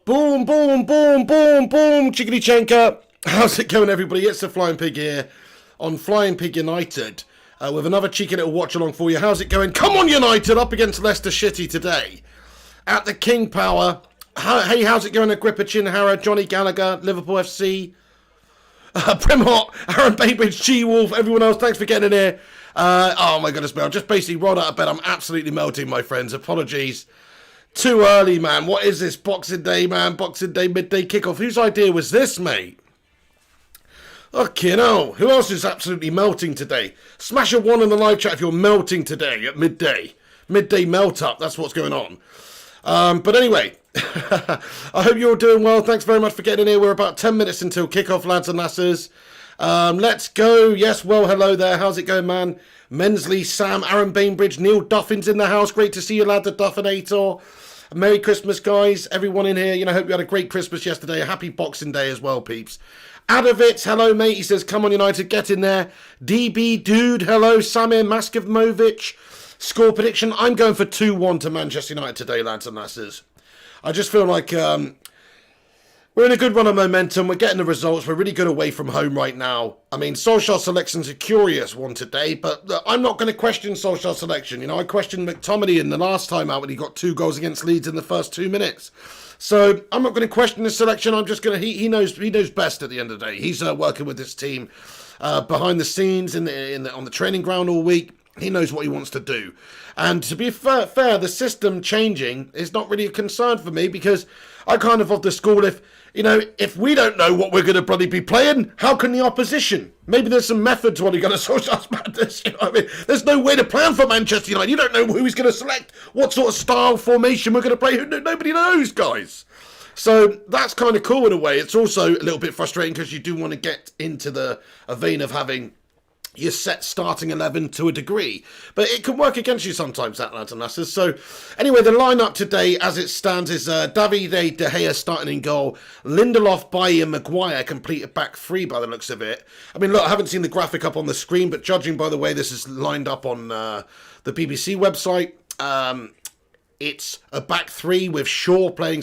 Boom, boom, boom, boom, boom, chickadee chenka. How's it going, everybody? It's the Flying Pig here on Flying Pig United with another cheeky little watch along for you. How's it going? Come on, United, up against Leicester City today at the King Power. Hey, how's it going, Agrippa Chinhara, Johnny Gallagher, Liverpool FC, Primhot, Aaron Bainbridge, G-Wolf, everyone else, thanks for getting in here. Oh my goodness, man, I've just basically rolled out of bed. I'm absolutely melting, my friends. Apologies. Too early, man. What is this? Boxing Day, man. Boxing Day, midday kickoff. Whose idea was this, mate? Okay, no. Who else is absolutely melting today? Smash a 1 in the live chat if you're melting today at midday. Midday melt up. That's what's going on. But anyway, I hope you're all doing well. Thanks very much for getting in here. We're about 10 minutes until kickoff, lads and lasses. Let's go. Yes, well, hello there. How's it going, man? Mensley, Sam, Aaron Bainbridge, Neil Duffin's in the house. Great to see you, lad, the Duffinator. Merry Christmas, guys. Everyone in here, hope you had a great Christmas yesterday. A happy Boxing Day as well, peeps. Adovitz, hello, mate. He says, come on, United, get in there. DB Dude, hello. Samir Maskivmovic. Score prediction, I'm going for 2-1 to Manchester United today, lads and lasses. I just feel like we're in a good run of momentum. We're getting the results. We're really good away from home right now. I mean, Solskjaer's selection's a curious one today, but I'm not going to question Solskjaer's selection. I questioned McTominay in the last time out when he got 2 goals against Leeds in the first 2 minutes. So I'm not going to question his selection. I'm just going to. He knows best at the end of the day. He's working with his team behind the scenes on the training ground all week. He knows what he wants to do. And to be fair, the system changing is not really a concern for me because I kind of the school if we don't know what we're going to bloody be playing, how can the opposition? Maybe there's some method to what you're going to Solskjaer's madness. There's no way to plan for Manchester United. You don't know who he's going to select, what sort of style formation we're going to play. Nobody knows, guys. So that's kind of cool in a way. It's also a little bit frustrating because you do want to get into a vein of having your set starting 11 to a degree. But it can work against you sometimes, that, lads and lasses. So, anyway, the lineup today, as it stands, is Davide De Gea starting in goal. Lindelof, Bailly and Maguire completed back 3 by the looks of it. I mean, look, I haven't seen the graphic up on the screen, but judging by the way this is lined up on the BBC website, it's a back 3 with Shaw playing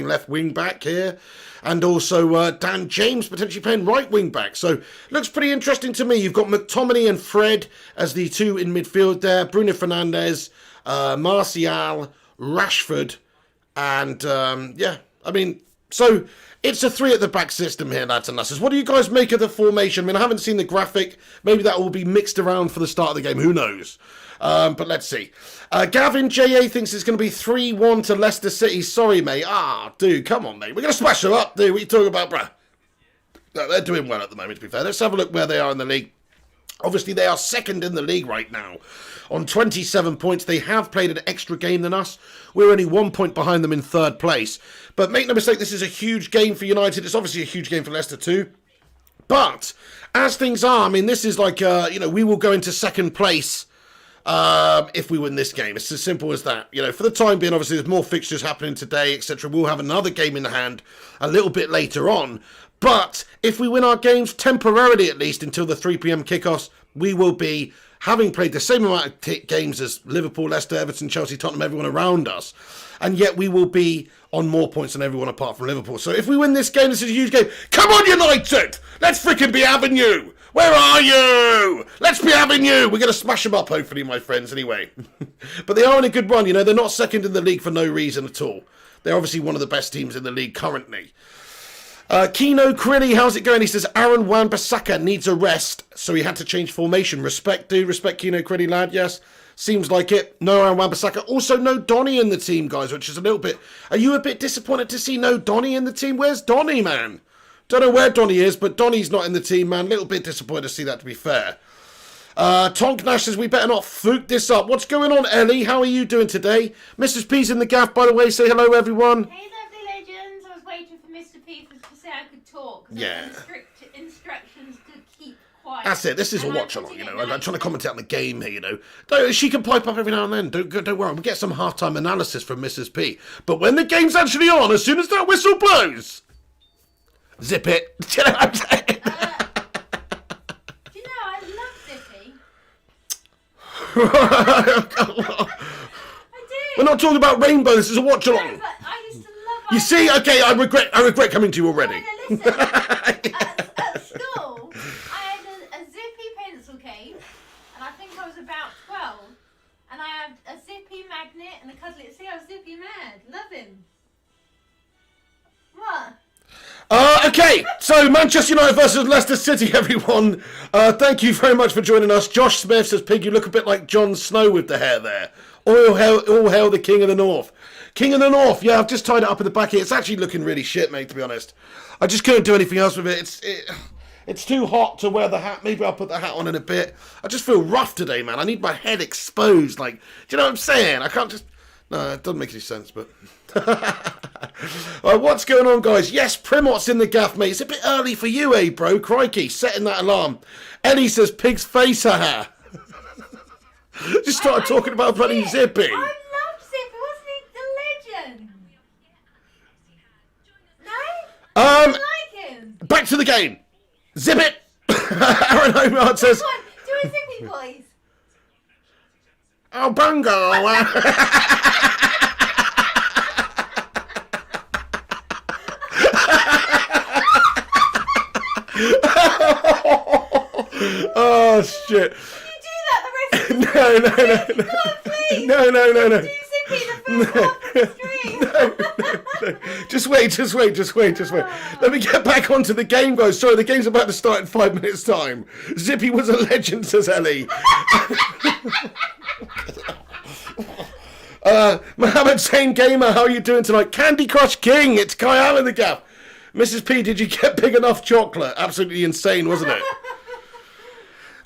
left wing back here. And also Dan James potentially playing right wing back. So looks pretty interesting to me. You've got McTominay and Fred as the 2 in midfield there. Bruno Fernandes, Martial, Rashford. And so it's a 3 at the back system here, lads and lasses. What do you guys make of the formation? I mean, I haven't seen the graphic. Maybe that will be mixed around for the start of the game. Who knows? But let's see. Gavin J.A. thinks it's going to be 3-1 to Leicester City. Sorry, mate. Dude, come on, mate. We're going to smash them up, dude. What are you talking about, bruh? No, they're doing well at the moment, to be fair. Let's have a look where they are in the league. Obviously, they are second in the league right now on 27 points. They have played an extra game than us. We're only 1 point behind them in 3rd place. But make no mistake, this is a huge game for United. It's obviously a huge game for Leicester too. But as things are, I mean, this is like, we will go into 2nd place if we win this game. It's as simple as that. For the time being, obviously, there's more fixtures happening today, etc. We'll have another game in the hand a little bit later on. But if we win our games, temporarily at least, until the 3 p.m. kickoffs, we will be having played the same amount of games as Liverpool, Leicester, Everton, Chelsea, Tottenham, everyone around us. And yet we will be on more points than everyone apart from Liverpool. So if we win this game, this is a huge game. Come on, United! Let's freaking be having you! Where are you? Let's be having you. We're going to smash them up, hopefully, my friends, anyway. But they are in a good run. They're not second in the league for no reason at all. They're obviously one of the best teams in the league currently. Kino Crilly, how's it going? He says, Aaron Wan-Bissaka needs a rest, so he had to change formation. Respect, dude. Respect, Kino Crilly, lad. Yes, seems like it. No Aaron Wan-Bissaka. Also, no Donny in the team, guys, which is a little bit... Are you a bit disappointed to see no Donny in the team? Where's Donny, man? Don't know where Donny is, but Donny's not in the team, man. Little bit disappointed to see that, to be fair. Tonk Nash says, we better not fluke this up. What's going on, Ellie? How are you doing today? Mrs. P's in the gaff, by the way. Say hello, everyone. Hey, lovely legends. I was waiting for Mr. P to say I could talk. Yeah. Strict instructions to keep quiet. That's it. This is a watch-along, I'm trying to commentate on the game here, She can pipe up every now and then. Don't worry. We'll get some half-time analysis from Mrs. P. But when the game's actually on, as soon as that whistle blows... Zip it. Do you know what I'm saying? Do you know, I love Zippy. I We're not talking about Rainbow. This is a watch along. No, but I used to love. You see, okay, I regret coming to you already. No, listen. At school, I had a zippy pencil case, and I think I was about 12, and I had a zippy magnet and a cuddly. See, I was zippy mad. Love him. What? Okay, so Manchester United versus Leicester City, everyone. Thank you very much for joining us. Josh Smith says, Pig, you look a bit like Jon Snow with the hair there. All hail the King of the North. King of the North, yeah, I've just tied it up in the back here. It's actually looking really shit, mate, to be honest. I just couldn't do anything else with it. It's too hot to wear the hat. Maybe I'll put the hat on in a bit. I just feel rough today, man. I need my head exposed. Like, do you know what I'm saying? I can't just... No, it doesn't make any sense, but... What's going on, guys? Yes, Primot's in the gaff, mate. It's a bit early for you, eh, bro? Crikey, setting that alarm. Ellie says, Pig's face, haha. Just started talking about bloody Zippy. I love Zippy. Wasn't he the legend? No? I don't like him. Back to the game. Zip it. Aaron Homard says... Come on, do a Zippy, boys. Oh, bungo. Oh, shit. Can you do that the rest of the No. Come on, please. No. Do Zippy the first half of the stream. No. Just wait. Let me get back onto the game, guys. Sorry, the game's about to start in 5 minutes' time. Zippy was a legend, says Ellie. Mohammed Zain Gamer, how are you doing tonight? Candy Crush King, it's Kai Allen the gaff. Mrs. P, did you get big enough chocolate? Absolutely insane, wasn't it?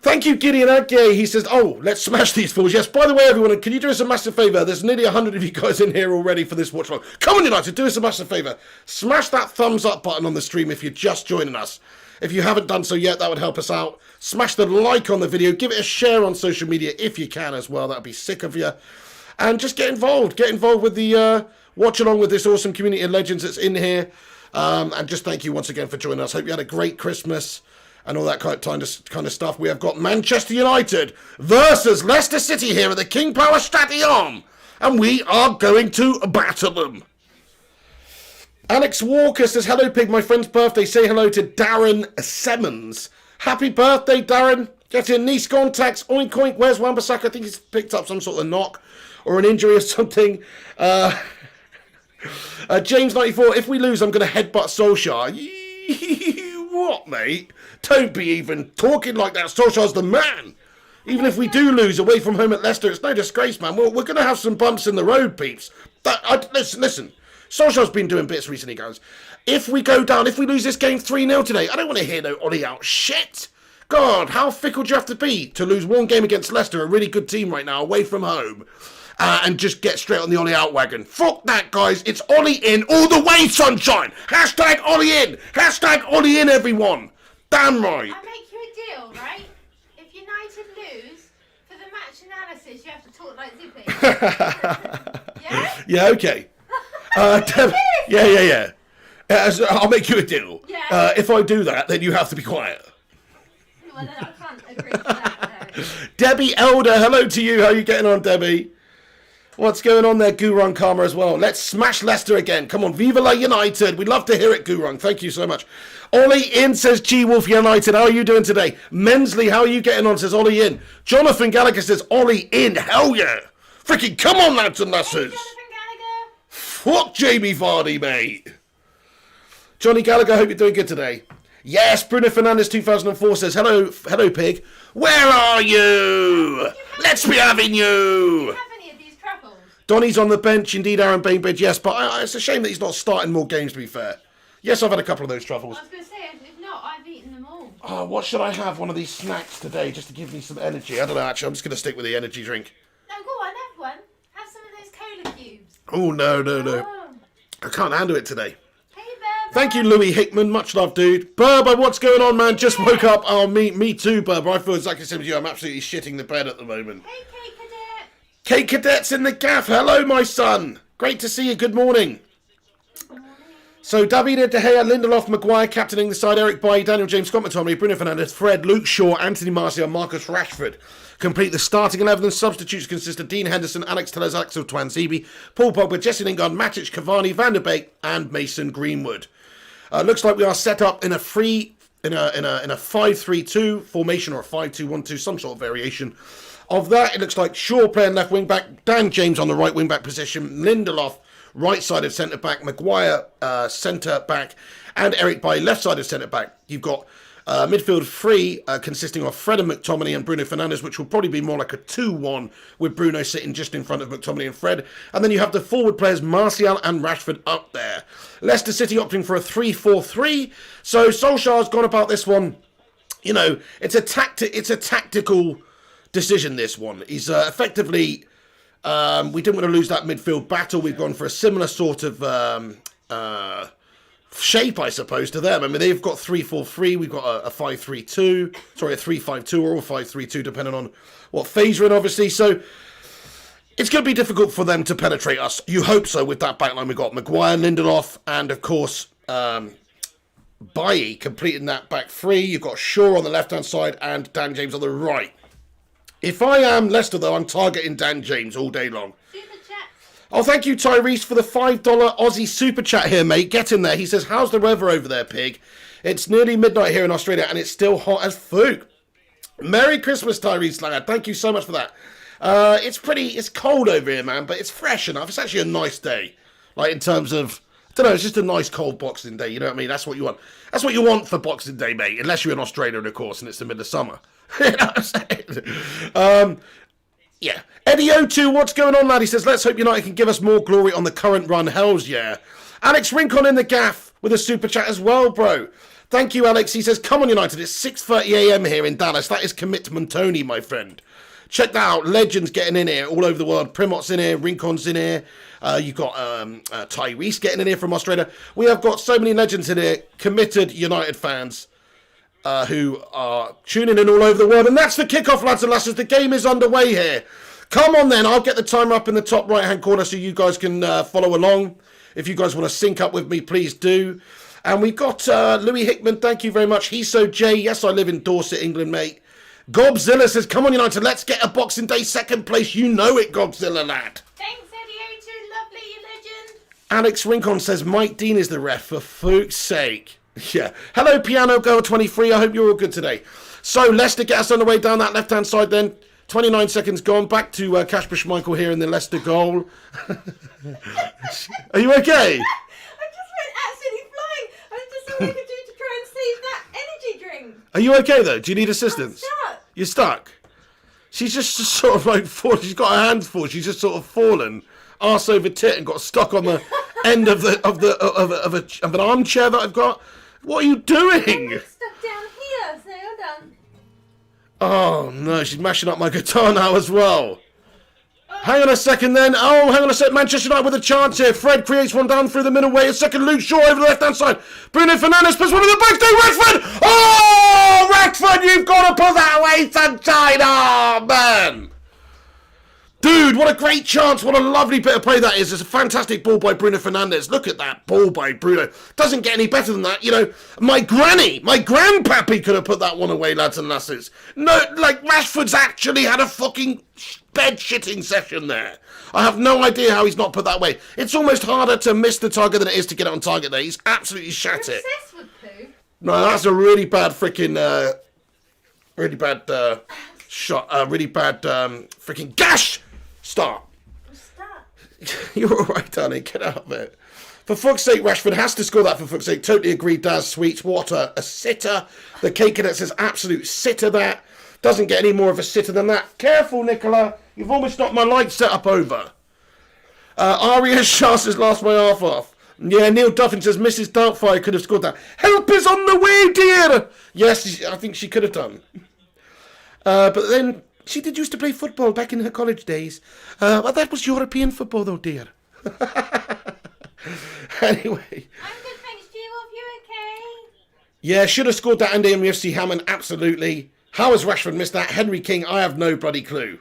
Thank you, Gideon Agye. He says, oh, let's smash these fools. Yes, by the way, everyone, can you do us a massive favour? There's nearly 100 of you guys in here already for this watch along. Come on, United, do us a massive favour. Smash that thumbs up button on the stream if you're just joining us. If you haven't done so yet, that would help us out. Smash the like on the video. Give it a share on social media if you can as well. That would be sick of you. And just get involved. Get involved with the watch along with this awesome community of legends that's in here. And just thank you once again for joining us. Hope you had a great Christmas and all that kind of stuff. We have got Manchester United versus Leicester City here at the King Power Stadium. And we are going to battle them. Alex Walker says, hello, Pig. My friend's birthday. Say hello to Darren Semmons. Happy birthday, Darren. Get in. Nice contacts. Oink, oink. Where's Wan-Bissaka? I think he's picked up some sort of knock or an injury or something. James94, if we lose, I'm going to headbutt Solskjaer. What, mate? Don't be even talking like that. Solskjaer's the man. Even if we do lose away from home at Leicester, it's no disgrace, man. We're going to have some bumps in the road, peeps. Listen. Solskjaer's been doing bits recently, guys. If we go down, if we lose this game 3-0 today, I don't want to hear no Ollie out shit. God, how fickle do you have to be to lose one game against Leicester, a really good team right now, away from home, and just get straight on the Ollie out wagon? Fuck that, guys. It's Ollie in all the way, sunshine. Hashtag Ollie in. Hashtag Ollie in, everyone. Damn right. I make you a deal, right? If United lose, for the match analysis, you have to talk like Zippy. Yeah? Yeah, okay. Yeah. I'll make you a deal. Yeah. If I do that, then you have to be quiet. Well, then I can't agree to that, no. Debbie Elder, hello to you. How are you getting on, Debbie? What's going on there, Gurung Karma as well? Let's smash Leicester again. Come on, Viva La United. We'd love to hear it, Gurung. Thank you so much. Ollie in says G-Wolf United. How are you doing today? Mensley, how are you getting on? Says Ollie in. Jonathan Gallagher says Ollie in. Hell yeah. Freaking come on, lads and lasses. Fuck Jamie Vardy, mate. Johnny Gallagher, hope you're doing good today. Yes, Bruno Fernandez 2004 says, hello, Pig. Where are you? Let's be having you. Do you have any of these truffles? Donny's on the bench, indeed, Aaron Bainbridge, yes, but it's a shame that he's not starting more games, to be fair. Yes, I've had a couple of those truffles. I was going to say, if not, I've eaten them all. Oh, what should I have? One of these snacks today, just to give me some energy. I don't know, actually, I'm just going to stick with the energy drink. No, go on, have one. Have some of those cola cubes. Oh, no. Oh. I can't handle it today. Hey, Burber. Thank you, Louis Hickman. Much love, dude. Burber, what's going on, man? Just woke up. Oh, me too, Burber. I feel exactly the same as you. I'm absolutely shitting the bed at the moment. Hey, Kate Cadet. Kate Cadet's in the gaff. Hello, my son. Great to see you. Good morning. So David De Gea, Lindelof, Maguire captaining the side, Eric Bailly, Daniel James, Scott McTominay, Bruno Fernandes, Fred, Luke Shaw, Anthony Martial, Marcus Rashford. Complete the starting 11. The substitutes consist of Dean Henderson, Alex Tellez, Axel Twanzebe, Paul Pogba, Jesse Lingard, Matic, Cavani, Van der Beek, and Mason Greenwood. Looks like we are set up in a 5-3-2 formation, or a 5-2-1-2, some sort of variation of that. It looks like Shaw playing left wing back, Dan James on the right wing back position, Lindelof right-sided centre-back, Maguire centre-back, and Eric Bailly left-sided centre-back. You've got midfield three consisting of Fred and McTominay and Bruno Fernandes, which will probably be more like a 2-1 with Bruno sitting just in front of McTominay and Fred. And then you have the forward players Martial and Rashford up there. Leicester City opting for a 3-4-3. So Solskjaer's gone about this one. You know, it's a tactical decision, this one. He's effectively... we didn't want to lose that midfield battle. We've gone for a similar sort of shape, I suppose, to them. I mean, they've got 3-4-3. We've got a 5-3-2. Sorry, a 3-5-2 or a 5-3-2, depending on what phase we're in, obviously. So it's going to be difficult for them to penetrate us. You hope so with that backline. We've got Maguire, Lindelof, and, of course, Bailly completing that back three. You've got Shaw on the left-hand side and Dan James on the right. If I am Leicester, though, I'm targeting Dan James all day long. Super chat. Oh, thank you, Tyrese, for the $5 Aussie super chat here, mate. Get in there. He says, how's the weather over there, pig? It's nearly midnight here in Australia, and it's still hot as fuck. Merry Christmas, Tyrese, lad. Thank you so much for that. It's cold over here, man, but it's fresh enough. It's actually a nice day. Like, in terms of, I don't know, it's just a nice cold Boxing Day, you know what I mean? That's what you want. That's what you want for Boxing Day, mate, unless you're in Australia, of course, and it's the middle of summer. You know what I'm saying? Yeah. Eddie O2, what's going on, lad? He says, let's hope United can give us more glory on the current run. Hells yeah. Alex Rincon in the gaff with a super chat as well, bro. Thank you, Alex. He says, come on, United. It's 6:30 a.m. here in Dallas. That is commitment, Tony, my friend. Check that out. Legends getting in here all over the world. Primot's in here. Rincon's in here. You've got Tyrese getting in here from Australia. We have got so many legends in here. Committed United fans. Who are tuning in all over the world. And that's the kickoff, lads and lasses. The game is underway here. Come on then. I'll get the timer up in the top right-hand corner so you guys can follow along. If you guys want to sync up with me, please do. And we've got Louis Hickman. Thank you very much. He's so Jay. Yes, I live in Dorset, England, mate. Gobzilla says, come on, United. Let's get a Boxing Day second place. You know it, Gobzilla, lad. Thanks, Eddie O2. Lovely, you legend. Alex Rincon says, Mike Dean is the ref, for fuck's sake. Yeah. Hello, Piano Girl 23. I hope you're all good today. So, Leicester get us on the way down that left-hand side then. 29 seconds gone. Back to Kasper Schmeichel here in the Leicester goal. Are you okay? I just went absolutely flying. I just saw what I could do to try and save that energy drink. Are you okay, though? Do you need assistance? I'm stuck. You're stuck? She's just sort of like fallen. She's got her hands full. She's just sort of fallen, arse over tit, and got stuck on the end of an armchair that I've got. What are you doing? I'm stuck down here, so hold on. Oh no, she's mashing up my guitar now as well. Hang on a second then. Oh, hang on a second. Manchester United with a chance here. Fred creates one down through the middle way. A second, Luke Shaw over the left-hand side. Bruno Fernandes puts one in the box. Rashford! Oh, Rashford, you've got to put that away, sunshine. Oh, man. Dude, what a great chance. What a lovely bit of play that is. It's a fantastic ball by Bruno Fernandes. Look at that ball by Bruno. Doesn't get any better than that. You know, my grandpappy could have put that one away, lads and lasses. No, like, Rashford's actually had a fucking bed-shitting session there. I have no idea how he's not put that away. It's almost harder to miss the target than it is to get it on target there. He's absolutely shat it. Obsessed with poo. No, that's a really bad freaking, shot. Really bad freaking gash start. I'm stuck. You're all right, darling. Get out of it. For fuck's sake, Rashford has to score that, for fuck's sake. Totally agree, Daz Sweets. What a sitter. The K Cadet says absolute sitter that. Doesn't get any more of a sitter than that. Careful, Nicola. You've almost knocked my light setup over. Aria Shah says, last my half off. Yeah, Neil Duffin says, Mrs. Doubtfire could have scored that. Help is on the way, dear. Yes, I think she could have done. But then, she did used to play football back in her college days. Well, that was European football, though, dear. Anyway. I'm good, thanks, G-Wolf. You okay? Yeah, should have scored that Andy MUFC Hammond, absolutely. How has Rashford missed that? Henry King, I have no bloody clue.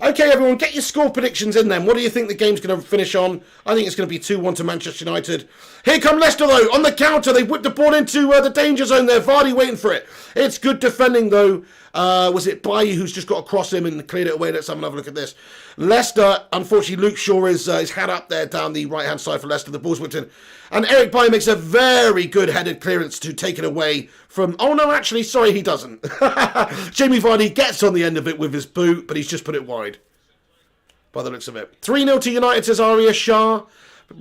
Okay, everyone, get your score predictions in then. What do you think the game's going to finish on? I think it's going to be 2-1 to Manchester United. Here come Leicester, though, on the counter. They whipped the ball into the danger zone there. Vardy waiting for it. It's good defending, though. Was it Bailly who's just got across him and cleared it away? Let's have another look at this. Leicester, unfortunately, Luke Shaw is his hat up there down the right-hand side for Leicester. The ball's whipped in. And Eric Bailly makes a very good headed clearance to take it away from... Oh, no, actually, sorry, he doesn't. Jamie Vardy gets on the end of it with his boot, but he's just put it wide. By the looks of it. 3-0 to United, says Arya Shah.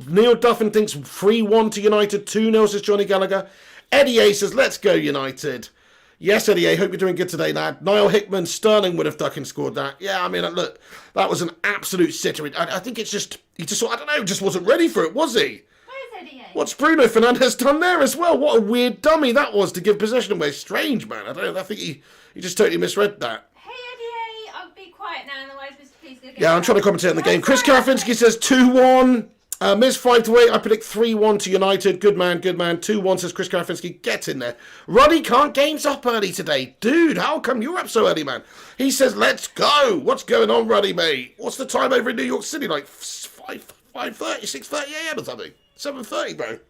Neil Duffin thinks 3-1 to United. 2-0, says Johnny Gallagher. Eddie A says, let's go, United. Yes, Eddie A, hope you're doing good today, lad. Niall Hickman, Sterling would have ducking scored that. Yeah, I mean, look, that was an absolute sitter. I think it's just, he just, I don't know, just wasn't ready for it, was he? Where's Eddie A? What's Bruno Fernandes done there as well? What a weird dummy that was to give possession away. Strange, man. I don't know, I think he just totally misread that. Hey, Eddie A, I'll be quiet now, otherwise Mr. Please go get Yeah, I'm trying to commentate on the game. Chris Karafinski says 2-1. Miss 5-8, I predict 3-1 to United. Good man, good man. 2-1, says Chris Karafinski. Get in there. Ruddy can't games up early today. Dude, how come you're up so early, man? He says, let's go. What's going on, Ruddy, mate? What's the time over in New York City? Like 5:30, 6:30 a.m. or something? 7:30, bro. What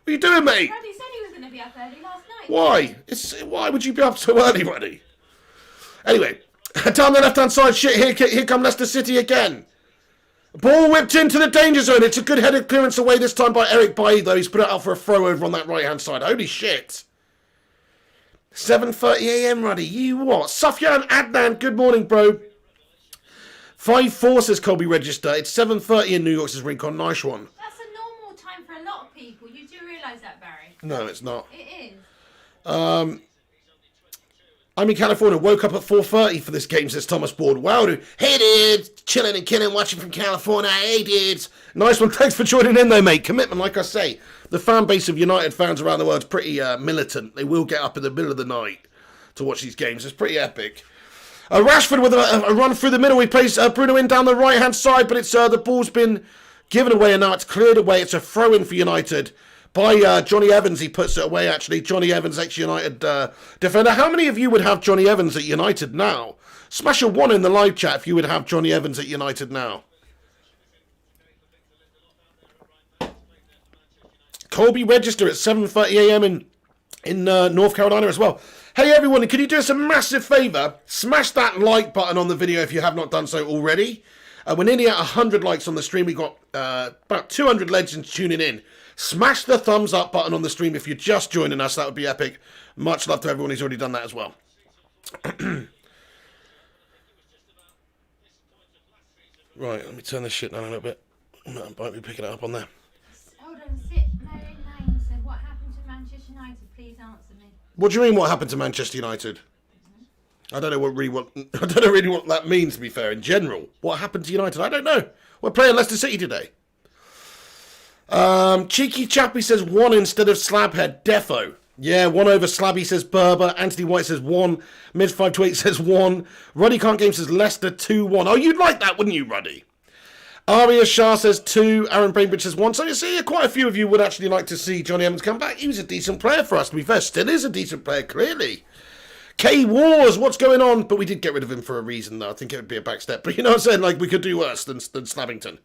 are you doing, mate? Ruddy said he was going to be up early last night. Why? Why would you be up so early, Ruddy? Anyway, down the left-hand side, shit, here come Leicester City again. Ball whipped into the danger zone. It's a good headed clearance away this time by Eric Bailly, though. He's put it out for a throw over on that right-hand side. Holy shit. 7:30 a.m, Ruddy. You what? Sufyan Adnan, good morning, bro. 5-4, says Colby Register. It's 7:30 in New York, says Rincon. Nice one. That's a normal time for a lot of people. You do realise that, Barry? No, it's not. It is. I'm in California, woke up at 4:30 for this game, says Thomas Ward. Wow, dude. Hey, dudes. Chilling and killing, watching from California. Hey, dudes. Nice one. Thanks for joining in, though, mate. Commitment, like I say. The fan base of United fans around the world is pretty militant. They will get up in the middle of the night to watch these games. It's pretty epic. Rashford with a run through the middle. He plays Bruno in down the right-hand side, but it's the ball's been given away, and now it's cleared away. It's a throw-in for United. By Johnny Evans, he puts it away, actually. Johnny Evans, ex-United defender. How many of you would have Johnny Evans at United now? Smash a 1 in the live chat if you would have Johnny Evans at United now. Colby Register at 7:30 a.m. in North Carolina as well. Hey, everyone, can you do us a massive favour? Smash that like button on the video if you have not done so already. We're nearly at 100 likes on the stream. We've got about 200 legends tuning in. Smash the thumbs up button on the stream if you're just joining us. That would be epic. Much love to everyone who's already done that as well. Right, let me turn this shit down a little bit. Might be picking it up on there. Hold on, sit. Mary Lane said, what happened to Manchester United? Please answer me. What do you mean? What happened to Manchester United? I don't know what that means. To be fair, in general, what happened to United? I don't know. We're playing Leicester City today. Cheeky Chappy says 1 instead of Slabhead. Defo. Yeah, 1 over Slabby, says Berber. Anthony White says 1. Mid 528 says 1. Ruddy Can't Game says Leicester 2-1. Oh, you'd like that, wouldn't you, Ruddy? Arya Shah says 2. Aaron Bainbridge says 1. So you see, quite a few of you would actually like to see Johnny Evans come back. He was a decent player for us, to be fair. Still is a decent player, clearly. K Wars, what's going on? But we did get rid of him for a reason, though. I think it would be a backstep. But you know what I'm saying? Like, we could do worse than Slabbington.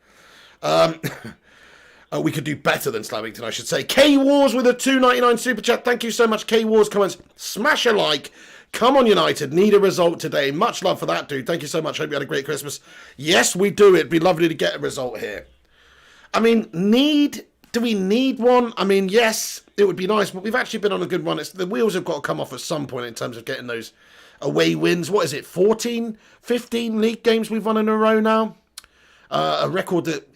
We could do better than Slabbington, I should say. K Wars with a $2.99 super chat. Thank you so much, K Wars. Comments, smash a like. Come on, United. Need a result today. Much love for that, dude. Thank you so much. Hope you had a great Christmas. Yes, we do. It'd be lovely to get a result here. I mean, do we need one? I mean, yes, it would be nice, but we've actually been on a good run. The wheels have got to come off at some point in terms of getting those away wins. What is it, 14, 15 league games we've won in a row now? A record that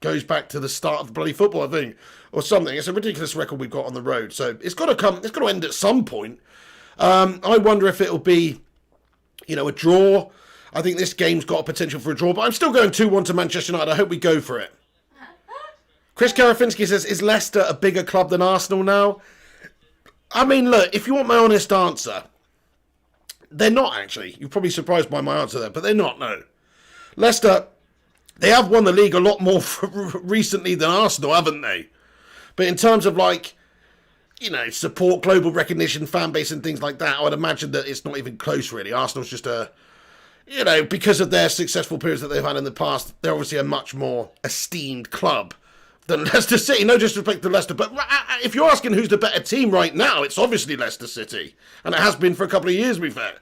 goes back to the start of bloody football, I think, or something. It's a ridiculous record we've got on the road. So it's got to end at some point. I wonder if it'll be, a draw. I think this game's got a potential for a draw, but I'm still going 2-1 to Manchester United. I hope we go for it. Chris Karafinski says, is Leicester a bigger club than Arsenal now? I mean, look, if you want my honest answer, they're not actually. You're probably surprised by my answer there, but they're not, no. Leicester, they have won the league a lot more recently than Arsenal, haven't they? But in terms of, support, global recognition, fan base and things like that, I would imagine that it's not even close, really. Arsenal's just you know, because of their successful periods that they've had in the past, they're obviously a much more esteemed club than Leicester City. No disrespect to Leicester, but if you're asking who's the better team right now, it's obviously Leicester City. And it has been for a couple of years, to be fair.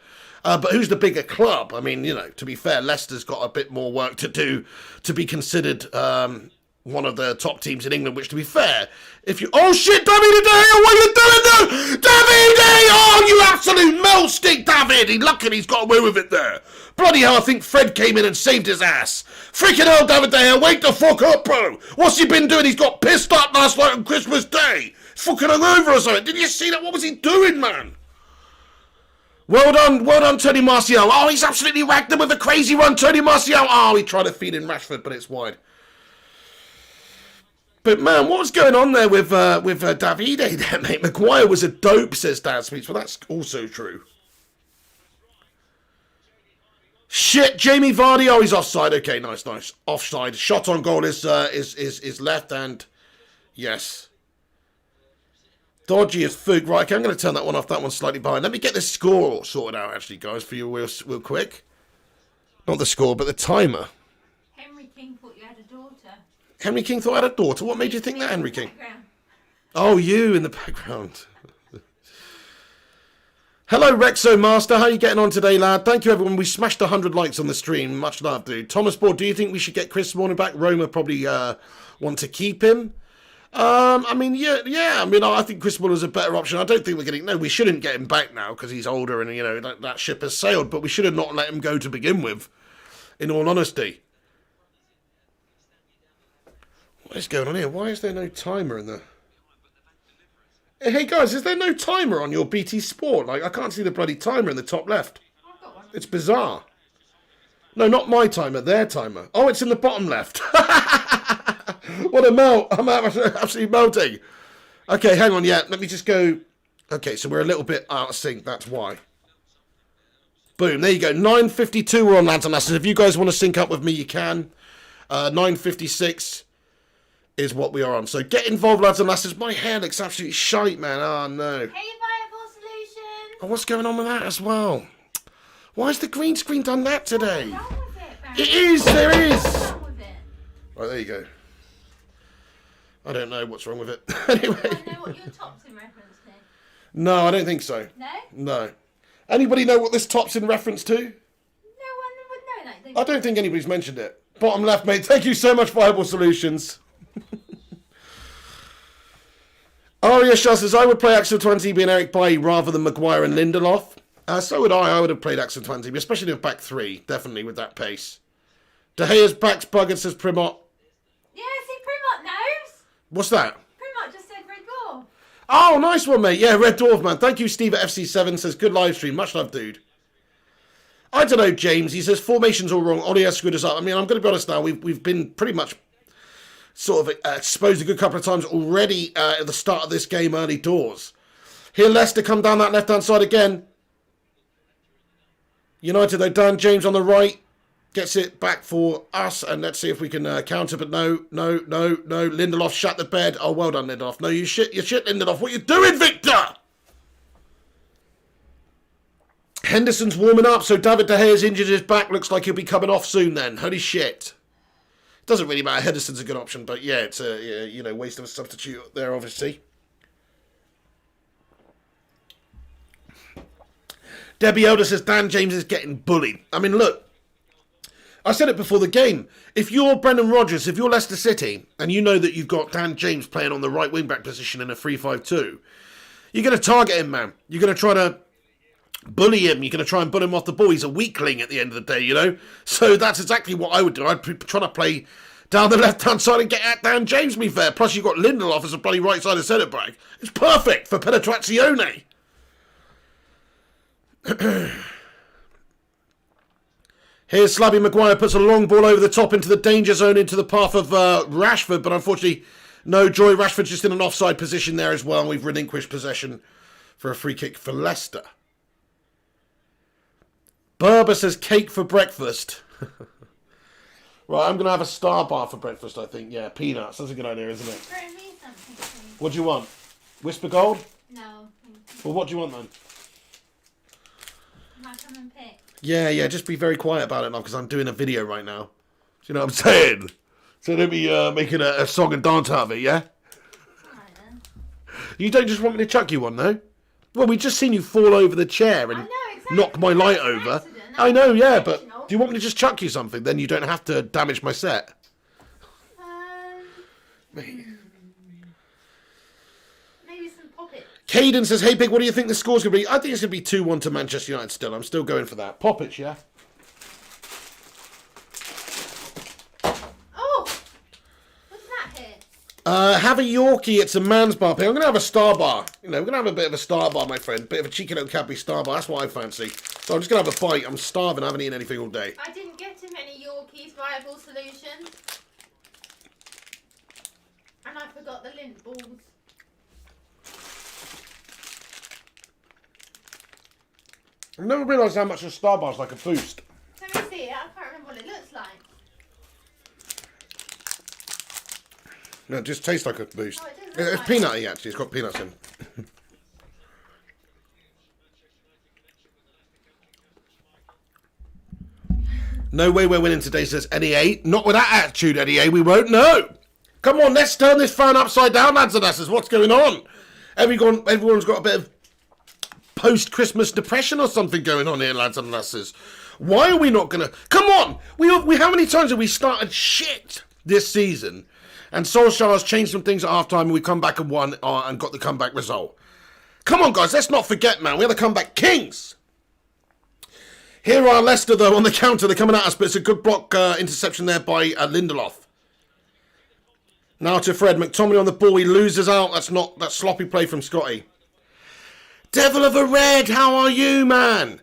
But who's the bigger club? I mean, you know, to be fair, Leicester's got a bit more work to do to be considered one of the top teams in England, which, to be fair, if you... Oh, shit, David De Gea, what are you doing there? David De Gea! Oh, you absolute melt stick, David! He's lucky he's got away with it there. Bloody hell, I think Fred came in and saved his ass. Freaking hell, David De Gea, wake the fuck up, bro. What's he been doing? He's got pissed up last night on Christmas Day. He's fucking hungover or something. Did you see that? What was he doing, man? Well done, Tony Martial. Oh, he's absolutely whacked him with a crazy run, Tony Martial. Oh, he tried to feed in Rashford, but it's wide. But, man, what was going on there with Davide there, mate? Maguire was a dope, says Dan Speech. Well, that's also true. Shit, Jamie Vardy. Oh, he's offside. Okay, nice. Offside. Shot on goal is left and... Yes. Dodgy as food. Right, okay, I'm going to turn that one off. That one's slightly behind. Let me get this score sorted out, actually, guys, for you real quick. Not the score, but the timer. Henry King thought you had a daughter. Henry King thought I had a daughter. What made you think that, Henry King? Oh, you in the background. Hello, Rexo Master. How are you getting on today, lad? Thank you, everyone. We smashed 100 likes on the stream. Much love, dude. Thomas Board, do you think we should get Chris Smalling back? Roma probably want to keep him. I mean, yeah. I mean, I think Chris Muller's a better option. I don't think we're getting... No, we shouldn't get him back now because he's older and, you know, that ship has sailed. But we should have not let him go to begin with, in all honesty. What is going on here? Why is there no timer in the... Hey, guys, is there no timer on your BT Sport? Like, I can't see the bloody timer in the top left. It's bizarre. No, not my timer, their timer. Oh, it's in the bottom left. What a melt. I'm absolutely melting. Okay, hang on, yeah. Let me just go. Okay, so we're a little bit out of sync. That's why. Boom, there you go. 9:52 we're on, lads and lasses. If you guys want to sync up with me, you can. 9:56 is what we are on. So get involved, lads and lasses. My hair looks absolutely shite, man. Oh, no. Hey, Viable Solution. Oh, what's going on with that as well? Why has the green screen done that today? What's wrong with it, man? It is, there is. What's wrong with it? Right, there you go. I don't know what's wrong with it. Anyway. Do I know what your top's in reference to? No, I don't think so. No? No. Anybody know what this top's in reference to? No one would know that. I don't think anybody's mentioned it. Bottom left, mate. Thank you so much, Viable Solutions. Aria Shah says, I would play Axel 20 being Eric Bailly rather than Maguire and Lindelof. So would I. I would have played Axel 20, especially with back three. Definitely with that pace. De Gea's back's buggered, says Primot. Yeah, see, Primot knows. What's that? Primot just said Red Dwarf. Oh, nice one, mate. Yeah, Red Dwarf, man. Thank you, Steve at FC7. Says, good live stream. Much love, dude. I don't know, James. He says, formation's all wrong. Ollie has screwed us up. I mean, I'm going to be honest now. We've been pretty much sort of exposed a good couple of times already at the start of this game, early doors. Here, Leicester come down that left-hand side again. United, though, Dan James on the right. Gets it back for us, and let's see if we can counter, but no. Lindelof shut the bed. Oh, well done, Lindelof. No, you shit, Lindelof. What are you doing, Victor? Henderson's warming up, so David De Gea's injured his back. Looks like he'll be coming off soon then. Holy shit. Doesn't really matter. Henderson's a good option, but yeah, it's a waste of a substitute there, obviously. Debbie Elder says Dan James is getting bullied. I mean, look. I said it before the game. If you're Brendan Rodgers, if you're Leicester City, and you know that you've got Dan James playing on the right wing-back position in a 3-5-2, you're going to target him, man. You're going to try to bully him. You're going to try and bully him off the ball. He's a weakling at the end of the day, you know? So that's exactly what I would do. I'd be trying to play down the left-hand side and get at Dan James, to be fair. Plus, you've got Lindelof as a bloody right-sided centre-back. It's perfect for penetrazione. Here's Slabby Maguire, puts a long ball over the top into the danger zone, into the path of Rashford, but unfortunately, no joy. Rashford's just in an offside position there as well, and we've relinquished possession for a free kick for Leicester. Berber says cake for breakfast. Right, I'm going to have a star bar for breakfast, I think. Yeah, peanuts. That's a good idea, isn't it? Throw me something, please. What do you want? Whisper Gold? No. Well, what do you want then? Might come and pick. Yeah, just be very quiet about it now because I'm doing a video right now. Do you know what I'm saying? So don't be making a song and dance out of it, yeah? Alright then. You don't just want me to chuck you one, though? Well, we just seen you fall over the chair and knock my light over. I know, yeah, but do you want me to just chuck you something? Then you don't have to damage my set. Maybe some poppets. Caden says, hey, Pig, what do you think the score's going to be? I think it's going to be 2-1 to Manchester United still. I'm still going for that. Poppets, yeah? Oh! What's that here? Have a Yorkie. It's a man's bar. Pig. I'm going to have a Star Bar. You know, we're going to have a bit of a Star Bar, my friend. Bit of a cheeky little Cadbury Star Bar. That's what I fancy. So I'm just going to have a bite. I'm starving. I haven't eaten anything all day. I didn't get him any Yorkies. Viable solution. And I forgot the lint balls. I've never realised how much a Star Bar's like a boost. Let me see it. I can't remember what it looks like. No, it just tastes like a boost. Oh, it does look It's like peanutty, actually. It's got peanuts in. No way we're winning today, says Eddie A. Not with that attitude, Eddie A. We won't know. Come on, let's turn this phone upside down, lads and lasses. What's going on? Everyone's got a bit of post-Christmas depression or something going on here, lads and lasses. Why are we not going to... Come on! We how many times have we started shit this season? And Solskjaer's changed some things at half-time and we come back and won and got the comeback result. Come on, guys, let's not forget, man. We're the comeback kings. Here are Leicester, though, on the counter. They're coming at us, but it's a good block interception there by Lindelof. Now to Fred. McTominay on the ball. He loses out. That's sloppy play from Scotty. Devil of a Red, how are you, man?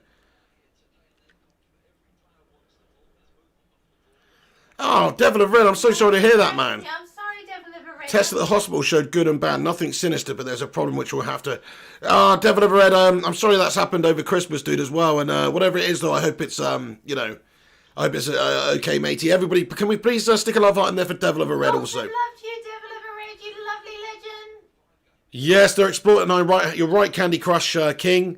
Oh, Devil of Red, I'm so sorry to hear that, man. I'm sorry, Devil of a Red. Tests at the hospital showed good and bad. Nothing sinister, but there's a problem which we'll have to... Ah, Devil of a Red, I'm sorry that's happened over Christmas, dude, as well. And whatever it is, though, I hope it's, you know... I hope it's okay, matey. Everybody, can we please stick a love heart in there for Devil of a Red also? I loved you, Devil of a Red, you lovely legend. Yes, they're exploiting. You're right, Candy Crush King.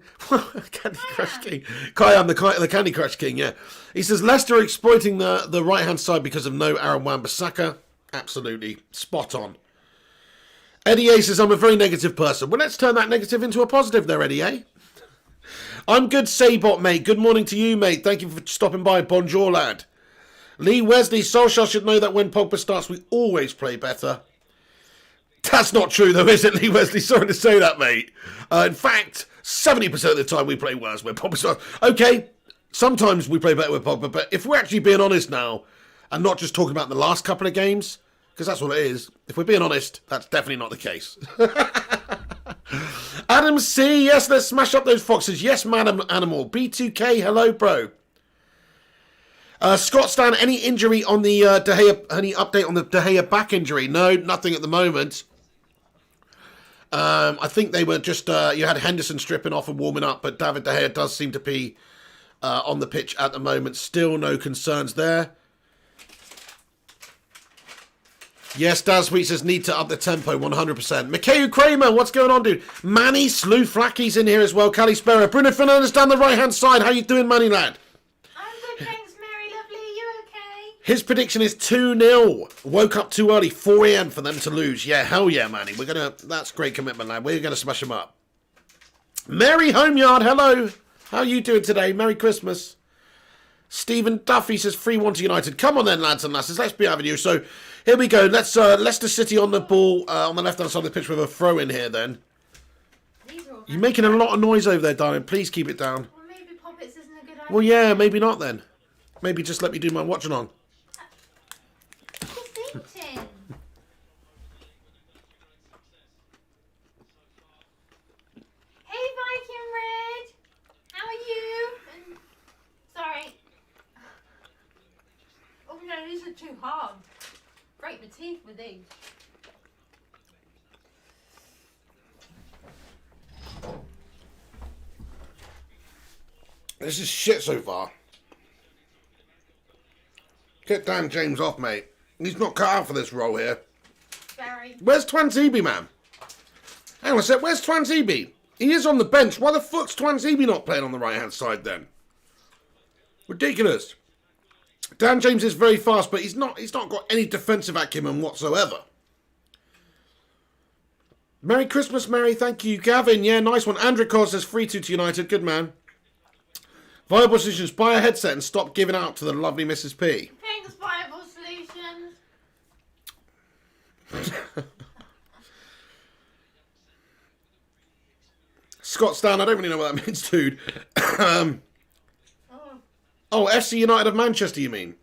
Candy Crush King. Kai, I'm the Candy Crush King, yeah. He says, Leicester are exploiting the right-hand side because of no Aaron Wan-Bissaka. Absolutely. Spot on. Eddie A says, I'm a very negative person. Well, let's turn that negative into a positive there, Eddie A. I'm good, Saybot, mate. Good morning to you, mate. Thank you for stopping by. Bonjour, lad. Lee Wesley, Solskjaer should know that when Pogba starts, we always play better. That's not true, though, is it, Lee Wesley? Sorry to say that, mate. In fact, 70% of the time we play worse when Pogba starts. Okay, sometimes we play better with Pogba, but if we're actually being honest now, and not just talking about the last couple of games, because that's what it is, if we're being honest, that's definitely not the case. Adam C, yes, let's smash up those foxes. Yes, madam animal. B2K, hello, bro. Scott Stan, any injury on the De Gea? Any update on the De Gea back injury? No, nothing at the moment. I think they were just you had Henderson stripping off and warming up, but David De Gea does seem to be on the pitch at the moment. Still no concerns there. Yes, Daz Sweet says need to up the tempo 100%. Mikhail Kramer, what's going on, dude? Manny Slew Flacky's in here as well. Cali Sparrow. Bruno Fernandes down the right-hand side. How you doing, Manny, lad? I'm good, thanks, Mary Lovely. You okay? His prediction is 2-0. Woke up too early, 4 a.m. for them to lose. Yeah, hell yeah, Manny. That's great commitment, lad. We're going to smash them up. Mary Homeyard, hello. How you doing today? Merry Christmas. Stephen Duffy says 3-1 to United. Come on then, lads and lasses. Let's be having you. So here we go. Let's Leicester City on the ball on the left-hand side of the pitch with a throw in here then. You're making a lot of noise over there, darling. Please keep it down. Well, maybe Poppets isn't a good idea. Well, yeah, maybe not then. Maybe just let me do my watching on. Just eating. Hey, Viking Red. How are you? Sorry. Oh no, these are too hard. Break my teeth with these. This is shit so far. Get Dan James off, mate. He's not cut out for this role here. Very. Where's Twanzebe, man? Hang on a sec, where's Twanzebe? He is on the bench. Why the fuck's Twanzebe not playing on the right-hand side then? Ridiculous. Dan James is very fast, but he's not got any defensive acumen whatsoever. Merry Christmas, Mary. Thank you. Gavin, yeah, nice one. Andrew Cos says 3-2 to United. Good man. Viable Solutions, buy a headset and stop giving out to the lovely Mrs. P. Thanks, Viable Solutions. Scott Stan, I don't really know what that means, dude. Oh, FC United of Manchester, you mean?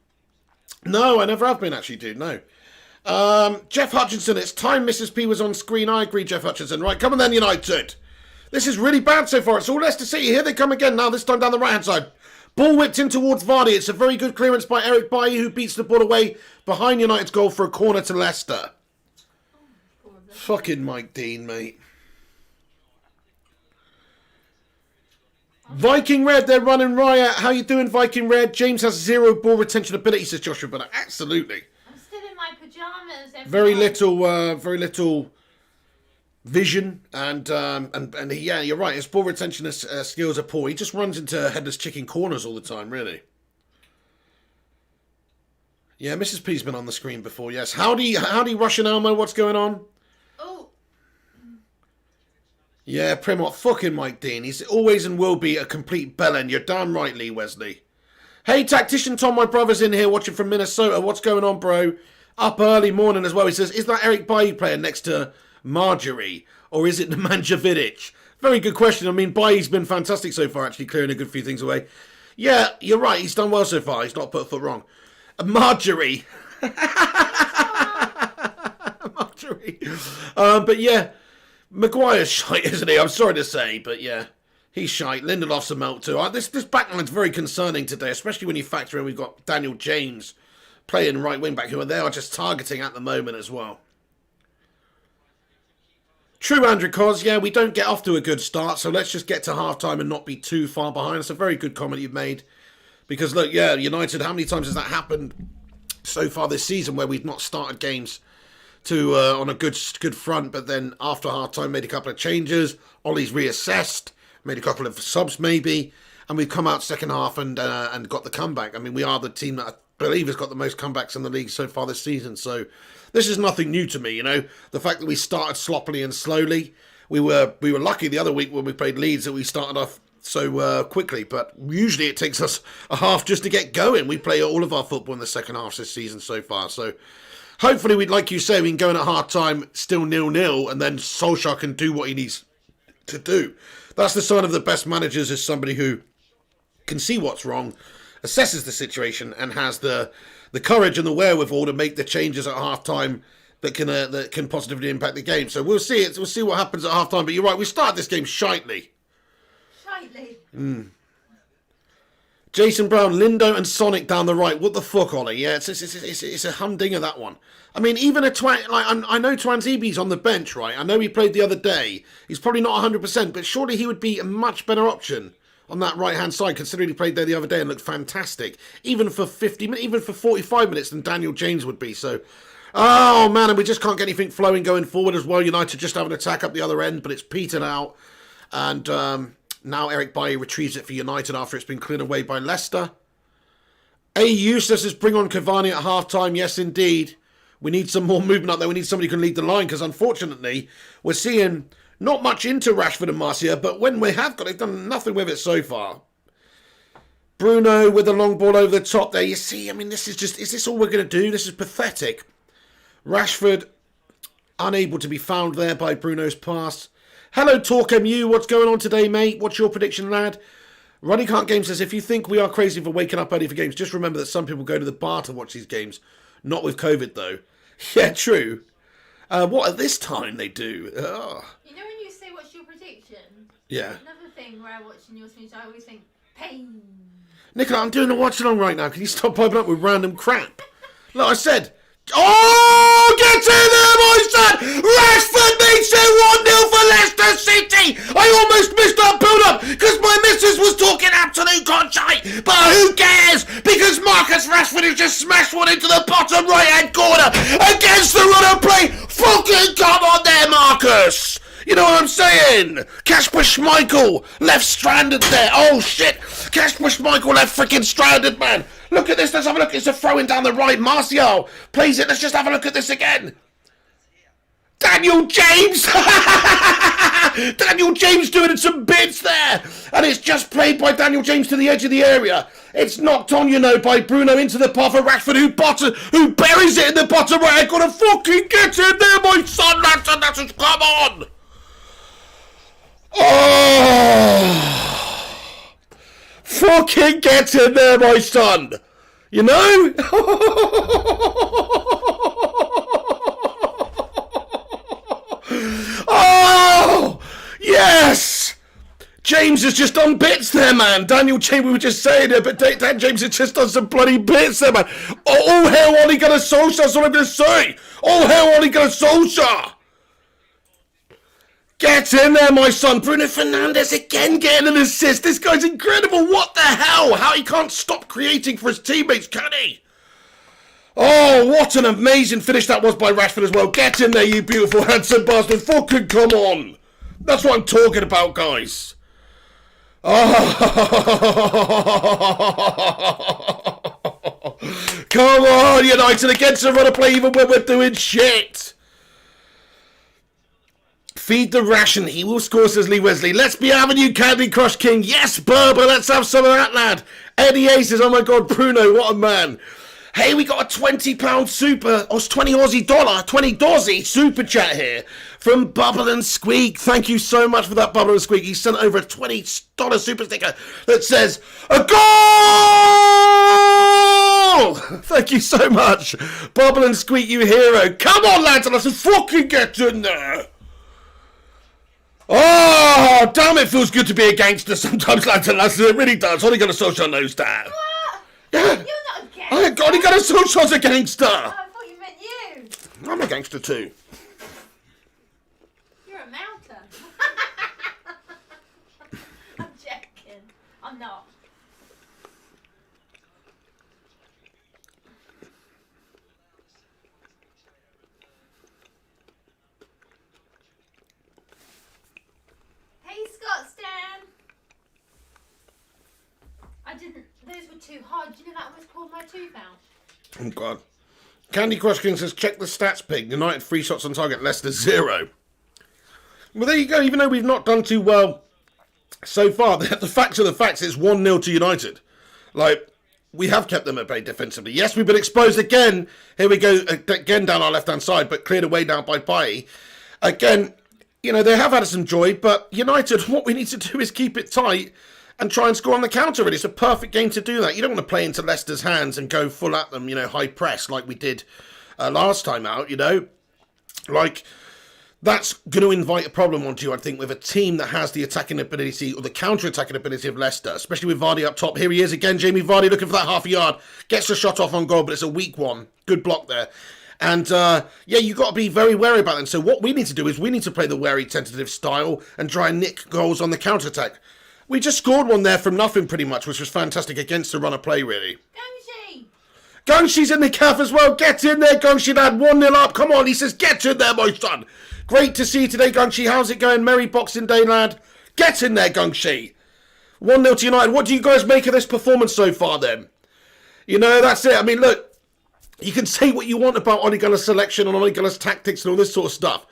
No, I never have been, actually, dude, no. Jeff Hutchinson, it's time Mrs. P was on screen. I agree, Jeff Hutchinson. Right, come on then, United. This is really bad so far. It's all Leicester City. Here they come again now, this time down the right-hand side. Ball whipped in towards Vardy. It's a very good clearance by Eric Bailly, who beats the ball away behind United's goal for a corner to Leicester. Fucking Mike Dean, mate. Viking Red, they're running riot. How you doing, Viking Red? James has 0 ball retention ability, says Joshua, but absolutely. I'm still in my pajamas. Very little vision, and yeah, you're right. His ball retention skills are poor. He just runs into headless chicken corners all the time, really. Yeah, Mrs. P's been on the screen before. Yes, howdy, Russian Elmo. What's going on? Oh. Yeah, Primot, fucking Mike Dean. He's always and will be a complete bellend. You're damn right, Lee Wesley. Hey, Tactician Tom, my brother's in here watching from Minnesota. What's going on, bro? Up early morning as well. He says, is that Eric Bailly playing next to Marjorie? Or is it Nemanja Vidic? Very good question. I mean, Bailly's been fantastic so far, actually, clearing a good few things away. Yeah, you're right. He's done well so far. He's not put a foot wrong. Marjorie. Marjorie. But yeah, Maguire's shite, isn't he? I'm sorry to say, but yeah, he's shite. Lindelof's a melt too. This backline's very concerning today, especially when you factor in we've got Daniel James playing right wing back, who they are just targeting at the moment as well. True, Andrew Cos. Yeah, we don't get off to a good start, so let's just get to half-time and not be too far behind. It's a very good comment you've made. Because, look, yeah, United, how many times has that happened so far this season where we've not started games to on a good front, but then after half-time made a couple of changes, Ollie's reassessed, made a couple of subs maybe, and we've come out second half and got the comeback. I mean, we are the team that I believe has got the most comebacks in the league so far this season, so this is nothing new to me, you know. The fact that we started sloppily and slowly, we were lucky the other week when we played Leeds that we started off so quickly, but usually it takes us a half just to get going. We play all of our football in the second half this season so far, so hopefully, we'd like you say, we can go in at half-time still 0-0, and then Solskjaer can do what he needs to do. That's the sign of the best managers, is somebody who can see what's wrong, assesses the situation, and has the courage and the wherewithal to make the changes at half-time that can positively impact the game. So we'll see it. We'll see what happens at half-time. But you're right, we started this game shitely. Jason Brown, Lindo and Sonic down the right. What the fuck, Ollie? Yeah, it's a humdinger, that one. I mean, even a Twan... Like, I know Twanzebe's on the bench, right? I know he played the other day. He's probably not 100%, but surely he would be a much better option on that right-hand side, considering he played there the other day and looked fantastic. Even for 50 minutes, even for 45 minutes than Daniel James would be. So, oh, man, and we just can't get anything flowing going forward as well. United just have an attack up the other end, but it's petered out. And now Eric Bailly retrieves it for United after it's been cleared away by Leicester. A. Eustace says, bring on Cavani at half-time. Yes, indeed. We need some more movement up there. We need somebody who can lead the line, because unfortunately, we're seeing not much into Rashford and Marcia, but when we have got, they've done nothing with it so far. Bruno with a long ball over the top there. You see, I mean, this is this all we're going to do? This is pathetic. Rashford unable to be found there by Bruno's pass. Hello, Talk MU. What's going on today, mate? What's your prediction, lad? Running Kant Game says, if you think we are crazy for waking up early for games, just remember that some people go to the bar to watch these games. Not with COVID, though. Yeah, true. What at this time they do? Oh. You know when you say what's your prediction? Yeah. Another thing where I watch in your streams, I always think, pain. Nicola, I'm doing a watch-along right now. Can you stop piping up with random crap? Like I said... Oh, get in there, my son! Rashford makes it 1-0 for Leicester City! I almost missed that build-up because my missus was talking absolute conchite. But who cares? Because Marcus Rashford has just smashed one into the bottom right-hand corner against the run of play. Fucking come on there, Marcus! You know what I'm saying? Kasper Schmeichel left stranded there. Oh shit! Kasper Schmeichel left freaking stranded, man. Look at this. Let's have a look. It's a throw-in down the right. Martial plays it. Let's just have a look at this again. Daniel James! Daniel James doing some bits there. And it's just played by Daniel James to the edge of the area. It's knocked on, you know, by Bruno into the path of Rashford, who buries it in the bottom right. Gotta fucking get in there, my son. That's come on. Oh. Fucking get in there, my son. You know? Oh, yes! James has just done bits there, man. Daniel James, we were just saying it, but Dan James has just done some bloody bits there, man. Oh, hell, Ole Gunnar Solskjaer, that's what I'm going to say. Oh, hell, Ole Gunnar Solskjaer. Get in there, my son. Bruno Fernandes again getting an assist. This guy's incredible. What the hell? How he can't stop creating for his teammates, can he? Oh, what an amazing finish that was by Rashford as well. Get in there, you beautiful, handsome bastard. Fucking come on. That's what I'm talking about, guys. Oh. Come on, United against the run of play even when we're doing shit. Feed the ration. He will score, says Lee Wesley. Let's be having you, Candy Crush King. Yes, Berber. Let's have some of that, lad. Eddie A says, oh my God, Bruno, what a man. Hey, we got a £20 super, or 20 Aussie dollar, 20 Dozzy super chat here from Bubble and Squeak. Thank you so much for that, Bubble and Squeak. He sent over a $20 super sticker that says, a goal! Thank you so much, Bubble and Squeak, you hero. Come on, lads, let's fucking get in there. Oh, damn, it feels good to be a gangster sometimes, lads and lasses. It really does. Ole Gunnar Solskjaer knows that. What? Yeah. You're not a gangster. Ole Gunnar Solskjaer's a gangster. Oh, I thought you meant you. I'm a gangster too. You're a mountain. I'm joking. I'm not. Hey, Scott Stan. I didn't. Those were too hard. Do you know that almost pulled my tooth out? Oh, God. Candy Crush King says, check the stats, pig. United 3 shots on target, Leicester 0. Well, there you go. Even though we've not done too well so far, the facts are the facts. It's 1-0 to United. Like, we have kept them at bay defensively. Yes, we've been exposed again. Here we go, again down our left-hand side, but cleared away now by Bailly. Again, you know, they have had some joy, but United, what we need to do is keep it tight and try and score on the counter, really. It's a perfect game to do that. You don't want to play into Leicester's hands and go full at them, you know, high press like we did last time out, you know. Like, that's going to invite a problem onto you, I think, with a team that has the attacking ability or the counter-attacking ability of Leicester, especially with Vardy up top. Here he is again, Jamie Vardy looking for that half a yard. Gets the shot off on goal, but it's a weak one. Good block there. And, yeah, you've got to be very wary about them. So what we need to do is we need to play the wary, tentative style and try and nick goals on the counter-attack. We just scored one there from nothing, pretty much, which was fantastic against the run of play, really. Gangshi! Gangshi's in the calf as well. Get in there, Gangshi, lad. 1-0 up. Come on, he says, get in there, my son. Great to see you today, Gangshi. How's it going? Merry Boxing Day, lad. Get in there, Gangshi. 1-0 to United. What do you guys make of this performance so far, then? You know, that's it. I mean, look, you can say what you want about Ole Gunnar's selection and Ole Gunnar's tactics and all this sort of stuff.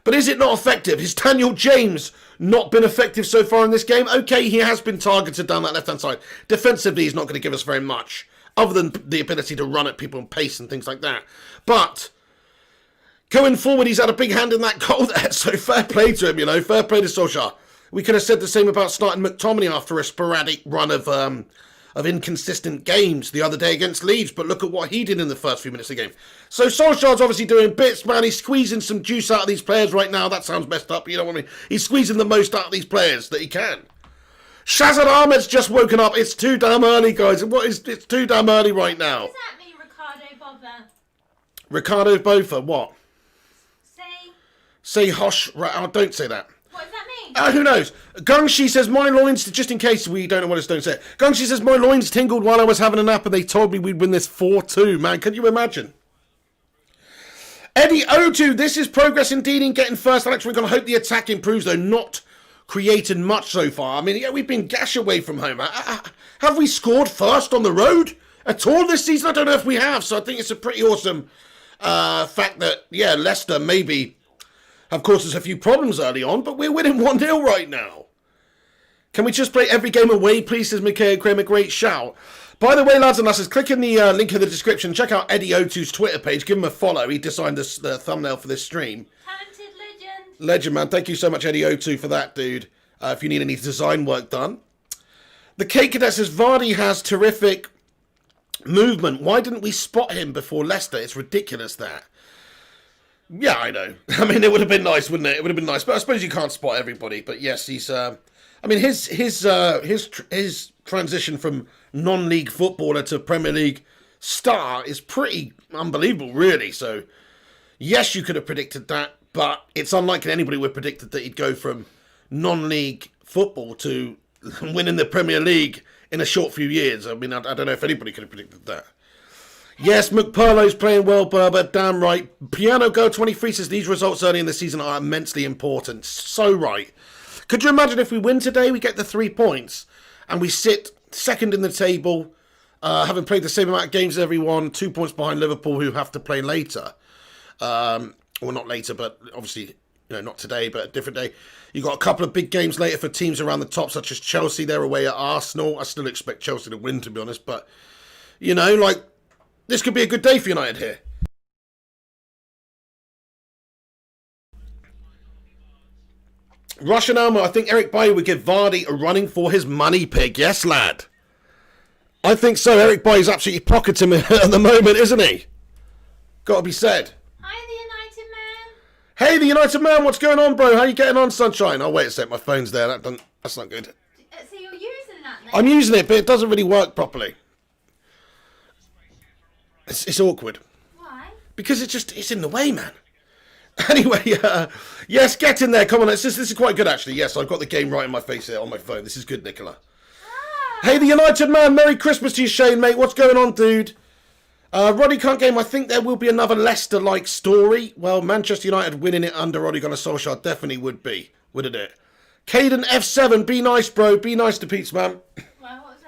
But is it not effective? Has Daniel James not been effective so far in this game? Okay, he has been targeted down that left-hand side. Defensively, he's not going to give us very much, other than the ability to run at people and pace and things like that. But going forward, he's had a big hand in that goal there, so fair play to him, you know. Fair play to Solskjaer. We could have said the same about starting McTominay after a sporadic run of inconsistent games the other day against Leeds, but look at what he did in the first few minutes of the game. So Solskjaer's obviously doing bits, man. He's squeezing some juice out of these players right now. That sounds messed up, you know what I mean? He's squeezing the most out of these players that he can. Shazad Ahmed's just woken up. It's too damn early, guys. It's too damn early right now. What does that mean, Ricardo Bobber? Ricardo Bofa, what? Say, Say hosh, right, oh, don't say that. what does that mean? Who knows? Gungshi says, my loins, just in case we don't know what it's don't say. Gungshi says, my loins tingled while I was having a nap and they told me we'd win this 4-2. Man, can you imagine? Eddie O2, this is progress indeed in getting first. Alex, we're going to hope the attack improves, though. Not created much so far. I mean, yeah, we've been gash away from home. Have we scored first on the road at all this season? I don't know if we have, so I think it's a pretty awesome fact that, yeah, Leicester maybe have caused us a few problems early on, but we're winning 1-0 right now. Can we just play every game away, please, says Mikhail Kramer. Great shout. By the way, lads and lasses, click in the link in the description. Check out Eddie O2's Twitter page. Give him a follow. He designed the thumbnail for this stream. Talented legend. Legend, man. Thank you so much, Eddie O2, for that, dude. If you need any design work done. The Cake Cadet says, Vardy has terrific movement. Why didn't we spot him before Leicester? It's ridiculous, that. Yeah, I know. I mean, it would have been nice, wouldn't it? It would have been nice. But I suppose you can't spot everybody. But yes, he's... I mean, his transition from non-league footballer to Premier League star is pretty unbelievable, really. So, yes, you could have predicted that, but it's unlikely anybody would have predicted that he'd go from non-league football to winning the Premier League in a short few years. I mean, I don't know if anybody could have predicted that. Yes, McPurlo's playing well, Berber. Damn right. Piano Girl 23 says these results early in the season are immensely important. So right. Could you imagine if we win today, we get the 3 points, and we sit second in the table, having played the same amount of games as everyone, 2 points behind Liverpool, who have to play later. Well, not later, but obviously, not today, but a different day. You've got a couple of big games later for teams around the top, such as Chelsea. They're away at Arsenal. I still expect Chelsea to win, to be honest, but, this could be a good day for United here. Russian Alma, I think Eric Bailly would give Vardy a running for his money, pig. Yes, lad. I think so. Eric Bailly's absolutely pocketing him at the moment, isn't he? Got to be said. Hi, the United Man. Hey, the United Man, what's going on, bro? How you getting on, sunshine? Oh, wait a sec, my phone's there. That's not good. So you're using that then? I'm using it, but it doesn't really work properly. It's awkward. Why? Because it's in the way, man. Anyway, yes, get in there. Come on, this is quite good, actually. Yes, I've got the game right in my face here on my phone. This is good, Nicola. Hey, the United Man. Merry Christmas to you, Shane, mate. What's going on, dude? Roddy Cunt game. I think there will be another Leicester-like story. Well, Manchester United winning it under Roddy Gunnar Solskjaer definitely would be, wouldn't it? Caden F7, be nice, bro. Be nice to Pete's, man. Well, what was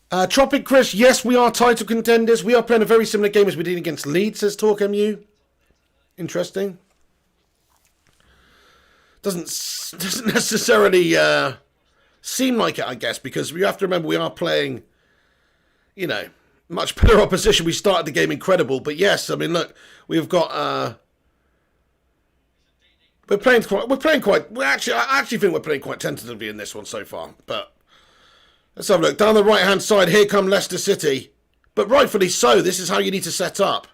that? Tropic Chris, yes, we are title contenders. We are playing a very similar game as we did against Leeds, says Talk MU. Interesting. Doesn't necessarily seem like it, I guess, because we have to remember we are playing, much better opposition. We started the game incredible, but yes, I mean, look, we've got I actually think we're playing quite tentatively in this one so far. But let's have a look down the right hand side. Here come Leicester City, but rightfully so. This is how you need to set up.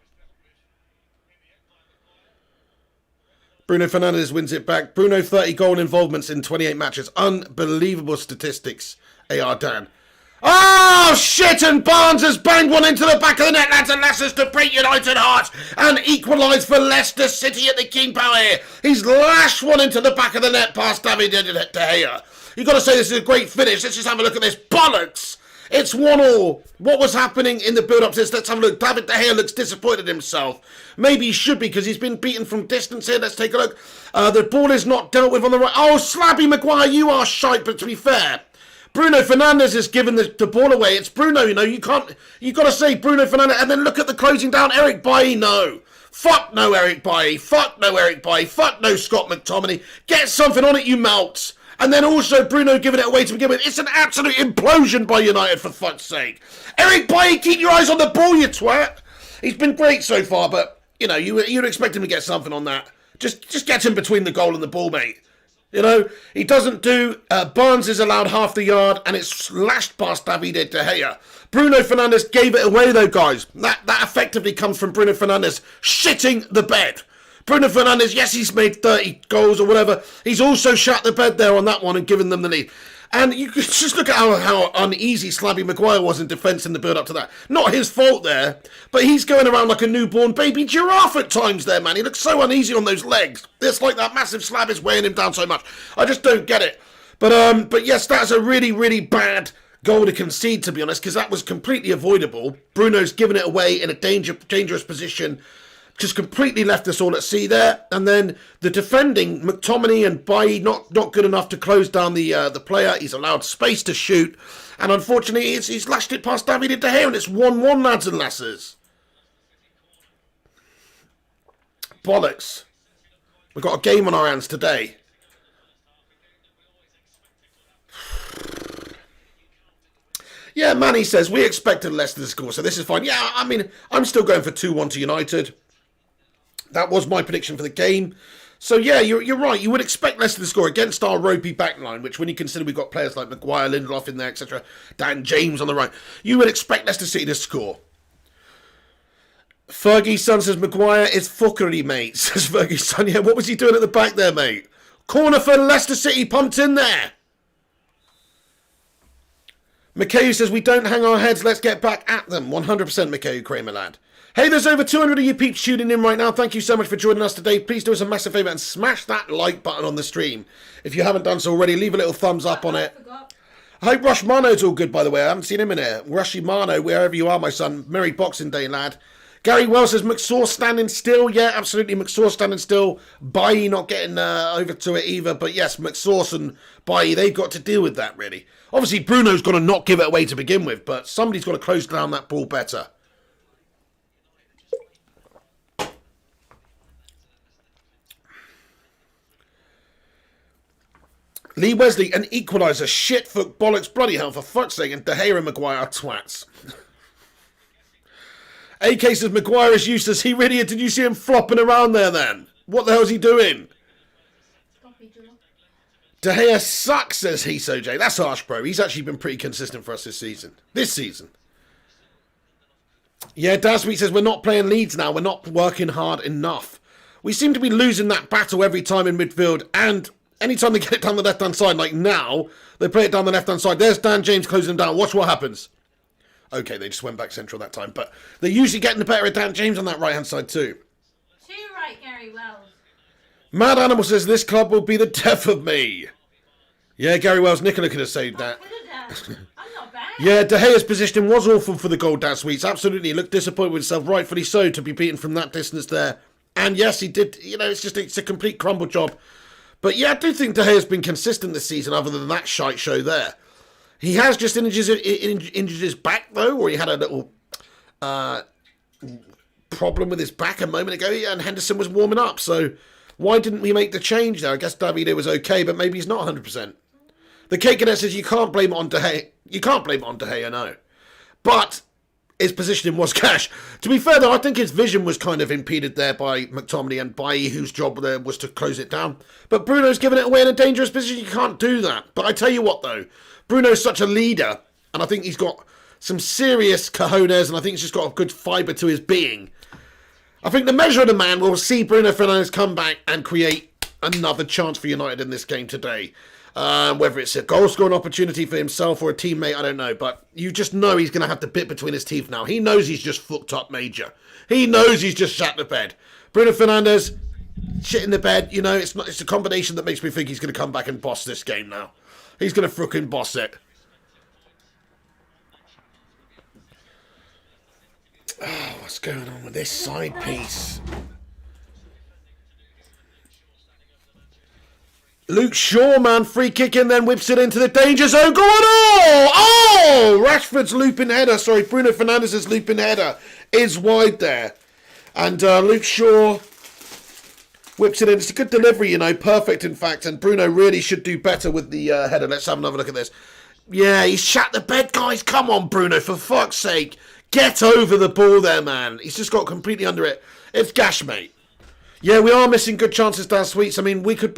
Bruno Fernandes wins it back. Bruno 30 goal involvements in 28 matches. Unbelievable statistics, AR Dan. Oh, shit, and Barnes has banged one into the back of the net, lads and lasses, to break United hearts and equalise for Leicester City at the King Power here. He's lashed one into the back of the net past David De Gea. You've got to say this is a great finish. Let's just have a look at this. Bollocks! It's 1-1. What was happening in the build-up to this? Let's have a look. David De Gea looks disappointed himself. Maybe he should be, because he's been beaten from distance here. Let's take a look. The ball is not dealt with on the right. Oh, Slabby Maguire, you are shite, but to be fair, Bruno Fernandes has given the ball away. It's Bruno, you've got to say Bruno Fernandes, and then look at the closing down. Eric Bailly, no. Fuck no, Eric Bailly. Fuck no, Eric Bailly. Fuck no, Scott McTominay. Get something on it, you melts. And then also Bruno giving it away to begin with. It's an absolute implosion by United, for fuck's sake. Eric Bailly, keep your eyes on the ball, you twat. He's been great so far, but, you'd expect him to get something on that. Just get him between the goal and the ball, mate. He doesn't do... Barnes is allowed half the yard, and it's slashed past David De Gea. Bruno Fernandes gave it away, though, guys. That effectively comes from Bruno Fernandes shitting the bed. Bruno Fernandes, yes, he's made 30 goals or whatever. He's also shut the bed there on that one and given them the lead. And you can just look at how uneasy Slabby Maguire was in defence in the build-up to that. Not his fault there, but he's going around like a newborn baby giraffe at times there, man. He looks so uneasy on those legs. It's like that massive slab is weighing him down so much. I just don't get it. But yes, that's a really, really bad goal to concede, to be honest, because that was completely avoidable. Bruno's given it away in a dangerous position. just completely left us all at sea there. And then the defending, McTominay and Bailly, not good enough to close down the player. He's allowed space to shoot. And unfortunately, he's lashed it past David De Gea, and it's 1-1, lads and lasses. Bollocks. We've got a game on our hands today. Yeah, Manny says, we expected Leicester to score, so this is fine. Yeah, I mean, I'm still going for 2-1 to United. That was my prediction for the game. So, yeah, you're right. You would expect Leicester to score against our ropey backline, which when you consider we've got players like Maguire, Lindelof in there, etc., Dan James on the right, you would expect Leicester City to score. Fergie's son says, Maguire is fuckery, mate, says Fergie's son. Yeah, what was he doing at the back there, mate? Corner for Leicester City, pumped in there. Mikhail says, we don't hang our heads, let's get back at them. 100% Mikhail Kramer, lad. Hey, there's over 200 of you peeps tuning in right now. Thank you so much for joining us today. Please do us a massive favour and smash that like button on the stream. If you haven't done so already, leave a little thumbs up on it. I hope Rush Mano's all good, by the way. I haven't seen him in here. Rushy Mano, wherever you are, my son. Merry Boxing Day, lad. Gary Wells says, McSaw standing still. Yeah, absolutely. McSaw standing still. Bailly not getting over to it either. But yes, McSauce and Bailly, they've got to deal with that, really. Obviously, Bruno's got to not give it away to begin with, but somebody's got to close down that ball better. Lee Wesley, an equaliser. Shit for bollocks, bloody hell, for fuck's sake. And De Gea and Maguire are twats. AK says, Maguire is useless. He really, did you see him flopping around there then? What the hell is he doing? De Gea sucks, says he, Soj. That's harsh, bro. He's actually been pretty consistent for us this season. Yeah, Dasweet says, we're not playing Leeds now. We're not working hard enough. We seem to be losing that battle every time in midfield. And anytime they get it down the left-hand side, like now, they play it down the left-hand side. There's Dan James closing them down. Watch what happens. Okay, they just went back central that time. But they're usually getting the better of Dan James on that right-hand side too. Too right, Gary Wells. Mad Animal says, this club will be the death of me. Yeah, Gary Wells, Nicola could have saved that. I'm not bad. Yeah, De Gea's position was awful for the goal, Dan Sweets. Absolutely. He looked disappointed with himself, rightfully so, to be beaten from that distance there. And yes, he did. You know, it's a complete crumble job. But yeah, I do think De Gea's been consistent this season, other than that shite show there. He has just injured his back, though, or he had a little problem with his back a moment ago, and Henderson was warming up. So why didn't we make the change there? I guess Davide was okay, but maybe he's not 100%. The Cakenet says you can't blame it on De Gea. You can't blame it on De Gea, no. But his positioning was cash. To be fair, though, I think his vision was kind of impeded there by McTominay and Bailly, whose job there was to close it down. But Bruno's given it away in a dangerous position. You can't do that. But I tell you what, though, Bruno's such a leader, and I think he's got some serious cojones, and I think he's just got a good fibre to his being. I think the measure of the man will see Bruno Fernandes come back and create another chance for United in this game today. Whether it's a goal-scoring opportunity for himself or a teammate, I don't know. But you just know he's going to have the bit between his teeth now. He knows he's just fucked up major. He knows he's just shat the bed. Bruno Fernandes, shit in the bed. You know, it's a combination that makes me think he's going to come back and boss this game now. He's going to frickin' boss it. Oh, what's going on with this side piece? Luke Shaw, man, free kick and then whips it into the danger zone. Go on! Oh! Rashford's looping header. Sorry, Bruno Fernandes' looping header is wide there. And Luke Shaw whips it in. It's a good delivery, you know. Perfect, in fact. And Bruno really should do better with the header. Let's have another look at this. Yeah, he's shat the bed, guys. Come on, Bruno, for fuck's sake. Get over the ball there, man. He's just got completely under it. It's gash, mate. Yeah, we are missing good chances down Sweets. I mean, we could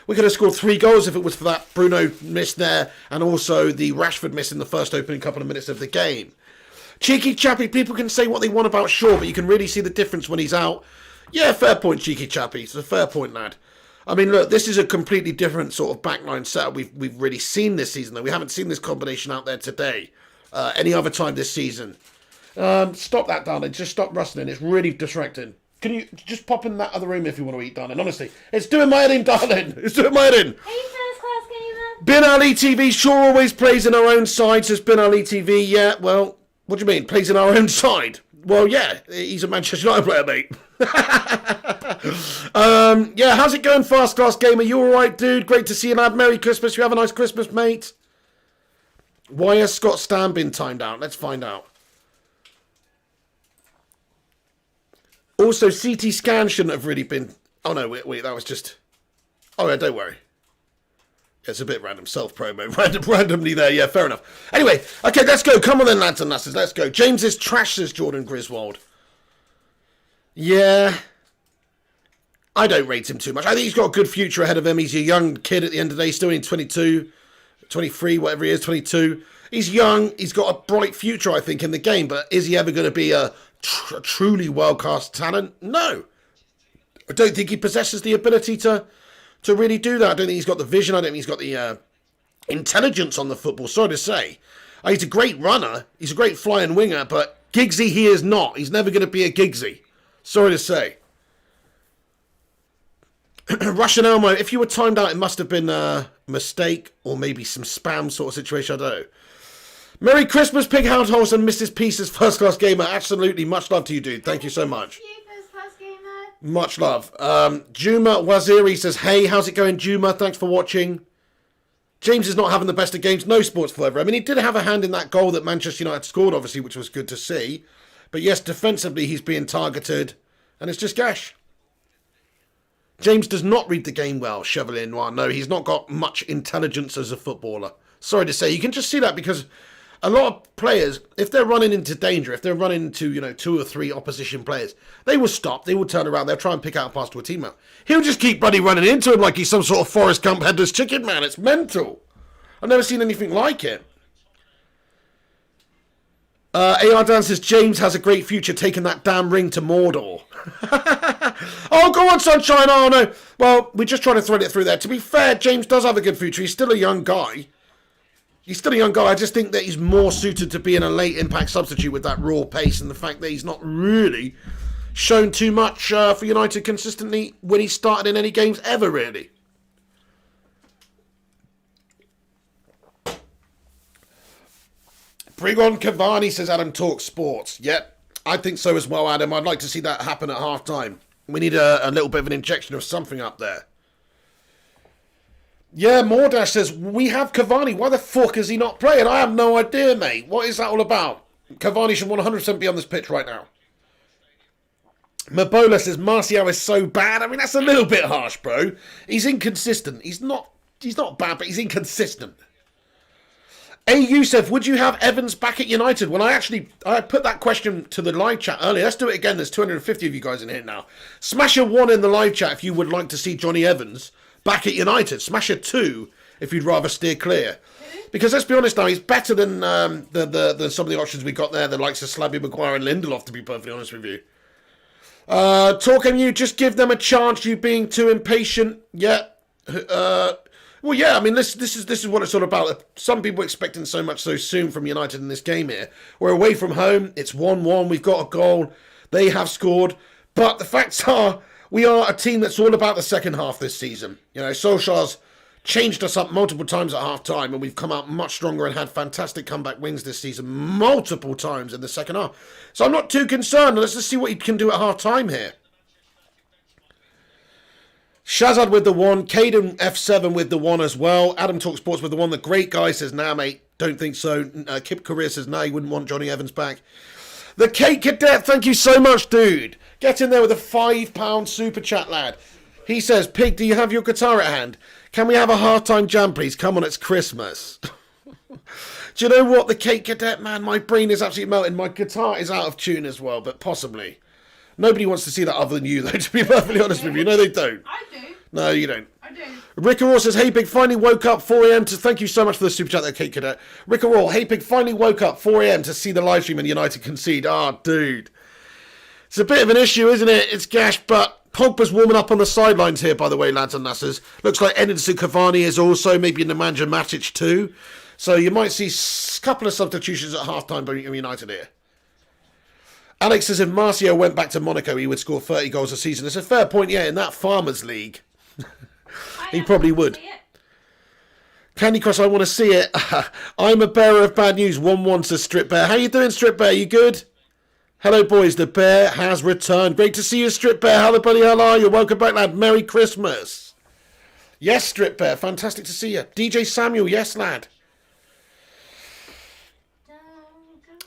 have scored 3 goals if it was for that Bruno miss there and also the Rashford miss in the first opening couple of minutes of the game. Cheeky Chappy, people can say what they want about Shaw, but you can really see the difference when he's out. Yeah, fair point, Cheeky Chappy. It's a fair point, lad. I mean, look, this is a completely different sort of backline setup we've really seen this season, though. We haven't seen this combination out there today. Any other time this season. Stop that, darling. Just stop rustling. It's really distracting. Can you just pop in that other room if you want to eat, darling? Honestly, it's doing my head in, darling. It's doing my head in. Hey, first class gamer. Bin Ali TV sure always plays in our own side, says Bin Ali TV. Yeah, well, what do you mean? Plays in our own side? Well, yeah, he's a Manchester United player, mate. Yeah, how's it going, Fast Class Gamer? You alright, dude? Great to see you, lad. Merry Christmas. You have a nice Christmas, mate. Why has Scott Stam been timed out? Let's find out. Also, CT scan shouldn't have really been... Oh, no, wait, that was just... Oh, yeah, don't worry. It's a bit random self-promo. Randomly there, yeah, fair enough. Anyway, okay, let's go. Come on then, lads and lasses, let's go. James is trash, says Jordan Griswold. Yeah. I don't rate him too much. I think he's got a good future ahead of him. He's a young kid at the end of the day, still only 22, 23, whatever he is, 22. He's young. He's got a bright future, I think, in the game. But is he ever going to be a truly world-class talent? No. I don't think he possesses the ability to really do that. I don't think he's got the vision. I don't think he's got the intelligence on the football. Sorry to say. He's a great runner. He's a great flying winger. But Giggsy, he is not. He's never going to be a Giggsy. Sorry to say. Russian Elmo, if you were timed out, it must have been a mistake or maybe some spam sort of situation. I don't know. Merry Christmas, Pig House and Mrs. Pieces, First Class Gamer. Absolutely. Much love to you, dude. Thank you so much. Thank you, First Class Gamer. Much love. Juma Waziri says, hey, how's it going, Juma? Thanks for watching. James is not having the best of games. No sports forever. I mean, he did have a hand in that goal that Manchester United scored, obviously, which was good to see. But yes, defensively, he's being targeted. And it's just gash. James does not read the game well, Chevalier Noir. No, he's not got much intelligence as a footballer. Sorry to say. You can just see that because a lot of players, if they're running into danger, if they're running into, 2 or 3 opposition players, they will stop, they will turn around, they'll try and pick out a pass to a teammate. He'll just keep bloody running into him like he's some sort of Forrest Gump headless chicken, man. It's mental. I've never seen anything like it. AR Dan says, James has a great future taking that damn ring to Mordor. Oh, go on, Sunshine. Oh, no. Well, we're just trying to thread it through there. To be fair, James does have a good future. He's still a young guy. I just think that he's more suited to being a late impact substitute with that raw pace and the fact that he's not really shown too much for United consistently when he started in any games ever, really. Bring on Cavani, says Adam Talk Sports. Yep, I think so as well, Adam. I'd like to see that happen at half-time. We need a little bit of an injection of something up there. Yeah, Mordash says, we have Cavani. Why the fuck is he not playing? I have no idea, mate. What is that all about? Cavani should 100% be on this pitch right now. Mabola says, Martial is so bad. I mean, that's a little bit harsh, bro. He's inconsistent. He's not bad, but he's inconsistent. Hey, Youssef, would you have Evans back at United? Well, I put that question to the live chat earlier. Let's do it again. There's 250 of you guys in here now. Smash a 1 in the live chat if you would like to see Johnny Evans back at United. Smash a 2 if you'd rather steer clear. Because let's be honest now, he's better than some of the options we got there, the likes of Slabby Maguire and Lindelof, to be perfectly honest with you. Talking you, just give them a chance, you being too impatient. Yeah. Well, yeah, I mean, this is what it's all about. Some people expecting so much so soon from United in this game here. We're away from home. It's 1-1. We've got a goal. They have scored. But the facts are, we are a team that's all about the second half this season. Solskjaer's changed us up multiple times at half-time, and we've come out much stronger and had fantastic comeback wins this season multiple times in the second half. So I'm not too concerned. Let's just see what he can do at half-time here. Shazad with the 1. Caden F7 with the 1 as well. Adam Talk Sports with the 1. The great guy says, nah, mate, don't think so. Kip Career says, nah, he wouldn't want Johnny Evans back. The Cake Cadet, thank you so much, dude. Get in there with a £5 super chat, lad. He says, Pig, do you have your guitar at hand? Can we have a half-time jam, please? Come on, it's Christmas. Do you know what? The Cake Cadet, man, my brain is absolutely melting. My guitar is out of tune as well, but possibly. Nobody wants to see that other than you, though, to be perfectly honest with you. No, they don't. I do. No, you don't. I do. Rick O'Rourke says, hey, Pig, finally woke up 4 a.m. to... Thank you so much for the super chat there, Kate Cadet. Rick O'Rourke, hey, Pig, finally woke up 4 a.m. to see the live stream and United concede. Dude. It's a bit of an issue, isn't it? It's gash, but Pogba's warming up on the sidelines here, by the way, lads and lasses. Looks like Edinson Cavani is also, maybe Nemanja Matic too. So you might see a couple of substitutions at half-time by United here. Alex says if Martial went back to Monaco, he would score 30 goals a season. It's a fair point, yeah, in that Farmers League. He probably would. Candy Crush, I want to see it. I'm a bearer of bad news. 1-1 says Strip Bear. How you doing, Strip Bear? You good? Hello, boys. The bear has returned. Great to see you, Strip Bear. How the bloody hell are you? Welcome back, lad. Merry Christmas. Yes, Strip Bear. Fantastic to see you. DJ Samuel. Yes, lad.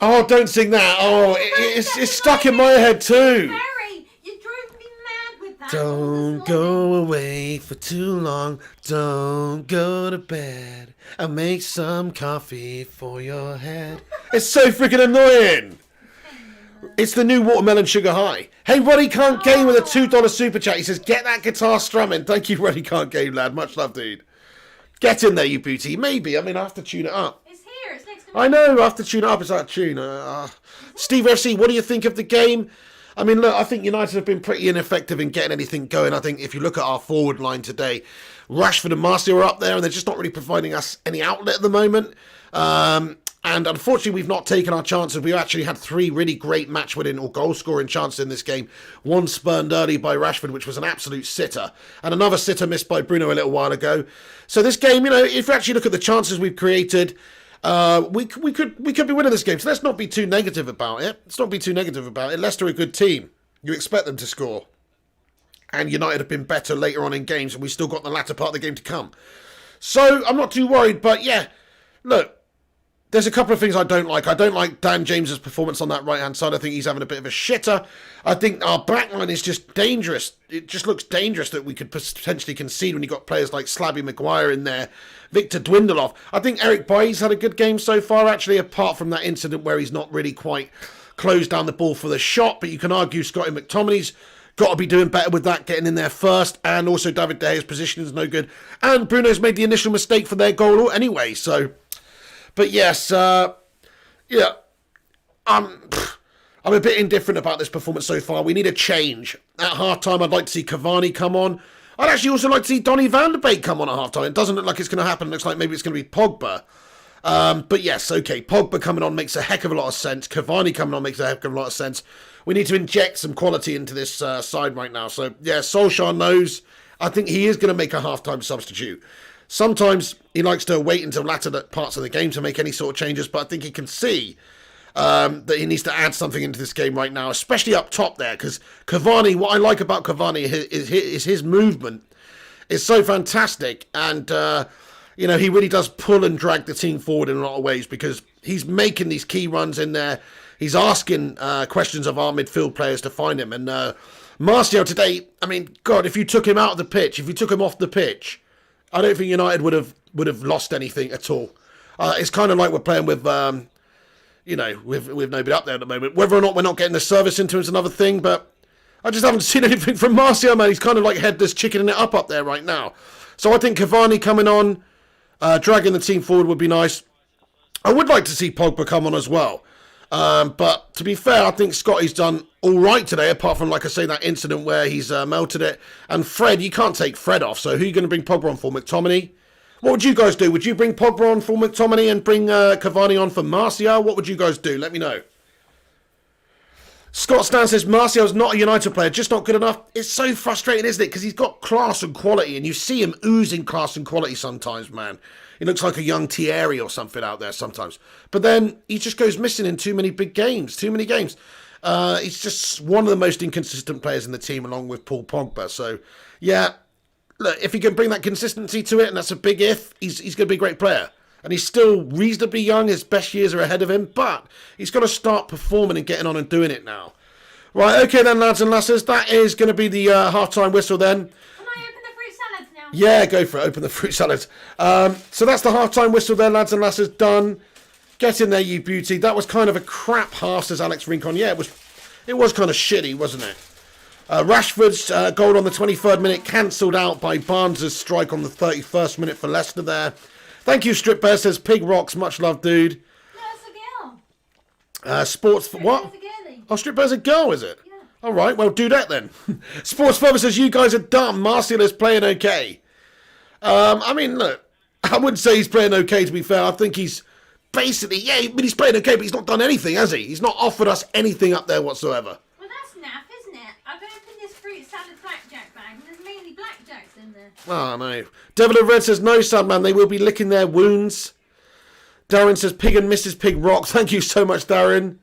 Oh, don't sing that. Oh, it's stuck in my head too. Harry, you drove me mad with that. Don't go away for too long. Don't go to bed. I'll make some coffee for your head. It's so freaking annoying. It's the new Watermelon Sugar High. Hey, Roddy Can't Game with a $2 super chat. He says, get that guitar strumming. Thank you, Roddy Can't Game, lad. Much love, dude. Get in there, you booty. Maybe. I mean, I have to tune it up. It's here. It's next to me. I know. I have to tune it up. It's that tune. Steve FC, what do you think of the game? I mean, look, I think United have been pretty ineffective in getting anything going. I think if you look at our forward line today, Rashford and Martial are up there, and they're just not really providing us any outlet at the moment. And unfortunately, we've not taken our chances. We've actually had 3 really great match-winning or goal-scoring chances in this game. One spurned early by Rashford, which was an absolute sitter. And another sitter missed by Bruno a little while ago. So this game, you know, if you actually look at the chances we've created, we could be winning this game. So let's not be too negative about it. Leicester are a good team. You expect them to score. And United have been better later on in games, and we still got the latter part of the game to come. So I'm not too worried, but yeah, look. There's a couple of things I don't like. I don't like Dan James's performance on that right-hand side. I think he's having a bit of a shitter. I think our backline is just dangerous. It just looks dangerous that we could potentially concede when you've got players like Slabby Maguire in there, Victor Dwindle. I think Eric Bailly's had a good game so far, actually, apart from that incident where he's not really quite closed down the ball for the shot. But you can argue Scotty McTominay's got to be doing better with that, getting in there first. And also David De Gea's position is no good. And Bruno's made the initial mistake for their goal anyway, so... But yes, yeah, I'm a bit indifferent about this performance so far. We need a change. At half-time, I'd like to see Cavani come on. I'd actually also like to see Donny van de Beek come on at half-time. It doesn't look like it's going to happen. It looks like maybe it's going to be Pogba. But yes, okay, Pogba coming on makes a heck of a lot of sense. Cavani coming on makes a heck of a lot of sense. We need to inject some quality into this side right now. So, yeah, Solskjaer knows. I think he is going to make a half-time substitute. Sometimes he likes to wait until latter parts of the game to make any sort of changes, but I think he can see that he needs to add something into this game right now, especially up top there, because Cavani, what I like about Cavani is his movement is so fantastic, and you know, he really does pull and drag the team forward in a lot of ways, because he's making these key runs in there. He's asking questions of our midfield players to find him, and Martial today, I mean, God, if you took him out of the pitch, if you took him off the pitch, I don't think United would have lost anything at all. It's kind of like we're playing with, you know, with nobody up there at the moment. Whether or not we're not getting the service into him is another thing, but I just haven't seen anything from Martial, man. He's kind of like headless chickening it up there right now. So I think Cavani coming on, dragging the team forward would be nice. I would like to see Pogba come on as well. But to be fair, I think Scotty's done all right today, apart from, like I say, that incident where he's melted it. And Fred, you can't take Fred off, so who are you going to bring Pogba on for? McTominay? What would you guys do? Would you bring Pogba on for McTominay and bring Cavani on for Martial? What would you guys do? Let me know. Scott Stan says, Martial's not a United player, just not good enough. It's so frustrating, isn't it? Because he's got class and quality, and you see him oozing class and quality sometimes, man. He looks like a young Thierry or something out there sometimes. But then he just goes missing in too many big games, too many games. He's just one of the most inconsistent players in the team, along with Paul Pogba. So, yeah, look, if he can bring that consistency to it, and that's a big if, he's going to be a great player. And he's still reasonably young. His best years are ahead of him. But he's got to start performing and getting on and doing it now. Right, okay then, lads and lasses. That is going to be the half-time whistle then. Can I open the fruit salads now? Yeah, go for it. Open the fruit salads. So that's the half-time whistle there, lads and lasses. Done. Get in there, you beauty. That was kind of a crap half, says Alex Rincon. Yeah, it was kind of shitty, wasn't it? Rashford's goal on the 23rd minute cancelled out by Barnes' strike on the 31st minute for Leicester there. Thank you, Strip Bear, says Pig Rocks. Much love, dude. No, it's a girl. Sports... Strip what? Bear's a girlie. Oh, Strip Bear's a girl, is it? Yeah. All right, well, do that then. Sports Father says, you guys are dumb. Martial is playing okay. I mean, look, I wouldn't say he's playing okay, to be fair. I think he's basically, yeah, but he's playing okay, but he's not done anything, has he? He's not offered us anything up there whatsoever. Well, that's naff, isn't it? I've opened this fruit salad blackjack bag, and there's mainly blackjacks in there. Oh, no. Devil of Red says, no, Sadman, they will be licking their wounds. Darren says, Pig and Mrs. Pig rock. Thank you so much, Darren.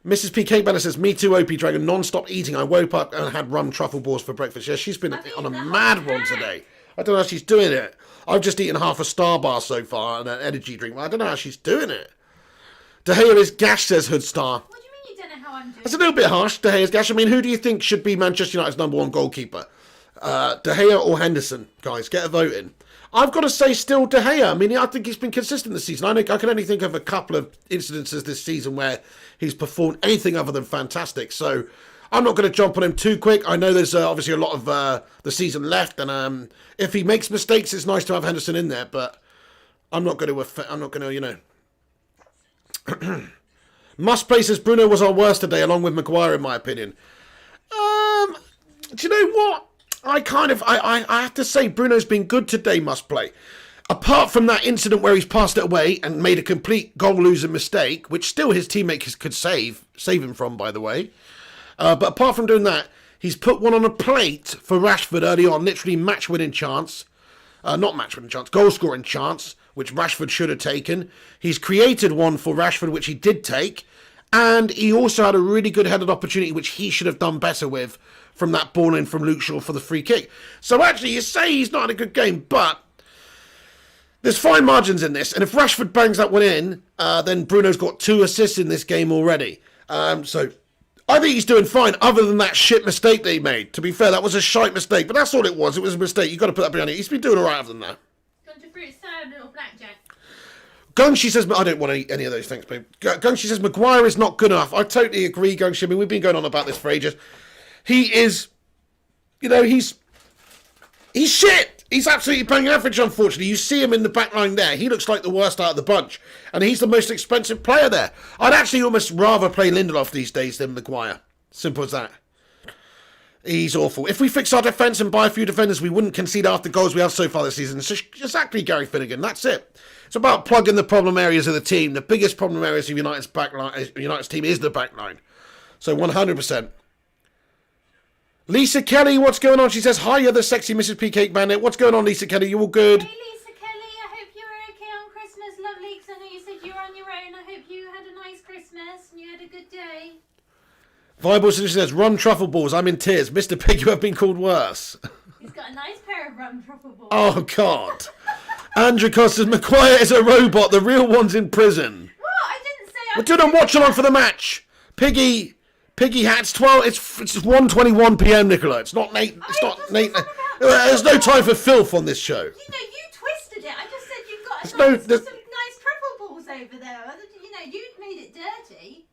Mrs. P. Cake Banner says, me too, OP Dragon, non-stop eating. I woke up and had rum truffle balls for breakfast. Yeah, she's been on a mad one today. I don't know how she's doing it. I've just eaten half a Star bar so far and an energy drink. I don't know how she's doing it. De Gea is gash, says Hoodstar. What do you mean you don't know how I'm doing? That's a little bit harsh, De Gea's gash. I mean, who do you think should be Manchester United's #1 goalkeeper? De Gea or Henderson? Guys, get a vote in. I've got to say still De Gea. I mean, I think he's been consistent this season. I can only think of a couple of incidences this season where he's performed anything other than fantastic. So I'm not going to jump on him too quick. I know there's obviously a lot of the season left, and if he makes mistakes, it's nice to have Henderson in there. But I'm not going to, you know. Must play says Bruno was our worst today, along with Maguire, in my opinion. Do you know what? I have to say Bruno's been good today, must play. Apart from that incident where he's passed it away and made a complete goal-losing mistake, which still his teammate could save him from, by the way. But apart from doing that, he's put one on a plate for Rashford early on, literally match-winning chance. Not match-winning chance, goal-scoring chance, which Rashford should have taken. He's created one for Rashford, which he did take. And he also had a really good headed opportunity, which he should have done better with, from that ball in from Luke Shaw for the free kick. So actually, you say he's not in a good game, but there's fine margins in this. And if Rashford bangs that one in, then Bruno's got 2 assists in this game already. So I think he's doing fine, other than that shit mistake that he made. To be fair, that was a shite mistake, but that's all it was. It was a mistake. You've got to put that behind it. He's been doing all right other than that. Gone to fruit salad or blackjack? Gungshi says, I don't want any of those things, babe. Gungshi says, Maguire is not good enough. I totally agree, Gungshi. I mean, we've been going on about this for ages. He is, you know, he's shit. He's absolutely playing average, unfortunately. You see him in the back line there. He looks like the worst out of the bunch. And he's the most expensive player there. I'd actually almost rather play Lindelof these days than Maguire. Simple as that. He's awful. If we fix our defence and buy a few defenders, we wouldn't concede half the goals we have so far this season. It's exactly Gary Finnegan. That's it. It's about plugging the problem areas of the team. The biggest problem areas of United's team is the back line. So 100%. Lisa Kelly, what's going on? She says, hiya, the sexy Mrs. P. Cake Bandit. What's going on, Lisa Kelly? You all good? Hey, Lisa Kelly. I hope you were okay on Christmas. Lovely, because I know you said you were on your own. I hope you had a nice Christmas and you had a good day. Viable Solution says, rum truffle balls. I'm in tears. Mr. Pig, you have been called worse. He's got a nice pair of rum truffle balls. Oh, God. Andrew Costas, Maguire is a robot. The real one's in prison. What? I didn't say I... We're doing a watch along for the match. Piggy Hat's 12. It's 1:21 p.m. Nicola. It's not Nate. It's not Nate. There's no time for filth on this show. You know, you twisted it. I just said you've got some nice truffle balls over there. You know, you made it dirty.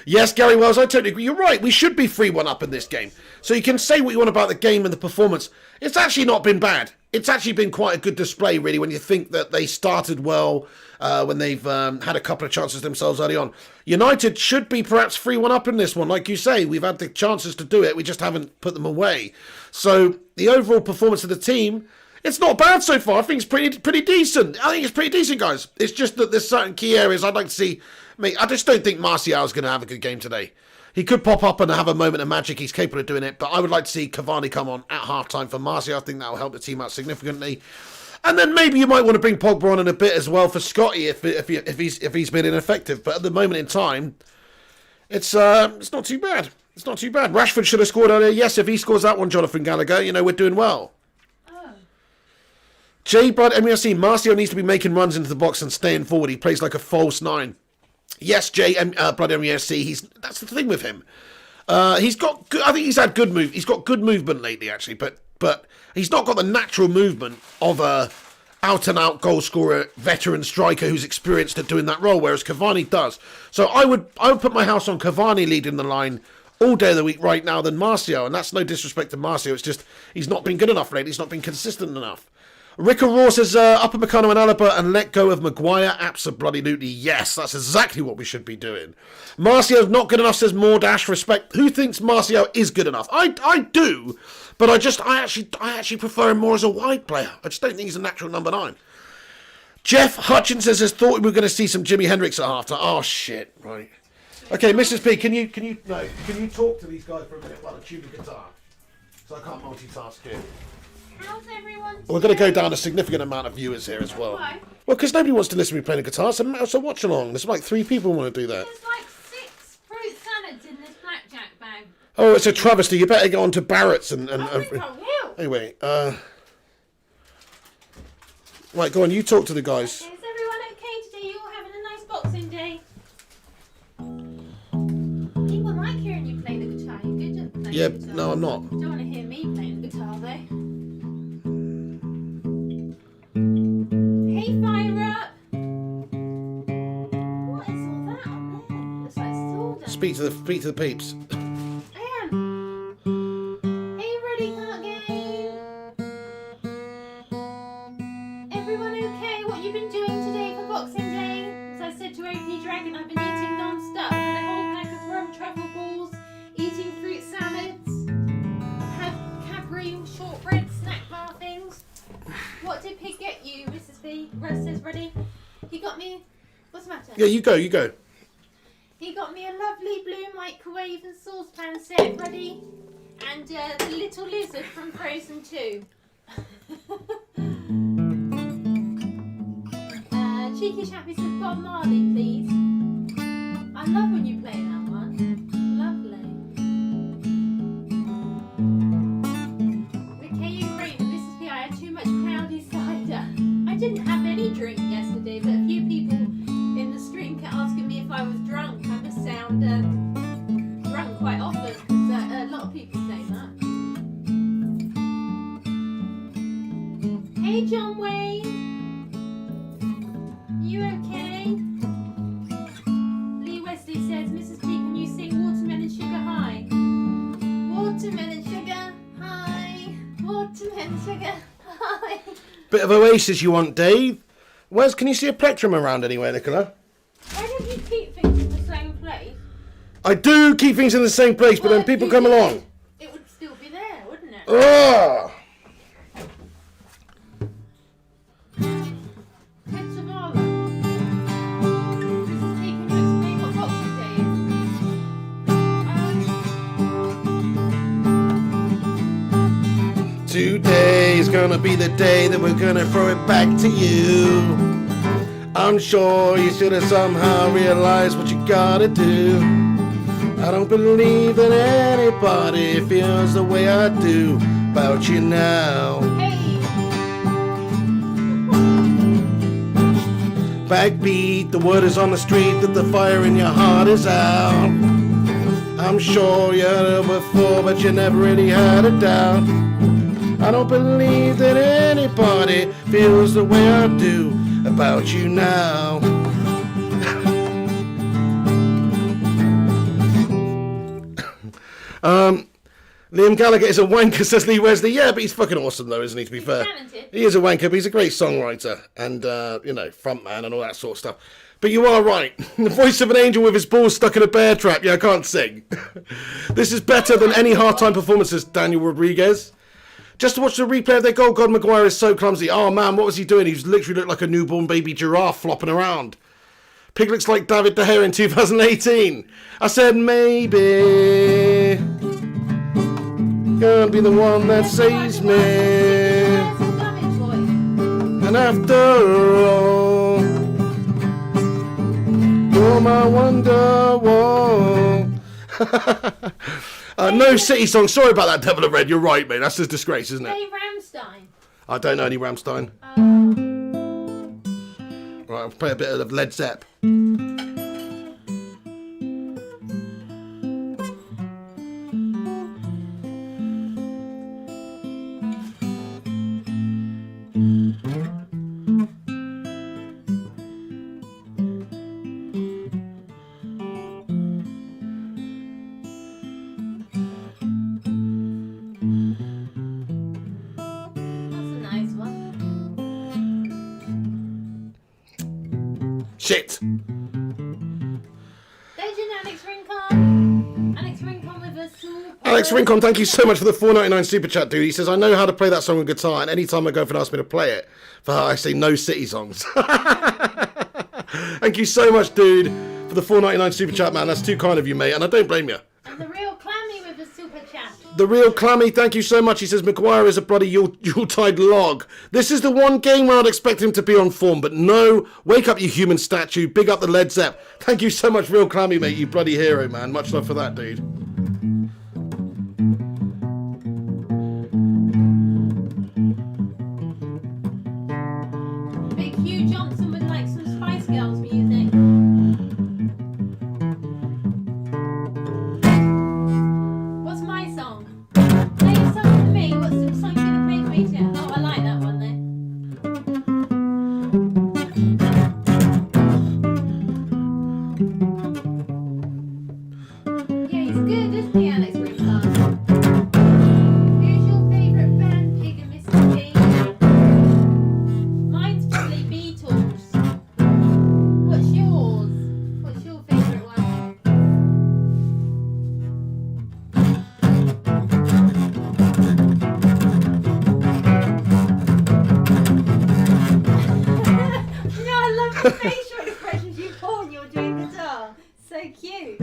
Yes, Gary Wells, I totally agree. You're right. We should be 3-1 up in this game. So you can say what you want about the game and the performance. It's actually not been bad. It's actually been quite a good display, really, when you think that they started well, when they've had a couple of chances themselves early on. United should be perhaps 3-1 up in this one. Like you say, we've had the chances to do it. We just haven't put them away. So the overall performance of the team, it's not bad so far. I think it's pretty decent. I think it's pretty decent, guys. It's just that there's certain key areas I'd like to see. I just don't think Martial's going to have a good game today. He could pop up and have a moment of magic. He's capable of doing it. But I would like to see Cavani come on at half-time for Martial. I think that will help the team out significantly. And then maybe you might want to bring Pogba on in a bit as well for Scotty if he's been ineffective. But at the moment in time, it's not too bad. It's not too bad. Rashford should have scored earlier. Yes, if he scores that one, Jonathan Gallagher, you know, we're doing well. J. Bud MUSC, Martial needs to be making runs into the box and staying forward. He plays like a false 9. Yes, Blood MUSC. That's the thing with him. He's got. I think he's had good move. He's got good movement lately, actually. But he's not got the natural movement of a out and out goal scorer, veteran striker who's experienced at doing that role. Whereas Cavani does. So I would put my house on Cavani leading the line all day of the week right now than Martial. And that's no disrespect to Martial. It's just he's not been good enough lately. He's not been consistent enough. Ricker Raw says, up at Meccano and Alaba and let go of Maguire. Absolutely, yes. That's exactly what we should be doing. Martial's not good enough, says Mordash. Respect. Who thinks Martial is good enough? I do, but I actually prefer him more as a wide player. I just don't think he's a natural number 9. Jeff Hutchins says, thought we were going to see some Jimi Hendrix at halftime. Oh, shit. Right. Okay, Mrs. P, can you talk to these guys for a minute while I tune the guitar? So I can't multitask here. How's everyone? We're going to go down a significant amount of viewers here as well. Why? Well, because nobody wants to listen to me playing the guitar, so it's a watch along. There's like 3 people who want to do that. There's like 6 fruit salads in this blackjack bag. Oh, it's a travesty. You better get on to Barrett's and I think I will. Anyway, right, go on. You talk to the guys. Okay, is everyone okay today? You all having a nice Boxing Day? People like hearing you play the guitar. You good at playing Yeah, the guitar? no, I'm not. You don't want to hear me playing the guitar though. Hey, fire up! What is all that on there? Looks like sawdust. Speak to the peeps. I am. Hey, Ready Heart Game. Everyone okay? What you been doing today for Boxing Day? As I said to OP Dragon, I've been eating non-stop. I had a whole pack of rum truffle balls, eating fruit salads, had Cadbury shortbread snack bar things. What did Pig get you, Mrs. B? Rose says ready. He got me. What's the matter? Yeah, you go. You go. He got me a lovely blue microwave and saucepan set ready, and the little lizard from Frozen 2. Cheeky Chappy says Bob Marley, please. I love when you play that one. Lovely. The KU Great and Mrs. P, I had too much cloudy cider. I didn't have any drink yesterday, but a few people in the stream kept asking me if I was drunk. I must sound drunk quite often, because a lot of people say that. Hey John Wayne, you okay? Lee Wesley says, Mrs. P, can you sing Watermelon Sugar High? Watermelon Sugar High, Watermelon Sugar High. Bit of Oasis you want, Dave? Can you see a plectrum around anywhere, Nicola? Why don't you keep things in the same place? I do keep things in the same place, but Well, then people if come you did, along. It would still be there, wouldn't it? Ugh! Head to Marla. Mrs. P, can you explain what Boxing Day is? Today's gonna be the day that we're gonna throw it back to you. I'm sure you should have somehow realized what you gotta do. I don't believe that anybody feels the way I do about you now. Hey! Backbeat, the word is on the street that the fire in your heart is out. I'm sure you heard it before, but you never really had a doubt. I don't believe that anybody feels the way I do about you now. Liam Gallagher is a wanker, says Lee Wesley. Yeah, but he's fucking awesome though, isn't he, to be fair? Talented. He is a wanker, but he's a great songwriter and, frontman and all that sort of stuff. But you are right. The voice of an angel with his balls stuck in a bear trap. Yeah, I can't sing. This is better than any halftime performances, Daniel Rodriguez. Just to watch the replay of their goal, God Maguire is so clumsy. Oh man, what was he doing? He literally looked like a newborn baby giraffe flopping around. Pig looks like David De Gea in 2018. I said maybe gonna be the one that saves me. And after all, you're my wonderwall. No City song. Sorry about that, Devil of Red. You're right, mate. That's just disgrace, isn't it? Hey, Ramstein. I don't know any Rammstein. Right, I'll play a bit of Led Zepp. Shit. Legend Alex Rincon. Alex Rincon with a super. Alex Rincon, thank you so much for the $4.99 super chat, dude. He says, I know how to play that song on guitar, and any time my girlfriend asks me to play it, for her, I say no City songs. Thank you so much, dude, for the $4.99 super chat, man. That's too kind of you, mate, and I don't blame you. And the real Clammy with a super chat. The real Clammy, thank you so much. He says, Maguire is a bloody Yuletide log. This is the one game where I'd expect him to be on form, but no. Wake up, you human statue. Big up the Led Zepp. Thank you so much, real Clammy, mate. You bloody hero, man. Much love for that, dude. Big Hugh Johnson would like some Spice Girls music. What's my song? Play a song for me. What's the song you're gonna play for me too? Oh, I like that one then. Yeah, he's good, isn't he, Alex Rickard? Who's your favourite band, Pig and Mr. D? Mine's probably Beatles. What's yours? What's your favourite one? You know, I love the facial expressions you pull when you're doing guitar. So cute.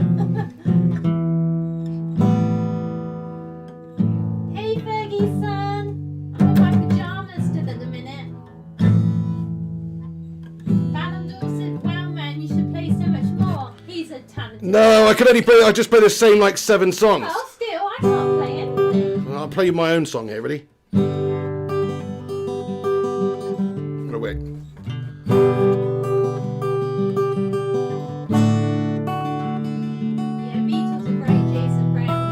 Hey Fergie son, I'm in my pajamas still at the minute. Ballon d'Or said, wow man, you should play so much more. He's a talented. No, I can only play, I just play the same like 7 songs. Well, still, I can't play anything. I'll play you my own song here, ready? Oh, wait. Yeah, Beatles are great, Jason Brown.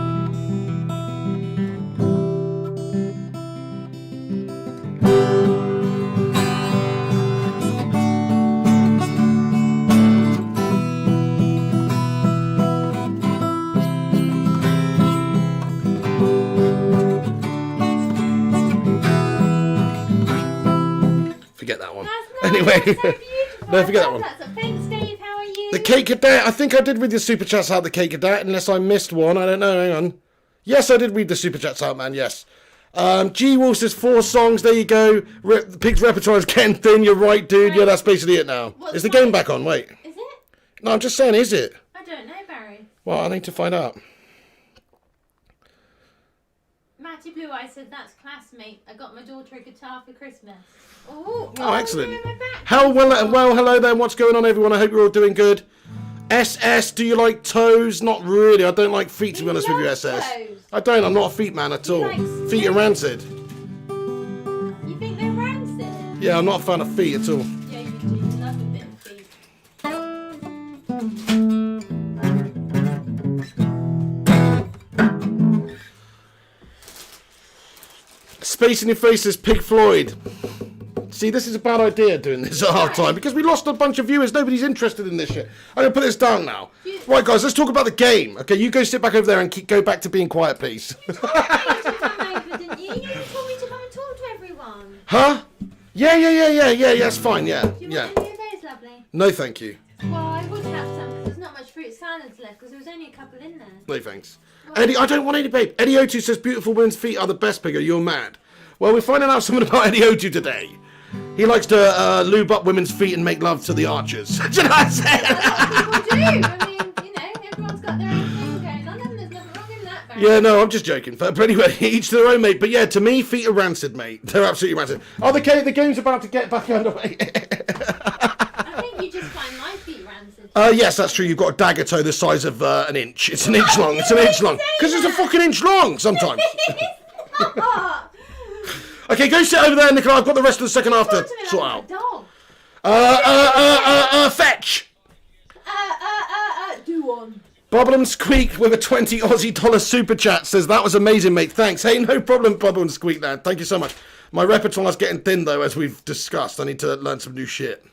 Forget that one. That's nice, Anyway, that's so beautiful. no, forget that one. That's a thanks, Dave. How are you? The Cake Cadet, I think I did read the Super Chats out, the Cake Cadet, unless I missed one. I don't know, hang on. Yes, I did read the Super Chats out, man, yes. G. Wolf says 4 songs, there you go. The Pig's repertoire is getting thin, you're right, dude. Yeah, that's basically it now. What's Is the mine? game back on? Wait. Is it? No, I'm just saying, is it? I don't know, Barry. Well, I need to find out. Matty Blue Eye said, that's classmate. I got my daughter a guitar for Christmas. Oh, Excellent. no, my back. Well, hello there. What's going on, everyone? I hope you're all doing good. SS, do you like toes? Not really. I don't like feet, to be honest with you, love SS. toes. I don't. I'm not a feet man at all. like Feet are rancid. You think they're rancid? Yeah, I'm not a fan of feet at all. Yeah, you do. You love a bit of feet. Space in your face says Pig Floyd. See, this is a bad idea doing this at half time because we lost a bunch of viewers. Nobody's interested in this shit. I'm going to put this down now. Right, guys, let's talk about the game. Okay, you go sit back over there and go back to being quiet, please. You told me to come over, didn't you? You told me to come and talk to everyone. Huh? Yeah, that's fine, yeah. Do you Yeah. want any of those, lovely? No, thank you. Well, I would have some because there's not much fruit salads left because there was only a couple in there. No, thanks. Eddie, I don't want any, babe. Eddie O2 says beautiful women's feet are the best, Pigger. You're mad. Well, we're finding out something about Eddie O2 today. He likes to lube up women's feet and make love to the archers. Do you know what I'm saying? A lot of people do. I mean, you know, everyone's got their own thing going on and there's nothing wrong in that, Barry. Yeah, no, I'm just joking. But anyway, each to their own, mate. But yeah, to me, feet are rancid, mate. They're absolutely rancid. Oh, the game's about to get back underway. I think you just find my feet rancid. Yes, that's true. You've got a dagger toe the size of an inch. It's an inch long. It's an inch long. Because it's a fucking inch long sometimes. Stop. Okay, go sit over there, Nicola. I've got the rest of the second half to Talk to me sort like out. a dog. Fetch. Do one. Bubble and Squeak with a 20 Aussie dollar super chat says that was amazing, mate. Thanks. Hey, no problem, Bubble and Squeak, lad. Thank you so much. My repertoire's getting thin though, as we've discussed. I need to learn some new shit.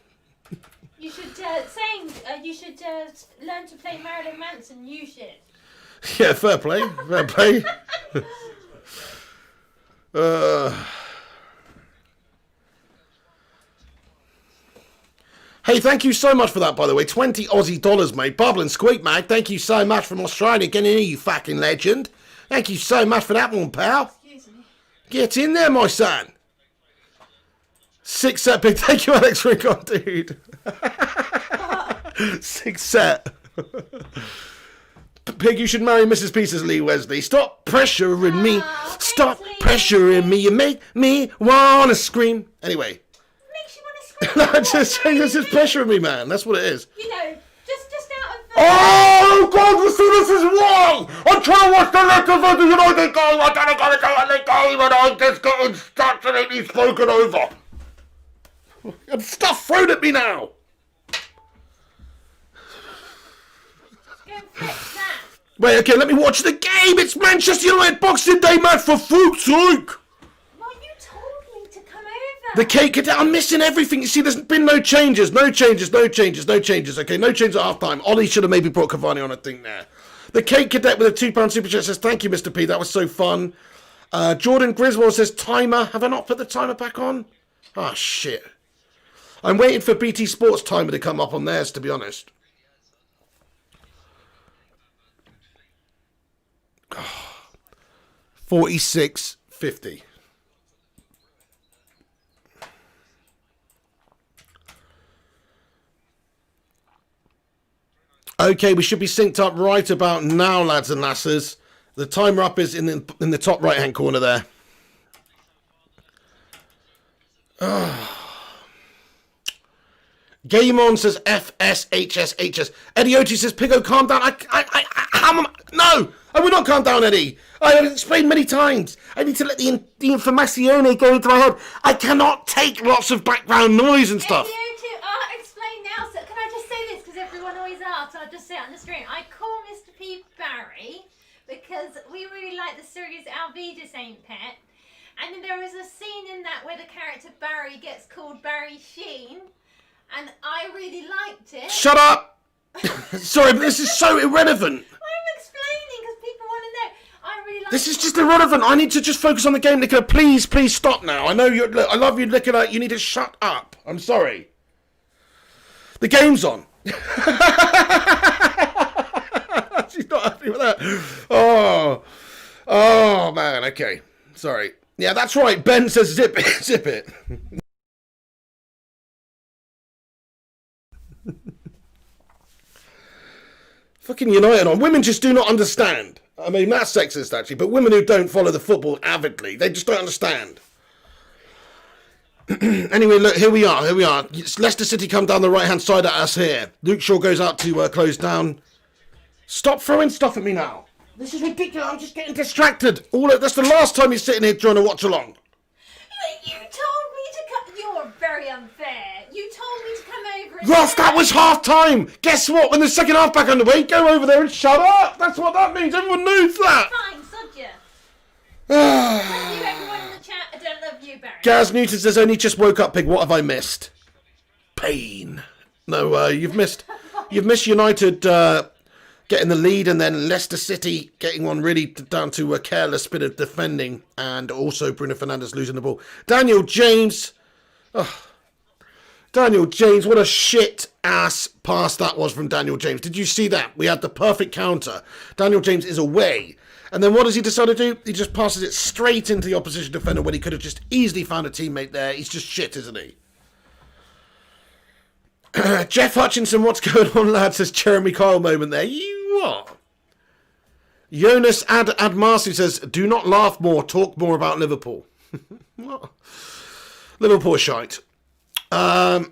You should learn to play Marilyn Manson new shit. Yeah, fair play. Fair play. Hey, thank you so much for that, by the way. 20 Aussie dollars, mate. Bubble and Squeak, mate. Thank you so much from Australia. Get in here, you fucking legend. Thank you so much for that one, pal. Excuse me. Get in there, my son. 6 set big. Thank you, Alex Rickon, dude. 6 set. Pig, you should marry Mrs. Petersley, Wesley. Stop pressuring me. Stop pressuring me. You make me want to scream. Anyway. Makes you want to scream. I'm just saying, this is pressuring me, man. That's what it is. You know, just out of... Oh, God, you see, this is wrong. I'm trying to watch the Leicester v United game. I don't got to go the game, and I'm just getting absolutely spoken over. And stuff thrown at me now. Wait, okay, let me watch the game. It's Manchester United Boxing Day, man, for fuck's sake. Well, you told me to come over. The cake, I'm missing everything. You see, there's been no changes. Okay, no changes at half time. Ollie should have maybe brought Cavani on a thing there. The Cake Cadet with a £2 super chat says, thank you, Mr. P. That was so fun. Jordan Griswold says, timer. Have I not put the timer back on? Ah, shit. I'm waiting for BT Sports timer to come up on theirs, to be honest. 46.50. Okay, we should be synced up right about now, lads and lasses. The timer up is in the top right hand corner there. Game on says FSHSHS. Eddie Oti says, Pigo, calm down. No, I will not calm down, Eddie. I have explained many times. I need to let the informazione go into my head. I cannot take lots of background noise and stuff. Eddie Oti, I'll explain now. So can I just say this, because everyone always asks, I'll just say it on the screen. I call Mr. P Barry because we really like the series Alvida Saint Pet. And then there was a scene in that where the character Barry gets called Barry Sheen. And I really liked it. Shut up! Sorry, but this is so irrelevant. I'm explaining because people want to know. I really like This is just irrelevant. I need to just focus on the game, Nicola. Please stop now. I know you're. Look, I love you, Nicola. You need to shut up. I'm sorry. The game's on. She's not happy with that. Oh man. Okay. Sorry. Yeah, that's right. Ben says zip it. Zip it. Fucking United on. Women just do not understand. I mean, that's sexist, actually, but women who don't follow the football avidly, they just don't understand. Anyway, look, here we are. It's Leicester City come down the right-hand side at us here. Luke Shaw goes out to close down. Stop throwing stuff at me now. This is ridiculous. I'm just getting distracted. That's the last time you're sitting here trying to watch along. You told me to come. You're very unfair. You told me to come over. And Ross, that was half time. Guess what? When the second half back underway, go over there and shut up. That's what that means. Everyone knows that. Fine, sod ya. Love you, everyone in the chat. I don't love you, Barry. Gaz Newton says, only just woke up, Pig. What have I missed? Pain. No, you've missed United getting the lead, and then Leicester City getting one really down to a careless bit of defending, and also Bruno Fernandes losing the ball. Daniel James, what a shit ass pass that was from Daniel James. Did you see that? We had the perfect counter. Daniel James is away. And then what does he decide to do? He just passes it straight into the opposition defender when he could have just easily found a teammate there. He's just shit, isn't he? Jeff Hutchinson, what's going on, lad? Says Jeremy Kyle moment there. You what? Jonas Admarsu says, do not laugh more, talk more about Liverpool. What? Liverpool shite. Caden,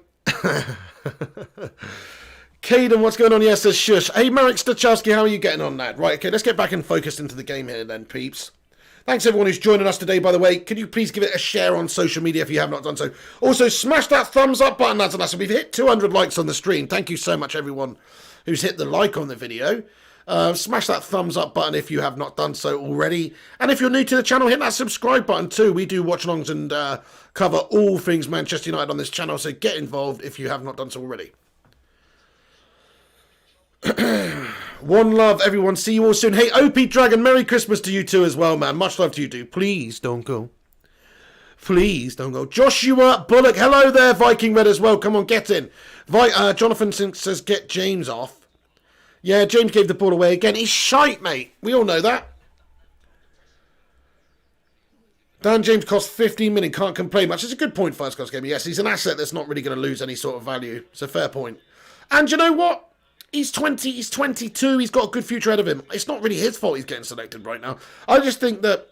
what's going on? Yes, says shush. Hey, Marek Stachowski, how are you getting on, lad? Right, okay, let's get back and focused into the game here then, peeps. Thanks everyone who's joining us today, by the way. Could you please give it a share on social media if you have not done so? Also, smash that thumbs up button, lads and lads. We've hit 200 likes on the stream. Thank you so much, everyone who's hit the like on the video. Smash that thumbs up button if you have not done so already. And if you're new to the channel, hit that subscribe button too. We do watch-alongs and cover all things Manchester United on this channel, so get involved if you have not done so already. One love, everyone. See you all soon. Hey, OP Dragon, Merry Christmas to you too as well, man. Much love to you too. Please don't go. Please don't go. Joshua Bullock, hello there, Viking Red as well. Come on, get in. Jonathan says, get James off. Yeah, James gave the ball away again. He's shite, mate. We all know that. Dan James cost 15 million. Can't complain much. It's a good point, first class game. Yes, he's an asset that's not really going to lose any sort of value. It's a fair point. And you know what? He's 20, he's 22, he's got a good future ahead of him. It's not really his fault he's getting selected right now. I just think that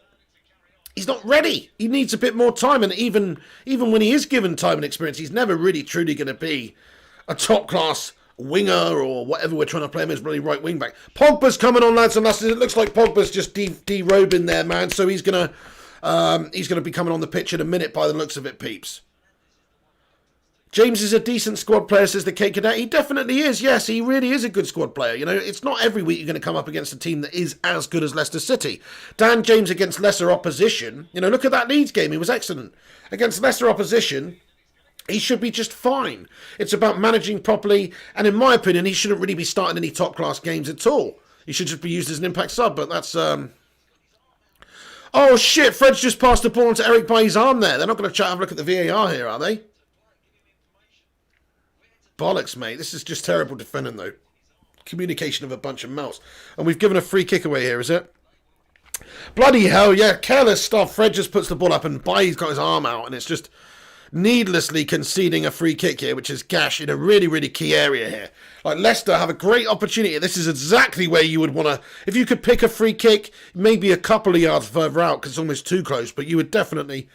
he's not ready. He needs a bit more time, and even when he is given time and experience, he's never really truly going to be a top-class winger or whatever we're trying to play him as, really right wing-back. Pogba's coming on, lads and lasses. It looks like Pogba's just derobing there, man, so he's going to be coming on the pitch in a minute by the looks of it, peeps. James is a decent squad player, says the K Cadet. He definitely is, yes. He really is a good squad player. You know, it's not every week you're going to come up against a team that is as good as Leicester City. Dan James against lesser opposition. You know, look at that Leeds game. He was excellent. Against lesser opposition, he should be just fine. It's about managing properly. And in my opinion, he shouldn't really be starting any top-class games at all. He should just be used as an impact sub, but that's... Oh, shit. Fred's just passed the ball onto Eric by his arm there. They're not going to have a look at the VAR here, are they? Bollocks, mate. This is just terrible defending, though. Communication of a bunch of melts. And we've given a free kick away here, is it? Bloody hell, yeah. Careless stuff. Fred just puts the ball up and he's got his arm out. And it's just needlessly conceding a free kick here, which is gash in a really, really key area here. Like, Leicester have a great opportunity. This is exactly where you would want to... If you could pick a free kick, maybe a couple of yards further out, because it's almost too close. But you would definitely...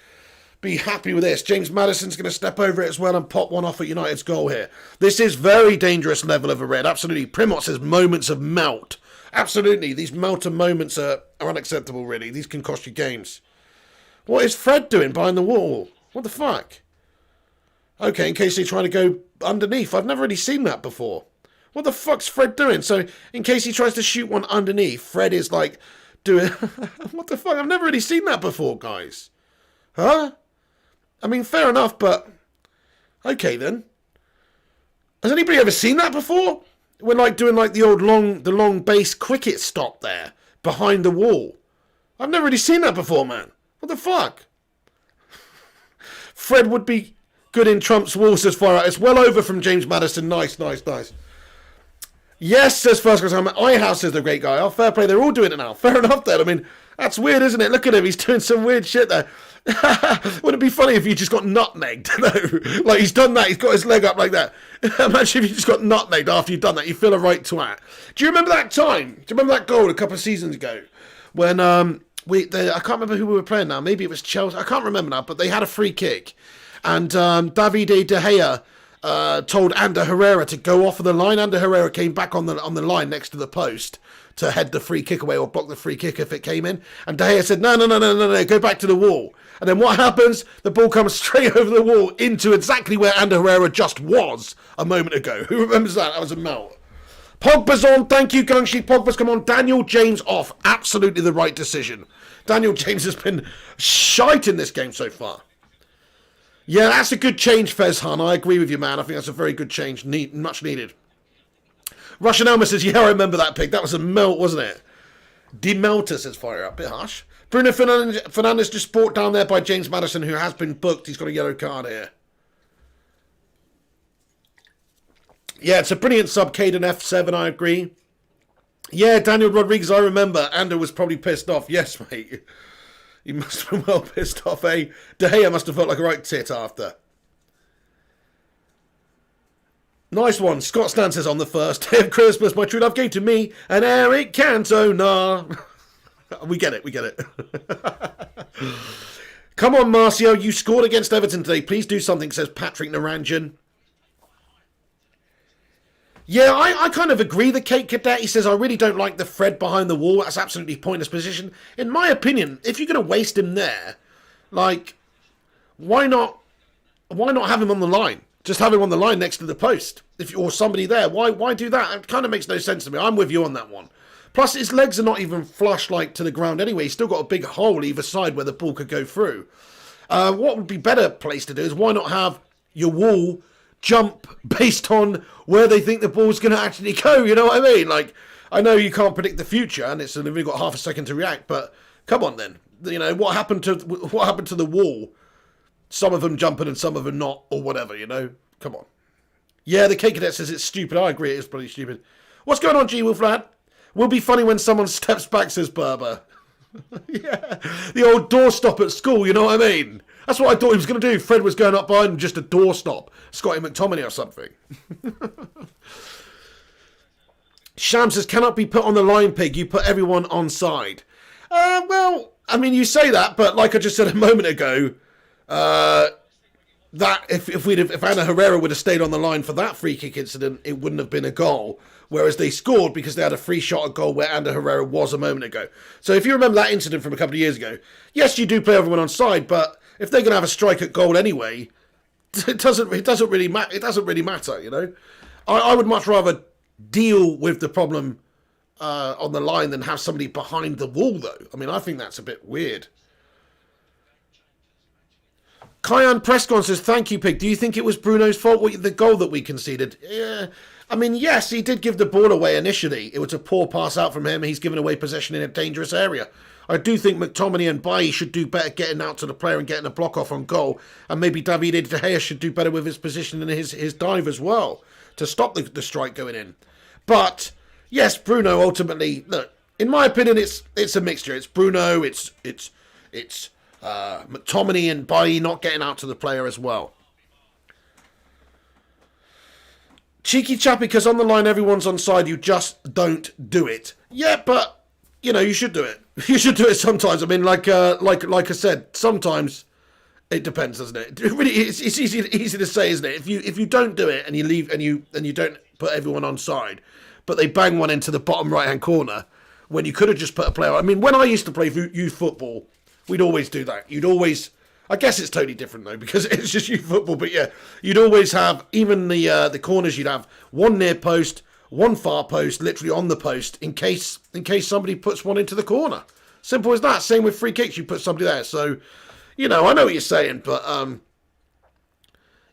be happy with this. James Maddison's going to step over it as well and pop one off at United's goal here. This is very dangerous level of a red. Absolutely. Primot says moments of melt. Absolutely. These melter moments are unacceptable, really. These can cost you games. What is Fred doing behind the wall? What the fuck? Okay, in case he's trying to go underneath. I've never really seen that before. What the fuck's Fred doing? So, in case he tries to shoot one underneath, Fred is like doing... What the fuck? I've never really seen that before, guys. Huh? I mean, fair enough, but... Okay, then. Has anybody ever seen that before? We're like doing like the long base cricket stop there, behind the wall. I've never really seen that before, man. What the fuck? Fred would be good in Trump's wall, says Fire Out. It's well over from James Maddison. Nice, nice, nice. Yes, says First Class. iHouse says the great guy. Oh, fair play. They're all doing it now. Fair enough, then. I mean, that's weird, isn't it? Look at him. He's doing some weird shit there. Wouldn't it be funny if you just got nutmegged? No, like he's done that. He's got his leg up like that. Imagine if you just got nutmegged after you've done that. You feel a right twat. Do you remember that time? Do you remember that goal a couple of seasons ago when I can't remember who we were playing now. Maybe it was Chelsea. I can't remember now. But they had a free kick, and Davide De Gea told Ander Herrera to go off of the line. Ander Herrera came back on the line next to the post to head the free kick away or block the free kick if it came in. And De Gea said, no, go back to the wall. And then what happens? The ball comes straight over the wall into exactly where Ander Herrera just was a moment ago. Who remembers that? That was a melt. Pogba's on. Thank you, Gungsheed. Pogba's come on. Daniel James off. Absolutely the right decision. Daniel James has been shite in this game so far. Yeah, that's a good change, Fez Hun. I agree with you, man. I think that's a very good change. Much needed. Russian Elmer says, yeah, I remember that pick. That was a melt, wasn't it? Demelter says Fire Up. Bit harsh. Bruno Fernandes just brought down there by James Maddison, who has been booked. He's got a yellow card here. Yeah, it's a brilliant sub, Caden F7, I agree. Yeah, Daniel Rodriguez, I remember. Ander was probably pissed off. Yes, mate. He must have been well pissed off, eh? De Gea must have felt like a right tit after. Nice one. Scott Stan says on the first day of Christmas, my true love gave to me and Eric Cantona. We get it. Come on, Marcio. You scored against Everton today. Please do something, says Patrick Naranjan. Yeah, I kind of agree. The Kate Cadet, he says, I really don't like the Fred behind the wall. That's absolutely pointless position. In my opinion, if you're going to waste him there, like, why not have him on the line? Just have him on the line next to the post. Or somebody there. Why do that? It kind of makes no sense to me. I'm with you on that one. Plus, his legs are not even flush like to the ground anyway. He's still got a big hole either side where the ball could go through. What would be better place to do is why not have your wall jump based on where they think the ball's going to actually go, you know what I mean? Like, I know you can't predict the future and it's only got half a second to react, but come on then. You know, what happened to the wall? Some of them jumping and some of them not, or whatever, you know? Come on. Yeah, the K Cadet says it's stupid. I agree, it is pretty stupid. What's going on, G Wolf lad? Will be funny when someone steps back, says Berber. Yeah, the old doorstop at school, you know what I mean? That's what I thought he was going to do. Fred was going up behind him, just a doorstop. Scotty McTominay or something. Sham says, cannot be put on the line, Pig. You put everyone onside. Well, I mean, you say that, but like I just said a moment ago, that if Ana Herrera would have stayed on the line for that free kick incident, it wouldn't have been a goal. Whereas they scored because they had a free shot at goal where Ana Herrera was a moment ago. So if you remember that incident from a couple of years ago, yes, you do play everyone onside, but if they're going to have a strike at goal anyway, it doesn't really matter, you know. I would much rather deal with the problem on the line than have somebody behind the wall, though. I mean, I think that's a bit weird. Kyan Prescon says, thank you, Pig. Do you think it was Bruno's fault, the goal that we conceded? Yeah. I mean, yes, he did give the ball away initially. It was a poor pass out from him. He's given away possession in a dangerous area. I do think McTominay and Bailly should do better getting out to the player and getting a block off on goal. And maybe David De Gea should do better with his position and his dive as well to stop the strike going in. But, yes, Bruno ultimately, look, in my opinion, it's a mixture. It's Bruno, it's McTominay and Bailly not getting out to the player as well. Cheeky chappy, because on the line everyone's onside, you just don't do it. Yeah, but, you know, you should do it. You should do it sometimes. I mean, like I said, sometimes it depends, doesn't it? It's easy to say, isn't it? If you don't do it and you leave and you don't put everyone onside, but they bang one into the bottom right-hand corner, when you could have just put a player. I mean, when I used to play youth football, we'd always do that. You'd always... I guess it's totally different though because it's just youth football. But yeah, you'd always have, even the corners, you'd have one near post, one far post, literally on the post in case somebody puts one into the corner. Simple as that. Same with free kicks, you put somebody there. So, you know, I know what you're saying, but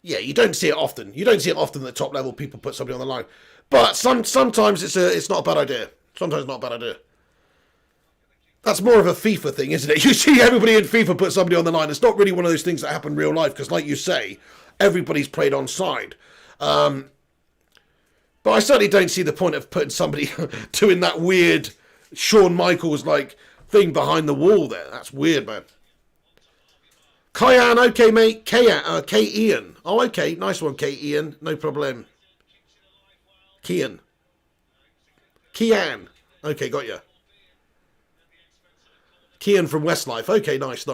yeah, you don't see it often. You don't see it often at the top level. People put somebody on the line, but sometimes it's not a bad idea. Sometimes it's not a bad idea. That's more of a FIFA thing, isn't it? You see everybody in FIFA put somebody on the line. It's not really one of those things that happen in real life because, like you say, everybody's played onside. But I certainly don't see the point of putting somebody doing that weird Shawn Michaels-like thing behind the wall there. That's weird, man. Kyan, okay, mate. K-Ian. Oh, okay. Nice one, K-Ian. No problem. Kian. Okay, got you. Kian from Westlife. Okay, nice.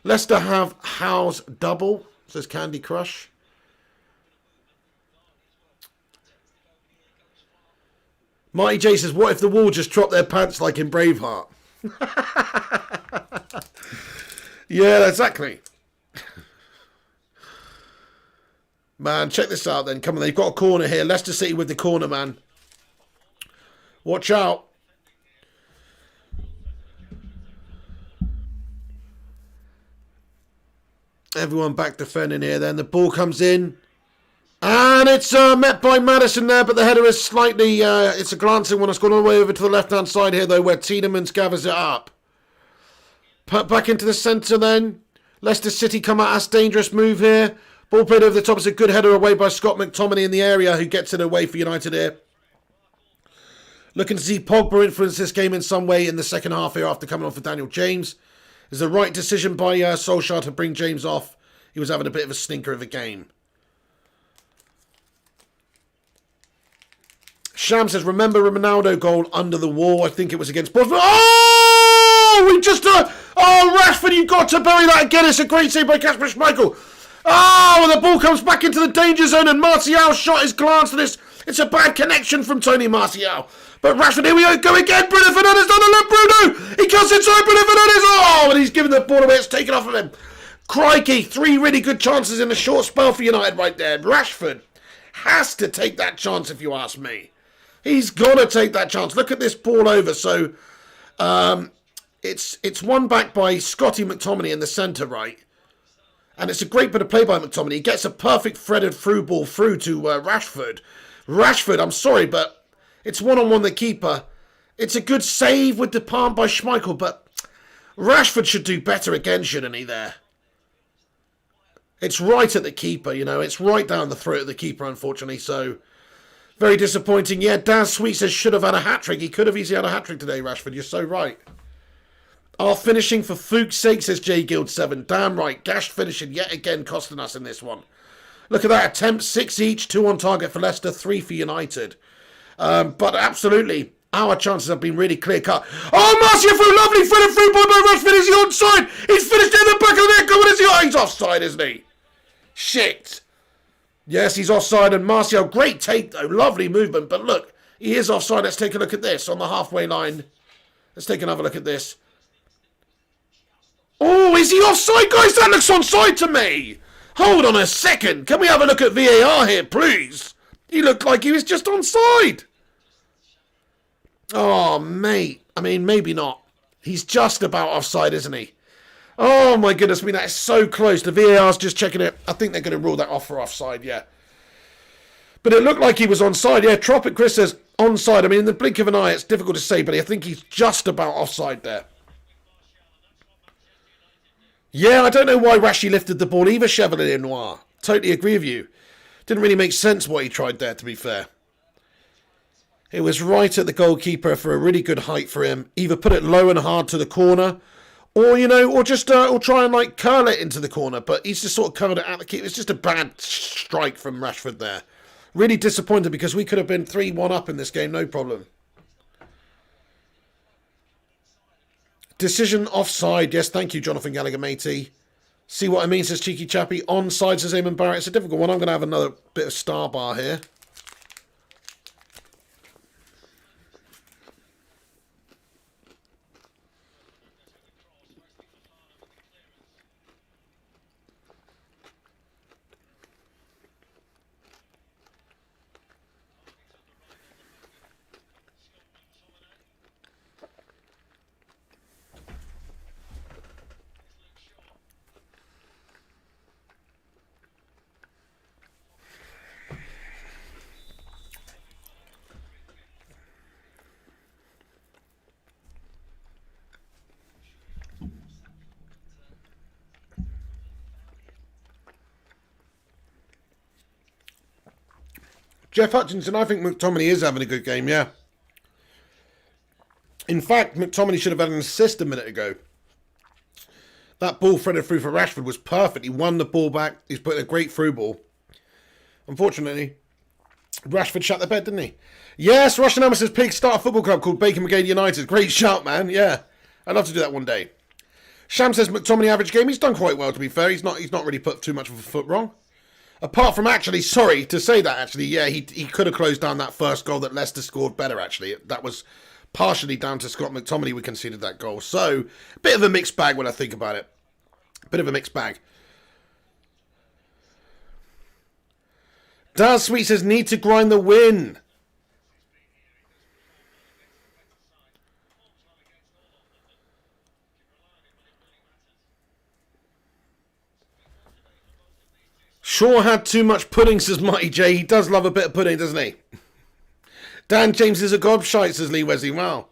Leicester have Howe's double, says Candy Crush. Marty J says, what if the wall just dropped their pants like in Braveheart? Yeah, exactly. Man, check this out then. Come on, they've got a corner here. Leicester City with the corner, man. Watch out. Everyone back defending here then. The ball comes in. And it's met by Maddison there, but the header is slightly... it's a glancing one. It's gone all the way over to the left-hand side here, though, where Tielemans gathers it up. Put back into the centre then. Leicester City come at us. Dangerous move here. Ball played over the top. It's a good header away by Scott McTominay in the area, who gets it away for United here. Looking to see Pogba influence this game in some way in the second half here after coming on for Daniel James. It's the right decision by Solskjaer to bring James off. He was having a bit of a stinker of a game. Sham says, remember Ronaldo goal under the wall? I think it was against Portsmouth. Oh! We just... oh, Rashford, you've got to bury that again. It's a great save by Kasper Schmeichel. Oh, and the ball comes back into the danger zone and Martial's shot is glanced at this. It's a bad connection from Tony Martial. But Rashford, here we go again. Bruno Fernandes down the left. Bruno! He cuts inside. Bruno Fernandes. Oh, and he's given the ball away. It's taken off of him. Crikey, 3 really good chances in a short spell for United right there. Rashford has to take that chance, if you ask me. He's got to take that chance. Look at this ball over. So, it's won back by Scotty McTominay in the centre, right? And it's a great bit of play by McTominay. He gets a perfect threaded through ball through to Rashford. Rashford, I'm sorry, but it's one-on-one the keeper. It's a good save with the palm by Schmeichel, but Rashford should do better again, shouldn't he, there? It's right at the keeper, you know. It's right down the throat of the keeper, unfortunately, so very disappointing. Yeah, Dan Sweet says should have had a hat-trick. He could have easily had a hat-trick today, Rashford. You're so right. Our finishing for Fuchs' sake, says J Guild 7. Damn right. Gashed finishing yet again costing us in this one. Look at that. Attempts 6 each. 2 on target for Leicester. 3 for United. But absolutely, our chances have been really clear-cut. Oh, Marcia through, lovely footed through ball by Rashford. Is he onside? He's finished in the back of the net. Come on, is he? Oh, he's offside, isn't he? Shit. Yes, he's offside. And Martial, great take, though. Lovely movement. But look, he is offside. Let's take a look at this on the halfway line. Let's take another look at this. Oh, is he offside, guys? That looks onside to me. Hold on a second. Can we have a look at VAR here, please? He looked like he was just onside. Oh, mate. I mean, maybe not. He's just about offside, isn't he? Oh, my goodness me. That is so close. The VAR's just checking it. I think they're going to rule that off for offside, yeah. But it looked like he was onside. Yeah, Tropic Chris says onside. I mean, in the blink of an eye, it's difficult to say, but I think he's just about offside there. Yeah, I don't know why Rashi lifted the ball either, Chevalier Noir. Totally agree with you. Didn't really make sense what he tried there, to be fair. It was right at the goalkeeper for a really good height for him. Either put it low and hard to the corner, or, you know, or just or try and, like, curl it into the corner. But he's just sort of curled it at the keeper. It's just a bad strike from Rashford there. Really disappointed because we could have been 3-1 up in this game, no problem. Decision offside. Yes, thank you, Jonathan Gallagher, matey. See what I mean, says Cheeky Chappy. Onside, says Eamon Barrett. It's a difficult one. I'm going to have another bit of star bar here. Jeff Hutchinson, I think McTominay is having a good game, yeah. In fact, McTominay should have had an assist a minute ago. That ball threaded through for Rashford was perfect. He won the ball back. He's put in a great through ball. Unfortunately, Rashford shut the bed, didn't he? Yes, Russian Amos's Pig start a football club called Bacon Brigade United. Great shout, man. Yeah, I'd love to do that one day. Sham says McTominay average game. He's done quite well, to be fair. He's not really put too much of a foot wrong. Apart from actually, sorry to say that, actually, yeah, he could have closed down that first goal that Leicester scored better, actually. That was partially down to Scott McTominay we conceded that goal. So, a bit of a mixed bag when I think about it. Bit of a mixed bag. Daz Sweet says, need to grind the win. Shaw had too much pudding, says Mighty J. He does love a bit of pudding, doesn't he? Dan James is a gobshite, says Lee Wesley. Wow.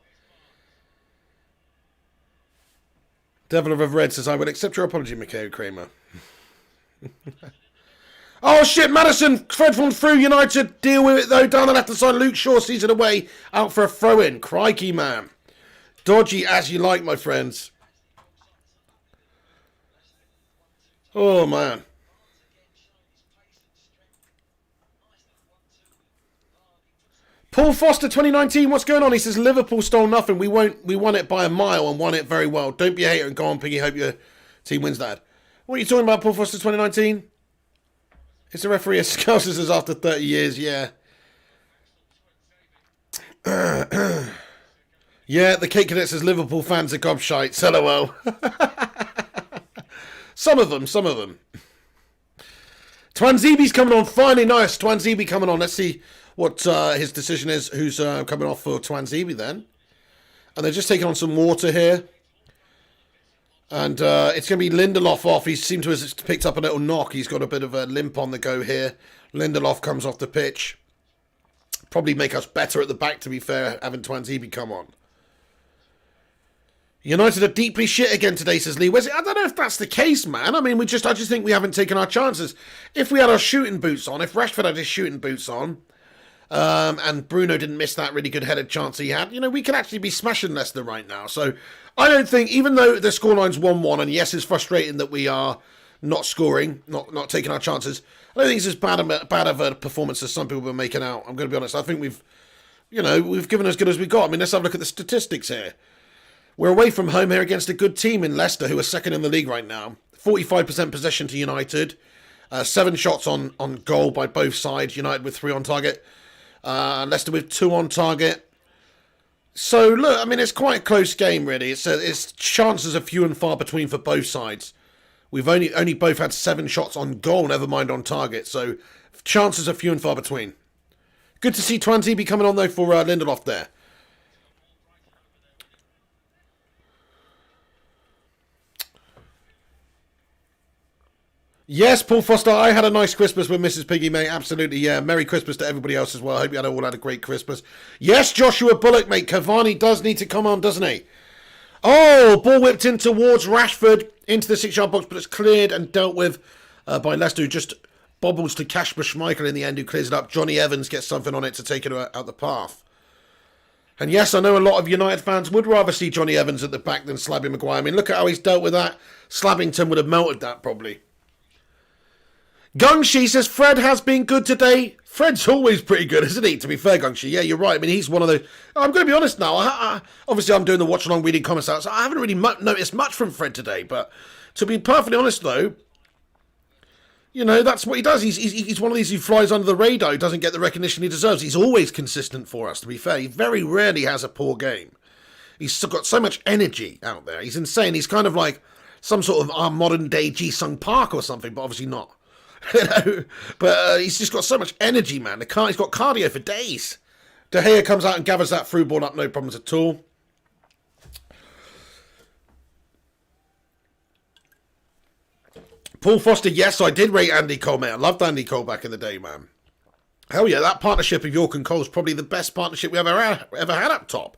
Devil of Red says, I would accept your apology, Mikhail Kramer. Oh, shit, Madison. Fred from through United. Deal with it, though. Down the left-hand side, Luke Shaw sees it away. Out for a throw-in. Crikey, man. Dodgy as you like, my friends. Oh, man. Paul Foster, 2019, what's going on? He says, Liverpool stole nothing. We won it by a mile and won it very well. Don't be a hater and go on, Piggy. Hope your team wins that. What are you talking about, Paul Foster, 2019? It's a referee at Scousers after 30 years, yeah. Yeah, the Cake Cadet says, Liverpool fans are gobshites. LOL. Some of them. Twanzebe's coming on, finally. Nice, Twanzebe coming on. Let's see what his decision is. Who's coming off for Twanzebe then? And they're just taking on some water here. And it's going to be Lindelof off. He seemed to have picked up a little knock. He's got a bit of a limp on the go here. Lindelof comes off the pitch. Probably make us better at the back, to be fair, having Twanzebe come on. United are deeply shit again today, says Lee Wesley. I don't know if that's the case, man. I mean, I just think we haven't taken our chances. If we had our shooting boots on, if Rashford had his shooting boots on, and Bruno didn't miss that really good headed chance he had, you know, we could actually be smashing Leicester right now. So I don't think, even though the scoreline's 1-1, and yes, it's frustrating that we are not scoring, not taking our chances, I don't think it's as bad of a performance as some people have been making out. I'm going to be honest. I think you know, we've given as good as we got. I mean, let's have a look at the statistics here. We're away from home here against a good team in Leicester, who are second in the league right now. 45% possession to United. 7 shots on goal by both sides. United with 3 on target. Leicester with 2 on target. So, look, I mean, it's quite a close game, really. It's chances are few and far between for both sides. We've only both had 7 shots on goal, never mind on target. So, chances are few and far between. Good to see 20 be coming on, though, for Lindelof there. Yes, Paul Foster, I had a nice Christmas with Mrs. Piggy, mate. Absolutely, yeah. Merry Christmas to everybody else as well. I hope you all had a great Christmas. Yes, Joshua Bullock, mate. Cavani does need to come on, doesn't he? Oh, ball whipped in towards Rashford into the 6-yard box, but it's cleared and dealt with by Leicester, who just bobbles to Kasper Schmeichel in the end, who clears it up. Johnny Evans gets something on it to take it out the path. And yes, I know a lot of United fans would rather see Johnny Evans at the back than Slabby Maguire. I mean, look at how he's dealt with that. Slabbington would have melted that, probably. Gungshi says, Fred has been good today. Fred's always pretty good, isn't he? To be fair, Gungshi. Yeah, you're right. I mean, he's one of the... I'm going to be honest now. Obviously, I'm doing the watch-along reading comments out, so I haven't really noticed much from Fred today. But to be perfectly honest, though, you know, that's what he does. He's one of these who flies under the radar, who doesn't get the recognition he deserves. He's always consistent for us, to be fair. He very rarely has a poor game. He's got so much energy out there. He's insane. He's kind of like some sort of modern-day Ji-Sung Park or something, but obviously not. You know, but he's just got so much energy, man. He's got cardio for days. De Gea comes out and gathers that through ball up, no problems at all. Paul Foster, yes, I did rate Andy Cole, mate. I loved Andy Cole back in the day, man. Hell yeah, that partnership of York and Cole is probably the best partnership we ever had up top.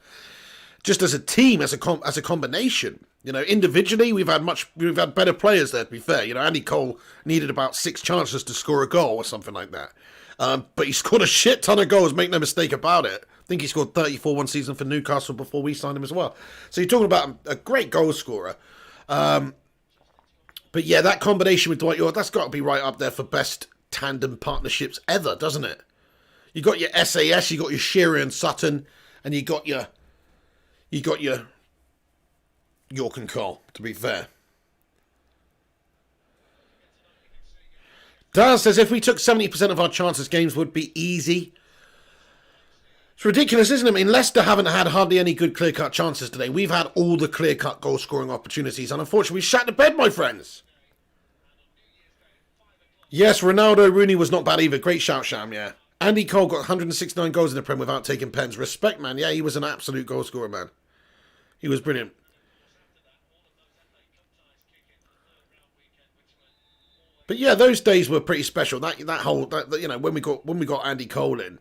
Just as a team, as a combination. You know, individually, we've had better players there, to be fair. You know, Andy Cole needed about 6 chances to score a goal or something like that. But he scored a shit ton of goals, make no mistake about it. I think he scored 34 one season for Newcastle before we signed him as well. So you're talking about a great goal scorer. But yeah, that combination with Dwight York, that's got to be right up there for best tandem partnerships ever, doesn't it? You got your SAS, you got your Shearer and Sutton, and you got your York and Cole, to be fair. Daz says, if we took 70% of our chances, games would be easy. It's ridiculous, isn't it? I mean, Leicester haven't had hardly any good clear-cut chances today. We've had all the clear-cut goal-scoring opportunities, and unfortunately, we shat the bed, my friends. Yes, Ronaldo Rooney was not bad either. Great shout, Sham, yeah. Andy Cole got 169 goals in the Prem without taking pens. Respect, man. Yeah, he was an absolute goal-scorer, man. He was brilliant. But yeah, those days were pretty special. That you know, when we got Andy Cole in,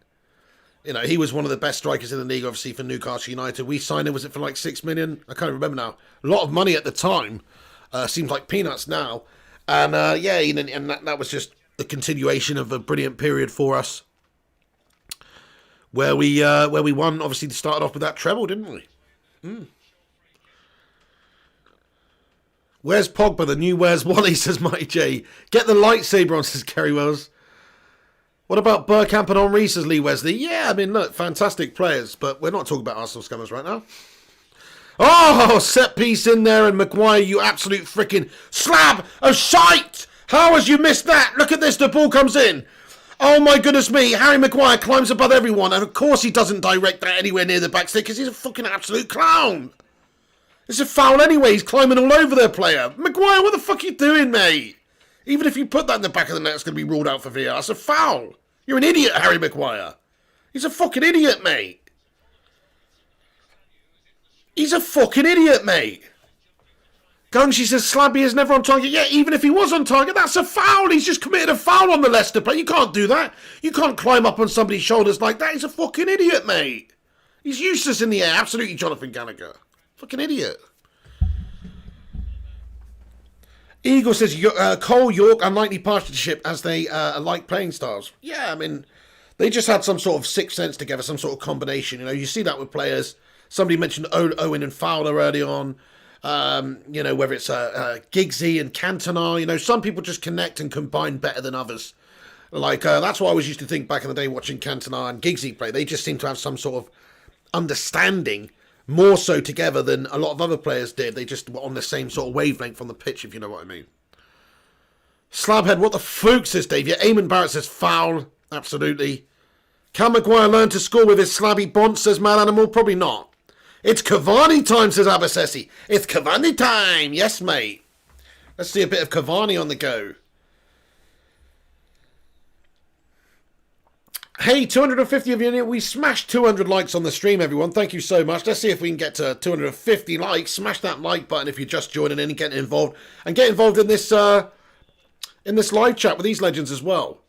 you know, he was one of the best strikers in the league, obviously, for Newcastle United. We signed him, was it for like 6 million? I can't remember now. A lot of money at the time. Seems like peanuts now. And yeah, and that was just the continuation of a brilliant period for us, where we won. Obviously, started off with that treble, didn't we? Where's Pogba? The new Where's Wally, says Mighty J. Get the lightsaber on, says Kerry Wells. What about Bergkamp and Henry, says Lee Wesley. Yeah, I mean, look, fantastic players, but we're not talking about Arsenal scummers right now. Oh, set piece in there, and Maguire, you absolute freaking slab of shite! How has you missed that? Look at this, the ball comes in. Oh my goodness me, Harry Maguire climbs above everyone, and of course he doesn't direct that anywhere near the backstick, because he's a fucking absolute clown. It's a foul anyway, he's climbing all over their player. Maguire, what the fuck are you doing, mate? Even if you put that in the back of the net, it's going to be ruled out for VAR. It's a foul. You're an idiot, Harry Maguire. He's a fucking idiot, mate. He's a fucking idiot, mate. Gungshi says Slabby is never on target. Yeah, even if he was on target, that's a foul. He's just committed a foul on the Leicester player. You can't do that. You can't climb up on somebody's shoulders like that. He's a fucking idiot, mate. He's useless in the air. Absolutely, Jonathan Gallagher. Fucking idiot. Eagle says Cole, York, unlikely partnership as they like playing styles. Yeah, I mean, they just had some sort of sixth sense together, some sort of combination. You know, you see that with players. Somebody mentioned Owen and Fowler early on. You know, whether it's Giggsy and Cantona. You know, some people just connect and combine better than others. Like, that's what I always used to think back in the day watching Cantona and Giggsy play. They just seem to have some sort of understanding more so together than a lot of other players did. They just were on the same sort of wavelength on the pitch, if you know what I mean. Slabhead, what the fuck, says Dave. Yeah, Eamon Barrett says foul. Absolutely. Can Maguire learn to score with his slabby bont, says Mad Animal? Probably not. It's Cavani time, says Abasesi. It's Cavani time. Yes, mate. Let's see a bit of Cavani on the go. Hey, 250 of you. We smashed 200 likes on the stream, everyone. Thank you so much. Let's see if we can get to 250 likes. Smash that like button if you're just joining in and getting involved. And get involved in this live chat with these legends as well.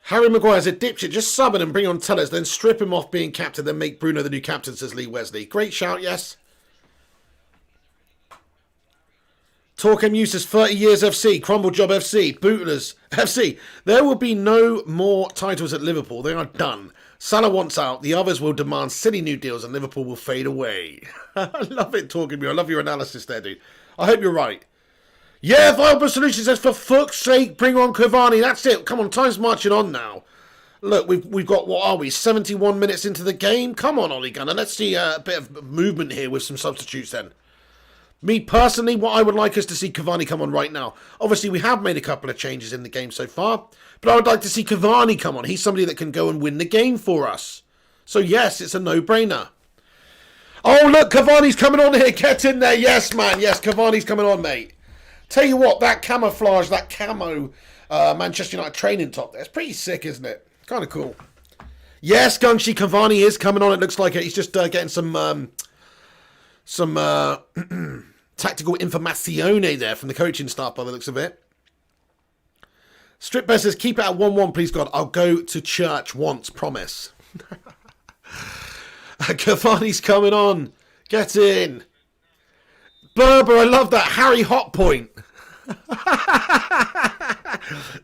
Harry Maguire's a dipshit. Just sub him and bring on Tellers, then strip him off being captain, then make Bruno the new captain, says Lee Wesley. Great shout, yes. Talk MU says 30 years FC, Crumble Job FC, Bootlers FC. There will be no more titles at Liverpool. They are done. Salah wants out. The others will demand silly new deals and Liverpool will fade away. I love it, Talk MU. I love your analysis there, dude. I hope you're right. Yeah, Viable Solution says, for fuck's sake, bring on Cavani. That's it. Come on, time's marching on now. Look, we've got, what are we, 71 minutes into the game? Come on, Ollie Gunner. Let's see a bit of movement here with some substitutes then. Me personally, what I would like is to see Cavani come on right now. Obviously, we have made a couple of changes in the game so far, but I would like to see Cavani come on. He's somebody that can go and win the game for us. So yes, it's a no-brainer. Oh, look, Cavani's coming on here. Get in there. Yes, man. Yes, Cavani's coming on, mate. Tell you what, that camouflage, that camo Manchester United training top, that's pretty sick, isn't it? Kind of cool. Yes, Gunshi, Cavani is coming on. It looks like it. He's just getting some tactical informazione there from the coaching staff by the looks of it. Strip Bear says, keep it at 1-1, please, God. I'll go to church once, promise. Cavani's coming on. Get in. Berber, I love that. Harry Hotpoint.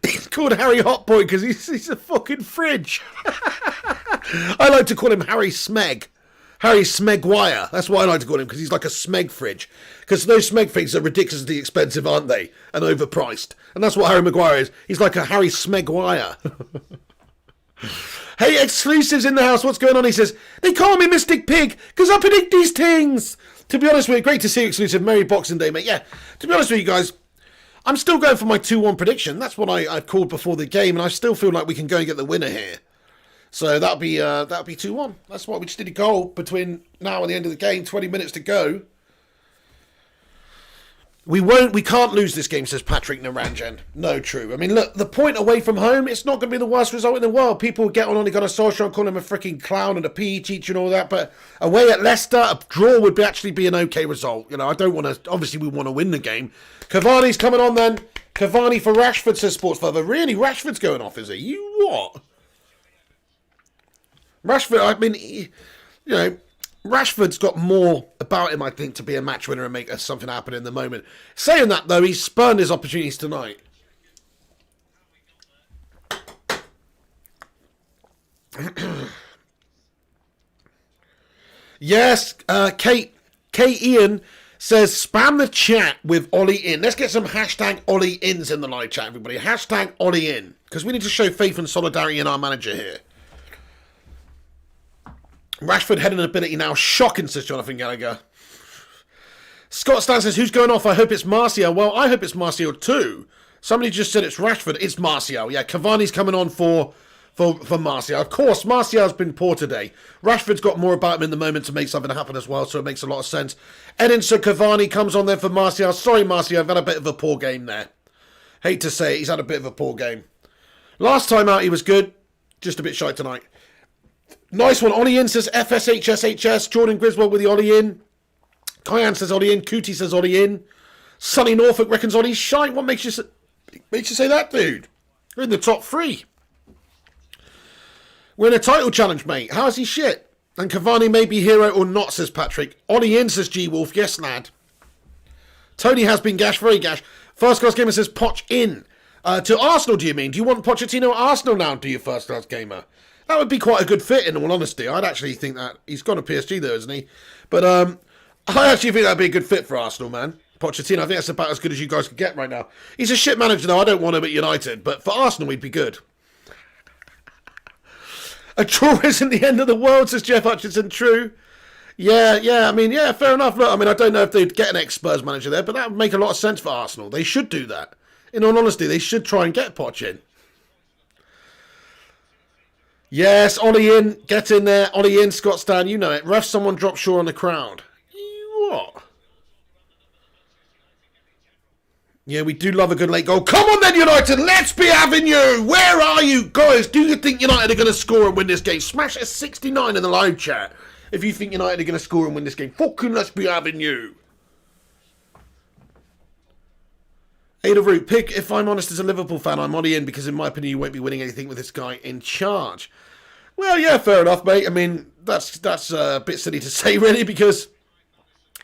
He's called Harry Hotpoint because he's a fucking fridge. I like to call him Harry Smeg. Harry Smegwire. That's what I like to call him, because he's like a Smeg fridge. Because those Smeg things are ridiculously expensive, aren't they? And overpriced. And that's what Harry Maguire is. He's like a Harry Smegwire. Hey, exclusives in the house. What's going on? He says, they call me Mystic Pig because I predict these things. To be honest with you, great to see you, exclusive. Merry Boxing Day, mate. Yeah, to be honest with you guys, I'm still going for my 2-1 prediction. That's what I called before the game, and I still feel like we can go and get the winner here. So that'll be 2-1. That's what we just need a goal between now and the end of the game. 20 minutes to go. We can't lose this game, says Patrick Naranjan. No, true. I mean, look, the point away from home, it's not going to be the worst result in the world. People get on got a social and call him a freaking clown and a PE teacher and all that. But away at Leicester, a draw would actually be an okay result. You know, I don't want to, obviously we want to win the game. Cavani's coming on then. Cavani for Rashford, says Sports Father. Really? Rashford's going off, is he? You what? Rashford, I mean, you know, Rashford's got more about him, I think, to be a match winner and make something happen in the moment. Saying that, though, he's spurned his opportunities tonight. Yes, Kate Ian says, spam the chat with Ollie in. Let's get some hashtag Ollie ins in the live chat, everybody. Hashtag Ollie in. Because we need to show faith and solidarity in our manager here. Rashford heading ability now shocking, says Jonathan Gallagher. Scott Stan says, who's going off? I hope it's Martial. Well, I hope it's Martial too. Somebody just said it's Rashford. It's Martial. Yeah, Cavani's coming on for Martial. Of course, Martial's been poor today. Rashford's got more about him in the moment to make something happen as well, so it makes a lot of sense. Edinson Cavani comes on there for Martial. Sorry, Martial, I've had a bit of a poor game there. Hate to say it, he's had a bit of a poor game. Last time out, he was good. Just a bit shy tonight. Nice one. Ollie in says FSHSHS. Jordan Griswold with the Ollie in. Kyan says Ollie in. Cootie says Ollie in. Sonny Norfolk reckons Ollie's shite. What makes you say that, dude? We're in the top 3. We're in a title challenge, mate. How is he shit? And Cavani may be hero or not, says Patrick. Ollie in, says G-Wolf. Yes, lad. Tony has been gash, very gash. First class gamer says Poch in. To Arsenal, do you mean? Do you want Pochettino at Arsenal now, do you, first class gamer? That would be quite a good fit, in all honesty. I'd actually think that. He's gone to PSG, though, isn't he? But I actually think that'd be a good fit for Arsenal, man. Pochettino, I think that's about as good as you guys could get right now. He's a shit manager, though. I don't want him at United, but for Arsenal, he'd be good. A draw isn't the end of the world, says Jeff Hutchinson. True. Yeah, I mean, yeah, fair enough. Look, I mean, I don't know if they'd get an ex-Spurs manager there, but that would make a lot of sense for Arsenal. They should do that. In all honesty, they should try and get Poch in. Yes, Ollie in. Get in there. Ollie in, Scott Stan. You know it. Ref, someone drop Shaw on the crowd. What? Yeah, we do love a good late goal. Come on then, United. Let's be having you. Where are you? Guys, do you think United are going to score and win this game? Smash a 69 in the live chat if you think United are going to score and win this game. Fucking let's be having you. Ada Root, pick, if I'm honest, as a Liverpool fan, I'm Ollie in because in my opinion you won't be winning anything with this guy in charge. Well, yeah, fair enough, mate. I mean, that's a bit silly to say, really, because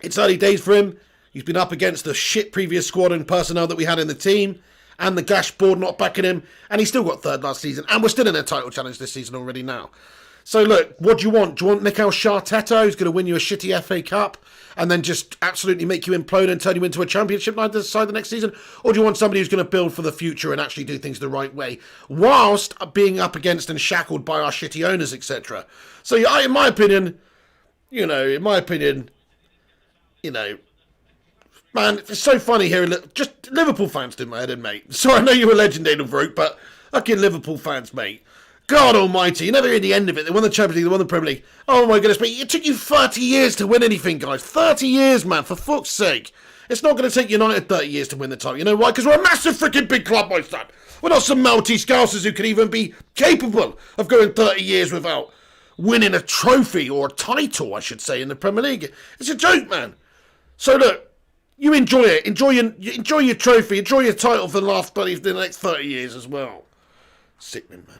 it's early days for him. He's been up against the shit previous squad and personnel that we had in the team, and the Gash board not backing him, and he still got third last season, and we're still in a title challenge this season already now. So look, what do you want? Do you want Mikel Arteta, who's going to win you a shitty FA Cup, and then just absolutely make you implode and turn you into a championship side the next season? Or do you want somebody who's going to build for the future and actually do things the right way, whilst being up against and shackled by our shitty owners, etc.? So in my opinion, man, it's so funny hearing just Liverpool fans do my head in, mate. Sorry, I know you're a legend, Aidan Vrook, but fucking Liverpool fans, mate. God almighty, you never hear the end of it. They won the Champions League, they won the Premier League. Oh my goodness, mate, it took you 30 years to win anything, guys. 30 years, man, for fuck's sake. It's not going to take United 30 years to win the title. You know why? Because we're a massive freaking big club, my son. We're not some melty scousers who can even be capable of going 30 years without winning a trophy, or a title, I should say, in the Premier League. It's a joke, man. So look, you enjoy it. Enjoy your trophy. Enjoy your title for the next 30 years as well. Sickening, man.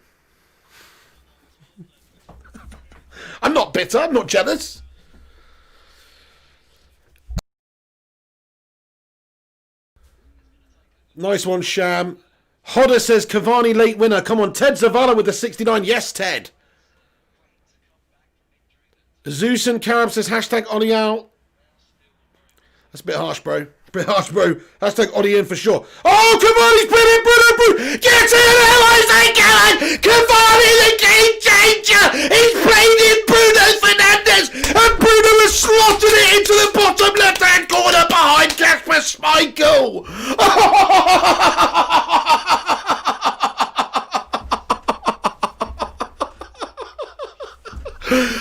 I'm not bitter. I'm not jealous. Nice one, Sham. Hodder says Cavani late winner. Come on, Ted Zavala with the 69. Yes, Ted. Zeus and Carab says hashtag Ollie out. That's a bit harsh, bro. Hashtag Ollie in for sure. Oh, Cavani's brilliant, Bruno. Get in there, Isaac Allen. Cavani, the game changer. He's played in Bruno Fernandes. And Bruno has slotted it into the bottom left-hand corner behind Kasper Schmeichel.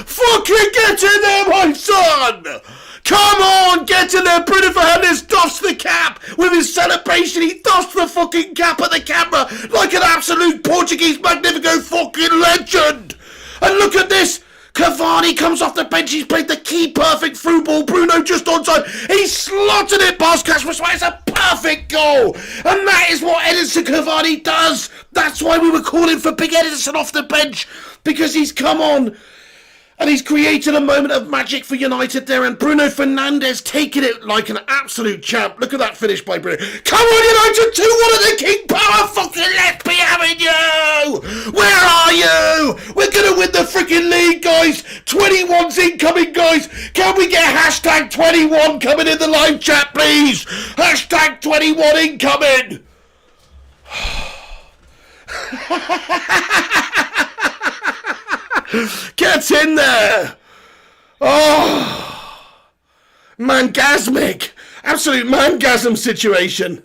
Fucking get in there, my son. Come on, get in there. Bruno Fernandes doffs the cap with his celebration. He doffs the fucking cap at the camera like an absolute Portuguese Magnifico fucking legend. And look at this. Cavani comes off the bench. He's played the key perfect through ball. Bruno just onside. He slotted it past Kasper Schmeichel. It's a perfect goal. And that is what Edinson Cavani does. That's why we were calling for Big Edinson off the bench. Because he's come on. And he's created a moment of magic for United there. And Bruno Fernandes taking it like an absolute champ. Look at that finish by Bruno. Come on, United, 2-1 at the King Power. Fucking let's be having you. Where are you? We're going to win the freaking league, guys. 21's incoming, guys. Can we get hashtag 21 coming in the live chat, please? Hashtag 21 incoming. Get in there! Oh! Mangasmic! Absolute mangasm situation!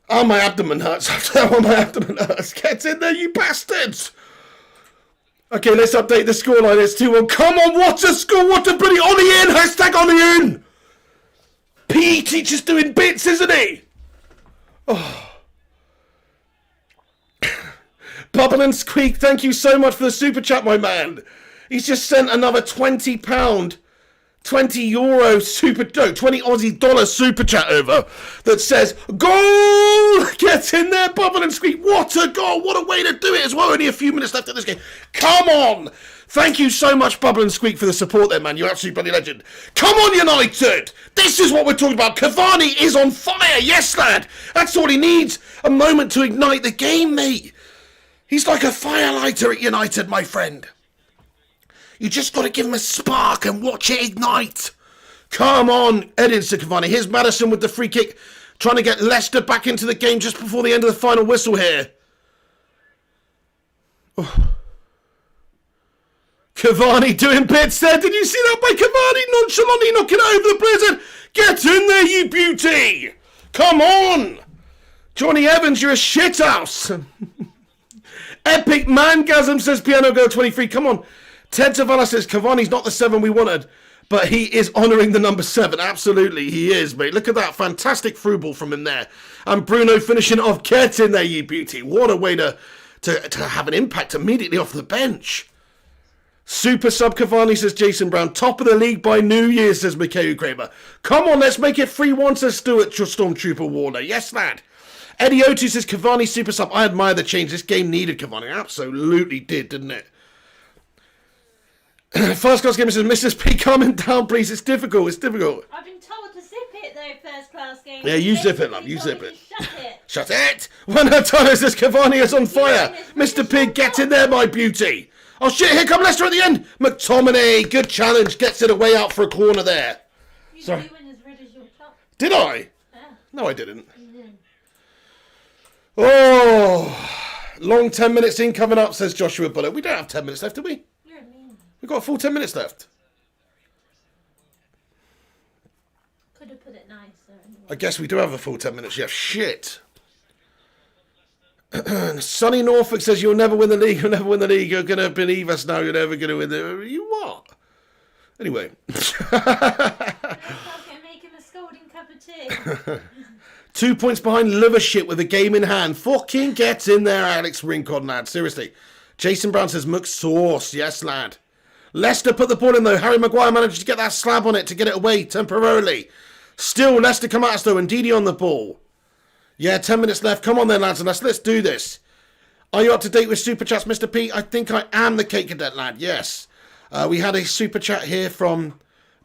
Oh, my abdomen hurts. Oh, my abdomen hurts. Get in there, you bastards! Okay, let's update the scoreline. It's 2-1. Come on, what a score! What a bloody Ollie in! Hashtag Ollie in! PE teacher's doing bits, isn't he? Oh. Bubble and Squeak, thank you so much for the super chat, my man. He's just sent another £20, €20 20 Aussie dollar super chat over that says, goal! Get in there, Bubble and Squeak. What a goal. What a way to do it as well. Only a few minutes left in this game. Come on. Thank you so much, Bubble and Squeak, for the support there, man. You're absolutely bloody legend. Come on, United. This is what we're talking about. Cavani is on fire. Yes, lad. That's all he needs. A moment to ignite the game, mate. He's like a firelighter at United, my friend. You just got to give him a spark and watch it ignite. Come on, Edinson Cavani. Here's Maddison with the free kick, trying to get Leicester back into the game just before the end of the final whistle here. Oh. Cavani doing bits there. Did you see that by Cavani? Nonchalantly knocking it over the prison. Get in there, you beauty. Come on. Johnny Evans, you're a shithouse. Epic mangasm, says Piano Girl 23. Come on. Ted Zavala says Cavani's not the 7 we wanted, but he is honouring the number 7. Absolutely, he is, mate. Look at that fantastic through ball from him there. And Bruno finishing off. Get in there, you beauty. What a way to have an impact immediately off the bench. Super sub Cavani, says Jason Brown. Top of the league by New Year, says Mikhail Kramer. Come on, let's make it 3-1, says Stuart Stormtrooper Warner. Yes, lad. Eddie O2 says Cavani super sub. I admire the change. This game needed Cavani. Absolutely did, didn't it? First class gamer says, Mrs. P, calm down, please. It's difficult. It's difficult. I've been told to zip it, though, first class game. Yeah, you zip it, love. You zip it. Shut it. Shut it. When Antonio says Cavani is on fire. Mr. Pig, get in there, my beauty. Oh, shit, here come Leicester at the end. McTominay, good challenge. Gets it away out for a corner there. You Sorry. went as red as your top. Did I? Yeah. No, I didn't. You did. Oh, long 10 minutes in coming up, says Joshua Bullock. We don't have 10 minutes left, do we? You're mean. We've got a full 10 minutes left. Could have put it nicer. Anyway. I guess we do have a full 10 minutes. Yeah, shit. Sonny Norfolk says, you'll never win the league. You'll never win the league. You're going to believe us now. You're never going to win the... You what? Anyway. Let's make him a scalding cup of tea. 2 points behind Livership with a game in hand. Fucking get in there, Alex Rincon, lad. Seriously. Jason Brown says, Mook sauce. Yes, lad. Leicester put the ball in, though. Harry Maguire managed to get that slab on it to get it away temporarily. Still, Leicester come at us, though, and Didi on the ball. Yeah, 10 minutes left. Come on then, lads, and let's do this. Are you up to date with Super Chats, Mr. P? I think I am the Cake Cadet, lad. Yes. We had a Super Chat here from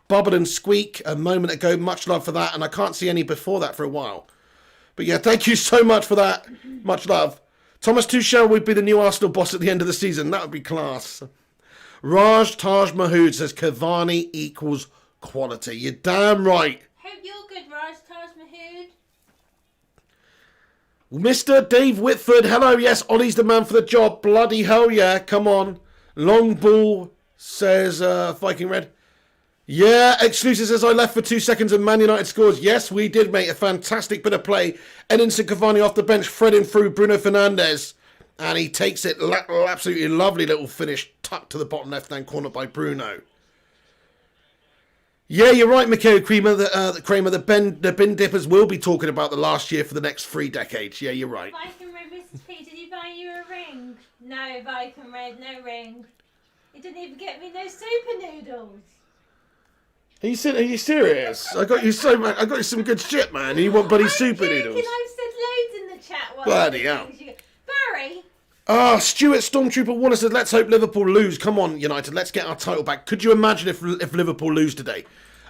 Bubble and Squeak a moment ago. Much love for that, and I can't see any before that for a while. But yeah, thank you so much for that. Much love. Thomas Tuchel would be the new Arsenal boss at the end of the season. That would be class. Raj Taj Mahood says Cavani equals quality. You're damn right. Hope you're good, Raj Taj Mahood. Mr. Dave Whitford, hello, yes, Ollie's the man for the job. Bloody hell, yeah, come on. Long ball, says Viking Red. Yeah, Exclusive says I left for 2 seconds and Man United scores. Yes, we did, mate. A fantastic bit of play. Edinson Cavani off the bench, threading through Bruno Fernandes. And he takes it, absolutely lovely little finish, tucked to the bottom left-hand corner by Bruno. Yeah, you're right, Mikhail Kramer. The bin dippers will be talking about the last year for the next 3 decades. Yeah, you're right. Viking Red, Mrs. P, did he buy you a ring? No, Viking Red, no ring. He didn't even get me no super noodles. Are you serious? I got you some good shit, man. You want bloody super noodles? I've said loads in the chat. Bloody hell. Barry. Stuart Stormtrooper Warner said, let's hope Liverpool lose. Come on, United, let's get our title back. Could you imagine if Liverpool lose today?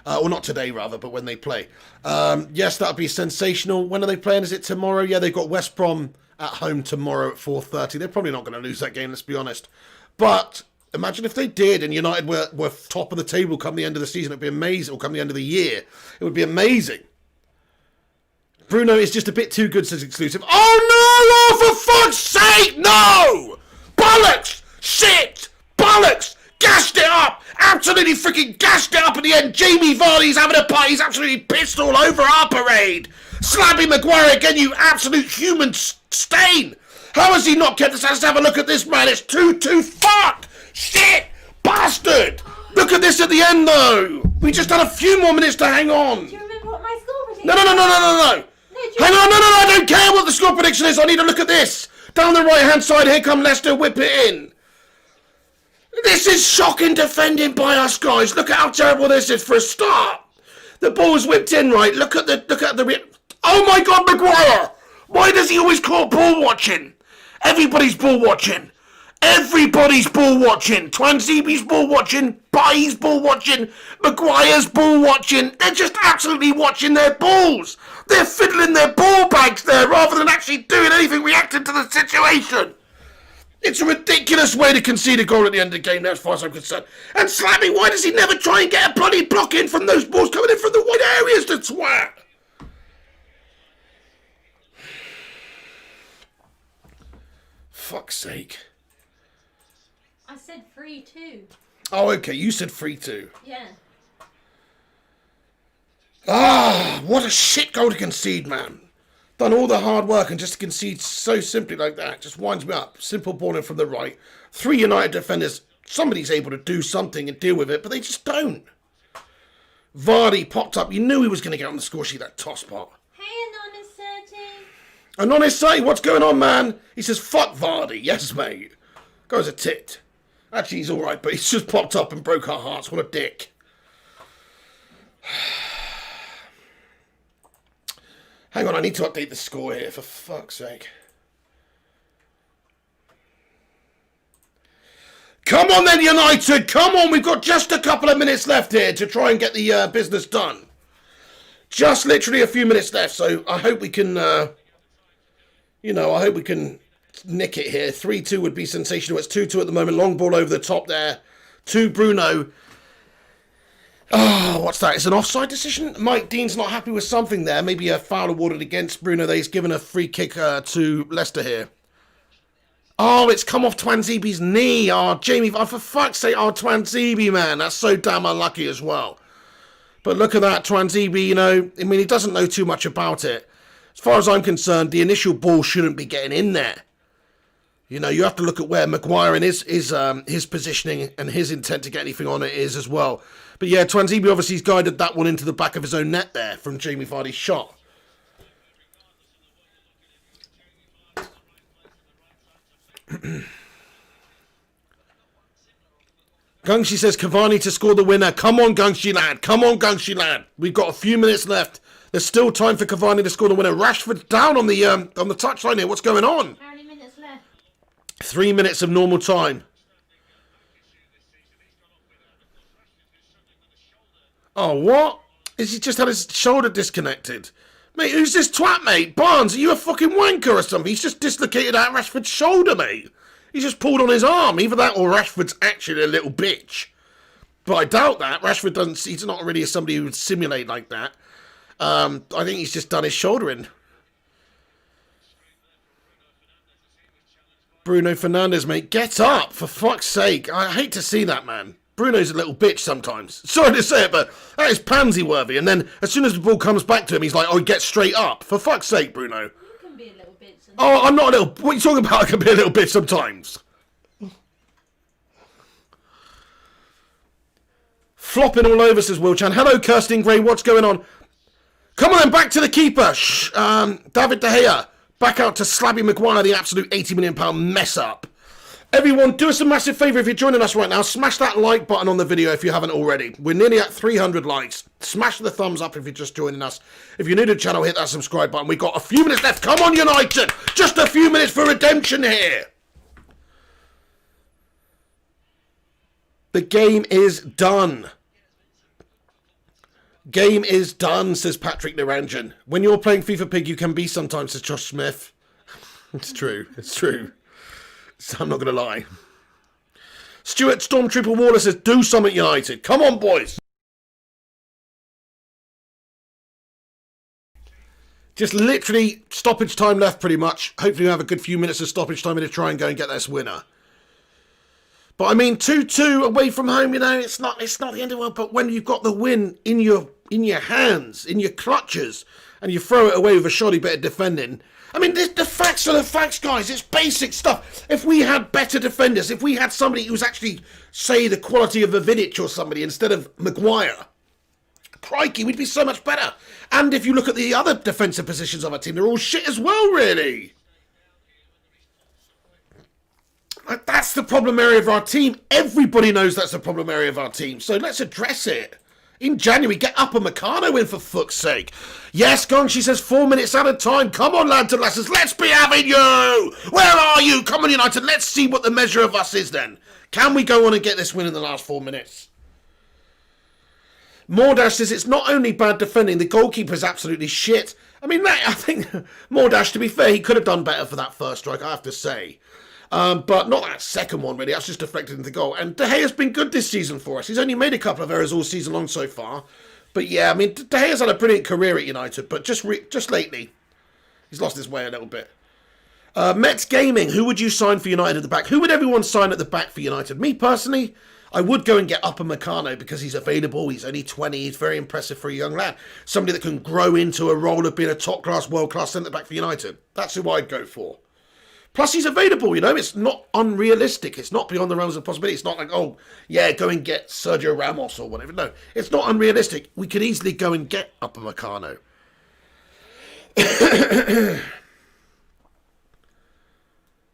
Or not today, rather, but when they play. Yes, that would be sensational. When are they playing? Is it tomorrow? Yeah, they've got West Brom at home tomorrow at 4:30. They're probably not going to lose that game, let's be honest. But imagine if they did and United were top of the table come the end of the season. It would be amazing. Or come the end of the year. It would be amazing. Bruno is just a bit too good, says Exclusive. Oh no! Oh, for fuck's sake, no! Bollocks! Shit! Bollocks! Gassed it up! Absolutely freaking gassed it up at the end. Jamie Vardy's having a party. He's absolutely pissed all over our parade. Slapping Maguire again, you absolute human stain. How has he not kept us? Let's have a look at this, man. It's 2-2. Fuck! Shit! Bastard! Look at this at the end, though. We just had a few more minutes to hang on. Do you remember what my score prediction No. Hang on, no, I don't care what the score prediction is. I need to look at this. Down the right-hand side, here come Leicester, whip it in. This is shocking defending by us, guys. Look at how terrible this is for a start. The ball's whipped in, right? Look at the. Oh my God, Maguire! Why does he always call ball watching? Everybody's ball watching. Everybody's ball watching. Twanzebe's ball watching. Bailly's ball watching. Maguire's ball watching. They're just absolutely watching their balls. They're fiddling their ball bags there rather than actually doing anything reacting to the situation. It's a ridiculous way to concede a goal at the end of the game, as far as I'm concerned. And Slammy, why does he never try and get a bloody block in from those balls coming in from the wide areas, the twat? Fuck's sake. I said 3-2. Oh, okay, you said 3-2. Yeah. Ah, what a shit goal to concede, man. Done all the hard work and just to concede so simply like that. Just winds me up. Simple ball in from the right. 3 United defenders. Somebody's able to do something and deal with it, but they just don't. Vardy popped up. You knew he was going to get on the score sheet, that toss pot. Hey, Anonymous 30. Anonymous say, what's going on, man? He says, fuck Vardy. Yes, mate. Guy's a tit. Actually, he's alright, but he's just popped up and broke our hearts. What a dick. Hang on, I need to update the score here, for fuck's sake. Come on then, United! Come on, we've got just a couple of minutes left here to try and get the business done. Just literally a few minutes left, so I hope we can, I hope we can nick it here. 3-2 would be sensational. It's 2-2 at the moment. Long ball over the top there to Bruno. Oh, what's that? It's an offside decision? Mike Dean's not happy with something there. Maybe a foul awarded against Bruno. He's given a free kick to Leicester here. Oh, it's come off Twanzebe's knee. Oh, Jamie, for fuck's sake. Oh, Twanzebe, man. That's so damn unlucky as well. But look at that, Twanzebe, he doesn't know too much about it. As far as I'm concerned, the initial ball shouldn't be getting in there. You have to look at where Maguire and his positioning and his intent to get anything on it is as well. But yeah, Twanzebe obviously has guided that one into the back of his own net there from Jamie Vardy's shot. Gungshi says Cavani to score the winner. Come on, Gungshi lad. Come on, Gungshi lad. We've got a few minutes left. There's still time for Cavani to score the winner. Rashford down on the touchline here. What's going on? How many minutes left? 3 minutes of normal time. Oh, what? Has he just had his shoulder disconnected? Mate, who's this twat, mate? Barnes, are you a fucking wanker or something? He's just dislocated out Rashford's shoulder, mate. He's just pulled on his arm. Either that or Rashford's actually a little bitch. But I doubt that. Rashford doesn't... He's not really somebody who would simulate like that. I think he's just done his shoulder in. Bruno Fernandes, mate. Get up, for fuck's sake. I hate to see that, man. Bruno's a little bitch sometimes. Sorry to say it, but that is pansy-worthy. And then as soon as the ball comes back to him, he's like, oh, get straight up. For fuck's sake, Bruno. You can be a little bitch sometimes. Oh, I'm not a little... What are you talking about? I can be a little bitch sometimes. Flopping all over, says Wilchan. Hello, Kirsten Gray. What's going on? Come on then, back to the keeper. David De Gea. Back out to Slabby Maguire, the absolute £80 million mess-up. Everyone, do us a massive favour if you're joining us right now. Smash that like button on the video if you haven't already. We're nearly at 300 likes. Smash the thumbs up if you're just joining us. If you're new to the channel, hit that subscribe button. We've got a few minutes left. Come on, United! Just a few minutes for redemption here. The game is done. Game is done, says Patrick Naranjan. When you're playing FIFA Pig, you can be sometimes, says Josh Smith. It's true. It's true. So I'm not going to lie. Stuart Stormtrooper Waller says, do something, United. Come on, boys. Just literally stoppage time left, pretty much. Hopefully we have a good few minutes of stoppage time to try and go and get this winner. But I mean, 2-2 away from home, it's not the end of the world. But when you've got the win in your hands, in your clutches, and you throw it away with a shoddy bit of defending... I mean, the facts are the facts, guys. It's basic stuff. If we had better defenders, if we had somebody who's actually, say, the quality of a Vidic or somebody instead of Maguire, crikey, we'd be so much better. And if you look at the other defensive positions of our team, they're all shit as well, really. That's the problem area of our team. Everybody knows that's the problem area of our team. So let's address it. In January, get Upper Meccano in, for fuck's sake. Yes, Gong, she says 4 minutes at a time. Come on, lads and lasses. Let's be having you. Where are you? Come on, United. Let's see what the measure of us is then. Can we go on and get this win in the last 4 minutes? Mordash says it's not only bad defending, the goalkeeper's absolutely shit. I mean, I think Mordash, to be fair, he could have done better for that first strike, I have to say. But not that second one, really. That's just deflected into the goal. And De Gea's been good this season for us. He's only made a couple of errors all season long so far. But yeah, I mean, De Gea's had a brilliant career at United, but just lately, he's lost his way a little bit. Mets Gaming, who would you sign for United at the back? Who would everyone sign at the back for United? Me, personally, I would go and get Upamecano because he's available. He's only 20. He's very impressive for a young lad. Somebody that can grow into a role of being a top-class, world-class centre-back for United. That's who I'd go for. Plus, he's available, you know. It's not unrealistic. It's not beyond the realms of possibility. It's not like, oh, yeah, go and get Sergio Ramos or whatever. No, it's not unrealistic. We could easily go and get Upamecano.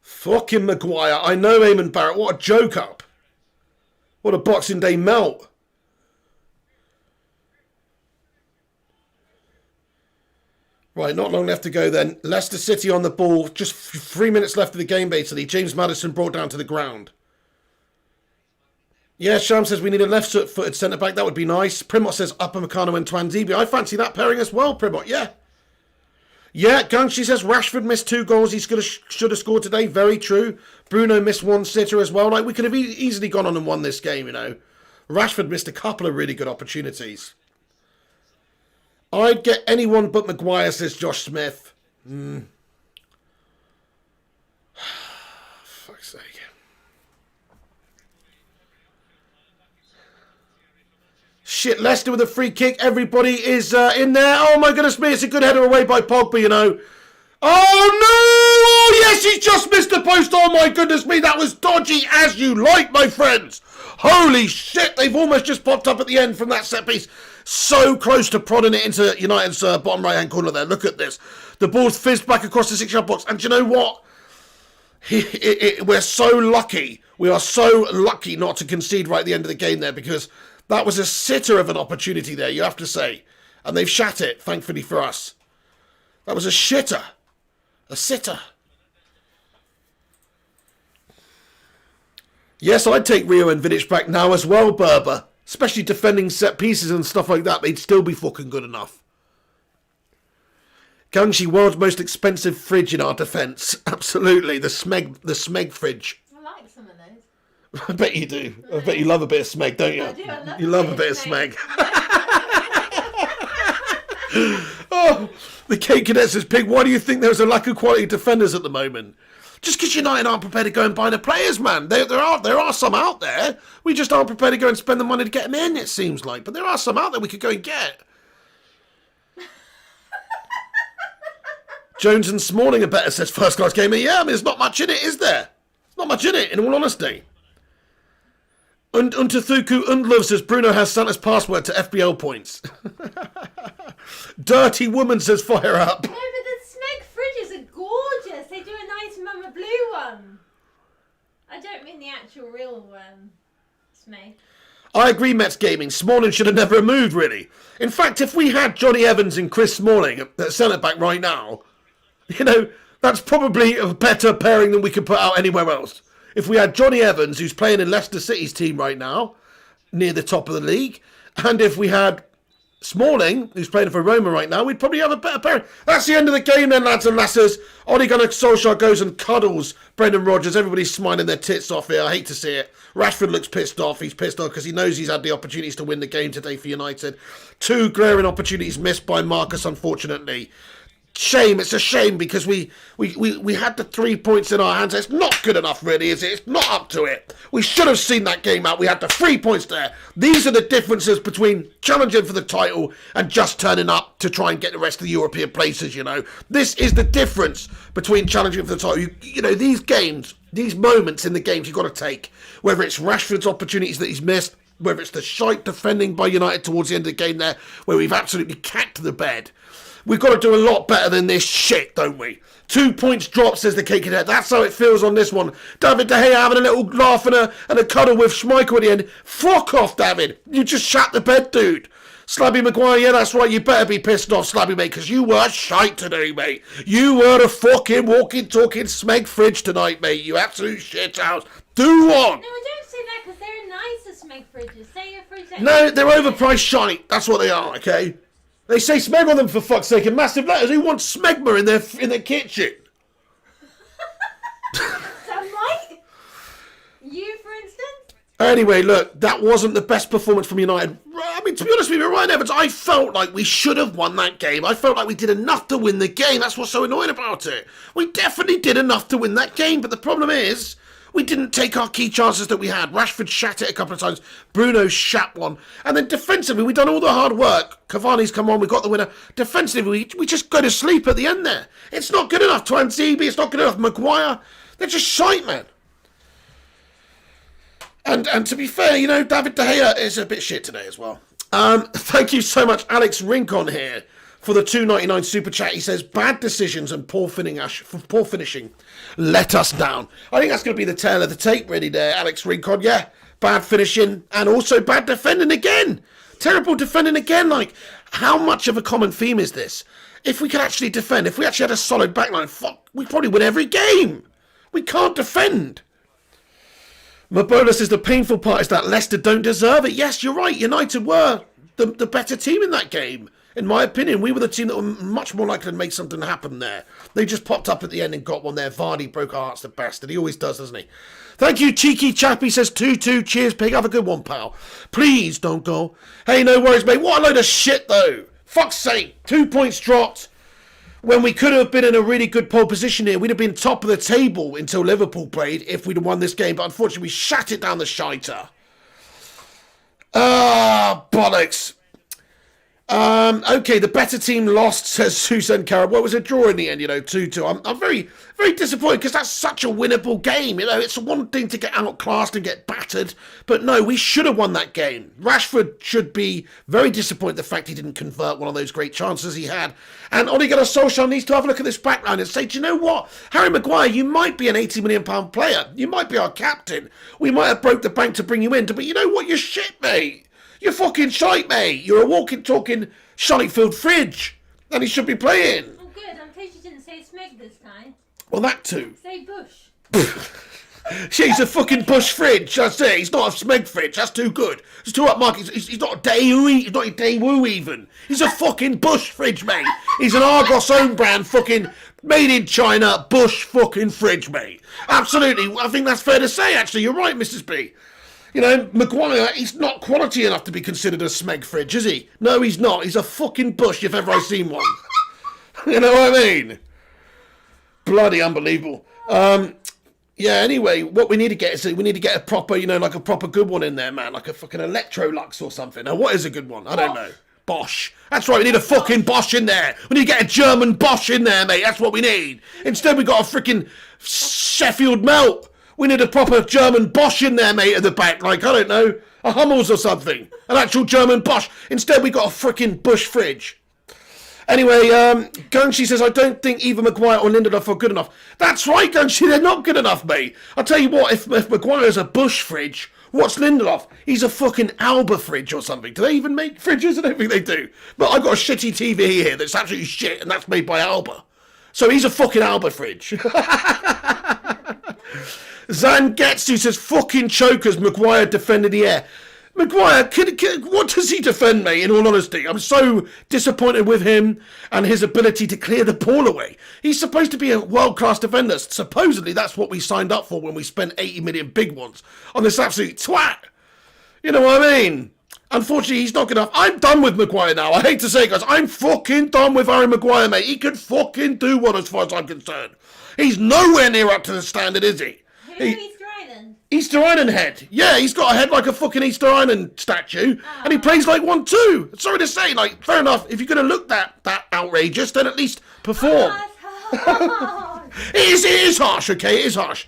Fucking Maguire. I know Eamon Barrett. What a joke up. What a Boxing Day melt. Right, not long left to go then. Leicester City on the ball. Just 3 minutes left of the game, basically. James Maddison brought down to the ground. Yeah, Sham says we need a left-footed centre-back. That would be nice. Primot says Upamecano and Twanzebe. I fancy that pairing as well, Primot. Yeah. Yeah, Gangshi says Rashford missed 2 goals. He should have scored today. Very true. Bruno missed 1 sitter as well. Like, we could have easily gone on and won this game, you know. Rashford missed a couple of really good opportunities. I'd get anyone but Maguire, says Josh Smith. Fuck's sake. Shit, Leicester with a free kick. Everybody is in there. Oh my goodness me, it's a good header away by Pogba, you know. Oh no! Oh yes, he just missed the post. Oh my goodness me, that was dodgy as you like, my friends. Holy shit, they've almost just popped up at the end from that set piece. So close to prodding it into United's bottom right-hand corner there. Look at this. The ball's fizzed back across the 6-yard box. And do you know what? We're so lucky. We are so lucky not to concede right at the end of the game there, because that was a sitter of an opportunity there, you have to say. And they've shat it, thankfully for us. That was a shitter. A sitter. Yes, I'd take Rio and Vidic back now as well, Berber. Especially defending set pieces and stuff like that. They'd still be fucking good enough. Gangshi, world's most expensive fridge in our defence. Absolutely. The Smeg fridge. I like some of those. I bet you do. I bet you love a bit of Smeg, don't you? I do. I love you love a bit of Smeg. Oh, the Cape Cadet says, Pig, why do you think there's a lack of quality defenders at the moment? Just because United aren't prepared to go and buy the players, man. There are some out there. We just aren't prepared to go and spend the money to get them in, it seems like. But there are some out there we could go and get. Jones and Smalling are better, says First Class Gamer. Yeah, I mean, there's not much in it, is there? There's not much in it, in all honesty. Untathuku Undlove says Bruno has Santa's password to FBL points. Dirty Woman says fire up. No, but the Smeg fridges are gorgeous. They do a nice Mama Blue one. I don't mean the actual real Smeg. I agree, Mets Gaming. Smalling should have never moved, really. In fact, if we had Johnny Evans and Chris Smalling at centre-back right now, you know, that's probably a better pairing than we could put out anywhere else. If we had Johnny Evans, who's playing in Leicester City's team right now, near the top of the league, and if we had Smalling, who's playing for Roma right now, we'd probably have a better pairing. That's the end of the game then, lads and lasses. Ole Gunnar Solskjaer goes and cuddles Brendan Rodgers. Everybody's smiling their tits off here. I hate to see it. Rashford looks pissed off. He's pissed off because he knows he's had the opportunities to win the game today for United. 2 glaring opportunities missed by Marcus, unfortunately. Shame. It's a shame because we had the 3 points in our hands. It's not good enough, really, is it? It's not up to it. We should have seen that game out. We had the 3 points there. These are the differences between challenging for the title and just turning up to try and get the rest of the European places, you know. This is the difference between challenging for the title. You know, these games, these moments in the games you've got to take, whether it's Rashford's opportunities that he's missed, whether it's the shite defending by United towards the end of the game there, where we've absolutely cacked the bed. We've got to do a lot better than this shit, don't we? 2 points dropped, says the Cape Cadet. That's how it feels on this one. David De Gea having a little laugh and a cuddle with Schmeichel at the end. Fuck off, David. You just shat the bed, dude. Slabby Maguire, yeah, that's right. You better be pissed off, Slabby, mate, because you were shite today, mate. You were a fucking walking, talking Smeg fridge tonight, mate. You absolute shit house. Do on. No, I don't say that because they're nicer Smeg fridges. Say your fridge. No, they're overpriced shite. That's what they are, okay? They say Smeg on them, for fuck's sake, in massive letters. Who wants Smegma in their kitchen? So my Anyway, look, that wasn't the best performance from United. I mean, to be honest with you, Ryan Evans, I felt like we should have won that game. I felt like we did enough to win the game. That's what's so annoying about it. We definitely did enough to win that game, but the problem is we didn't take our key chances that we had. Rashford shat it a couple of times. Bruno shat one. And then defensively, we've done all the hard work. Cavani's come on, we got the winner. Defensively, we just go to sleep at the end there. It's not good enough. Twanzebe, it's not good enough. Maguire, they're just shite, man. And to be fair, you know, David De Gea is a bit shit today as well. Thank you so much, Alex Rincon here, for the $2.99 super chat. He says, bad decisions and poor finishing let us down. I think that's going to be the tail of the tape really there, Alex Rincon. Yeah, bad finishing and also bad defending again. Terrible defending again. Like, how much of a common theme is this? If we could actually defend, if we actually had a solid backline, fuck, we'd probably win every game. We can't defend. Mabola says the painful part is that Leicester don't deserve it. Yes, you're right. United were the better team in that game. In my opinion, we were the team that were much more likely to make something happen there. They just popped up at the end and got one there. Vardy broke our hearts the best, and he always does, doesn't he? Thank you, Cheeky Chappy says 2-2. Cheers, Pig. Have a good one, pal. Please don't go. Hey, no worries, mate. What a load of shit, though. Fuck's sake. 2 points dropped. When we could have been in a really good pole position here, we'd have been top of the table until Liverpool played if we'd have won this game. But unfortunately, we shat it down the shiter. Ah, bollocks. Okay, the better team lost, says Susan Carroll. Well, it was a draw in the end, 2-2. I'm very, very disappointed because that's such a winnable game. It's one thing to get outclassed and get battered. But no, we should have won that game. Rashford should be very disappointed the fact he didn't convert one of those great chances he had. And Ole Gunnar Solskjaer needs to have a look at this backline and say, do you know what? Harry Maguire, you might be an £80 million player. You might be our captain. We might have broke the bank to bring you in. But you know what? You're shit, mate. You're fucking shite, mate. You're a walking, talking, shite-filled fridge. And he should be playing. Oh, good. I'm pleased you didn't say Smeg this time. Well, that too. Say Bush. He's a fucking Bush fridge. That's it. He's not a Smeg fridge. That's too good. It's too upmark. He's not a Daewoo. He's not a Daewoo even. He's a fucking Bush fridge, mate. He's an Argos own brand fucking made in China Bush fucking fridge, mate. Absolutely. I think that's fair to say, actually. You're right, Mrs. B. Maguire, he's not quality enough to be considered a Smeg fridge, is he? No, he's not. He's a fucking Bush if ever I've seen one. You know what I mean? Bloody unbelievable. Yeah, anyway, what we need to get is we need to get a proper, like a proper good one in there, man. Like a fucking Electrolux or something. Now, what is a good one? I don't know. Bosch. That's right, we need a fucking Bosch in there. We need to get a German Bosch in there, mate. That's what we need. Instead, we got a freaking Sheffield Melt. We need a proper German Bosch in there, mate, at the back. Like, I don't know, a Hummels or something. An actual German Bosch. Instead, we got a freaking Bush fridge. Anyway, Gunshi says, I don't think either Maguire or Lindelof are good enough. That's right, Gunshi, they're not good enough, mate. I'll tell you what, if Maguire's a Bush fridge, what's Lindelof? He's a fucking Alba fridge or something. Do they even make fridges? I don't think they do. But I've got a shitty TV here that's absolutely shit, and that's made by Alba. So he's a fucking Alba fridge. Zangetsu says, fucking chokers, Maguire defended the air. Maguire, what does he defend, mate, in all honesty? I'm so disappointed with him and his ability to clear the ball away. He's supposed to be a world-class defender. Supposedly, that's what we signed up for when we spent 80 million big ones on this absolute twat. You know what I mean? Unfortunately, he's not good enough. I'm done with Maguire now. I hate to say it, guys. I'm fucking done with Harry Maguire, mate. He can fucking do one as far as I'm concerned. He's nowhere near up to the standard, is he? Easter Island? Easter Island head. Yeah, he's got a head like a fucking Easter Island statue, and he plays like one too. Sorry to say, fair enough, if you're going to look that outrageous, then at least perform. It is harsh, okay, it is harsh.